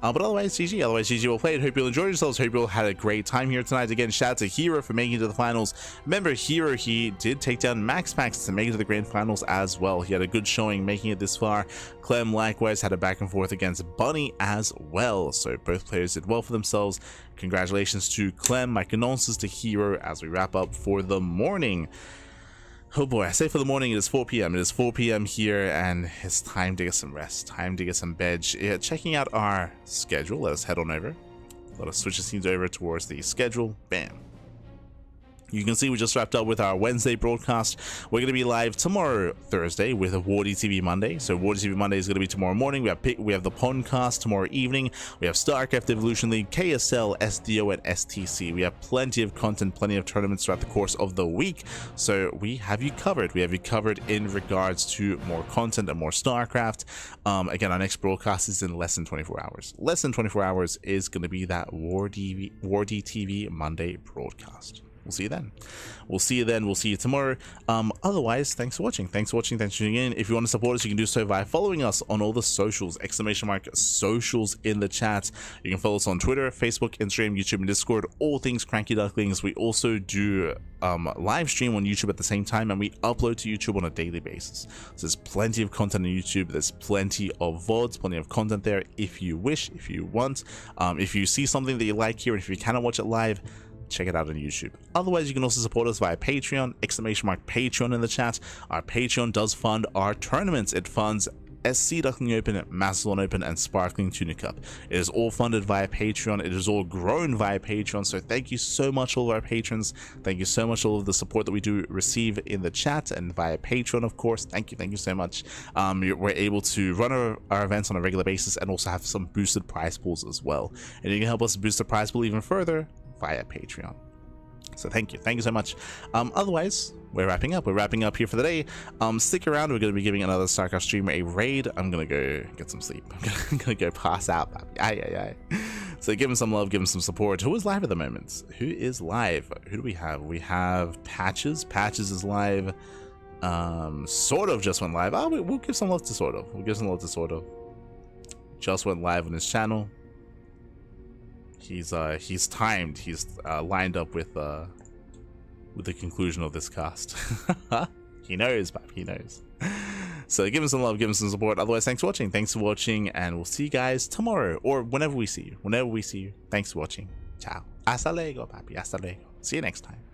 But otherwise, GG well played. Hope you all enjoyed yourselves. Hope you all had a great time here tonight. Again, shout out to herO for making it to the finals. Remember, herO, he did take down Max to make it to the grand finals as well. He had a good showing making it this far. Clem likewise had a back and forth against Bunny as well. So both players did well for themselves. Congratulations to Clem. My condolences to herO as we wrap up for the morning. Oh boy, I say for the morning, it is 4 p.m. It is 4 p.m. here, and it's time to get some rest, time to get some veg. Checking out our schedule, let us head on over. Let us switch the scenes over towards the schedule. Bam. You can see we just wrapped up with our Wednesday broadcast. We're going to be live tomorrow, Thursday, with a Wardy TV Monday. So Wardy TV Monday is going to be tomorrow morning. We have the Podcast tomorrow evening. We have StarCraft Evolution League, KSL, SDO, and STC. We have plenty of content, plenty of tournaments throughout the course of the week. So we have you covered. We have you covered in regards to more content and more StarCraft. Again, our next broadcast is in less than 24 hours. Less than 24 hours is going to be that Wardy TV Monday broadcast. We'll see you then. We'll see you tomorrow. Otherwise, thanks for watching. Thanks for tuning in. If you want to support us, you can do so by following us on all the socials, !socials in the chat. You can follow us on Twitter, Facebook, Instagram, YouTube, and Discord, all things CranKy Ducklings. We also do live stream on YouTube at the same time, and we upload to YouTube on a daily basis. So there's plenty of content on YouTube. There's plenty of VODs, plenty of content there if you wish, if you want. If you see something that you like here, and if you cannot watch it live, check it out on YouTube. Otherwise, you can also support us via Patreon, !Patreon in the chat. Our Patreon does fund our tournaments. It funds SC Duckling Open, Macedon Open, and Sparkling Tuna Cup. It is all funded via Patreon. It is all grown via Patreon. So thank you so much, all of our patrons. Thank you so much, all of the support that we do receive in the chat and via Patreon, of course. Thank you so much. We're able to run our events on a regular basis and also have some boosted prize pools as well. And you can help us boost the prize pool even further via Patreon. So thank you so much. Otherwise, we're wrapping up here for the day. Stick around, we're going to be giving another StarCraft streamer a raid. I'm gonna go get some sleep. I'm gonna go pass out. Aye. So give him some love, give him some support. Who is live at the moment? Who is live? Who do we have? We have Patches. Patches is live. Sort of just went live. We'll give some love to Sort of. Just went live on his channel. He's timed. He's lined up with the conclusion of this cast. He knows, Pap. He knows. So give him some love, give him some support. Otherwise, thanks for watching, and we'll see you guys tomorrow or whenever we see you. Thanks for watching. Ciao. Hasta luego, papi. Hasta luego. See you next time.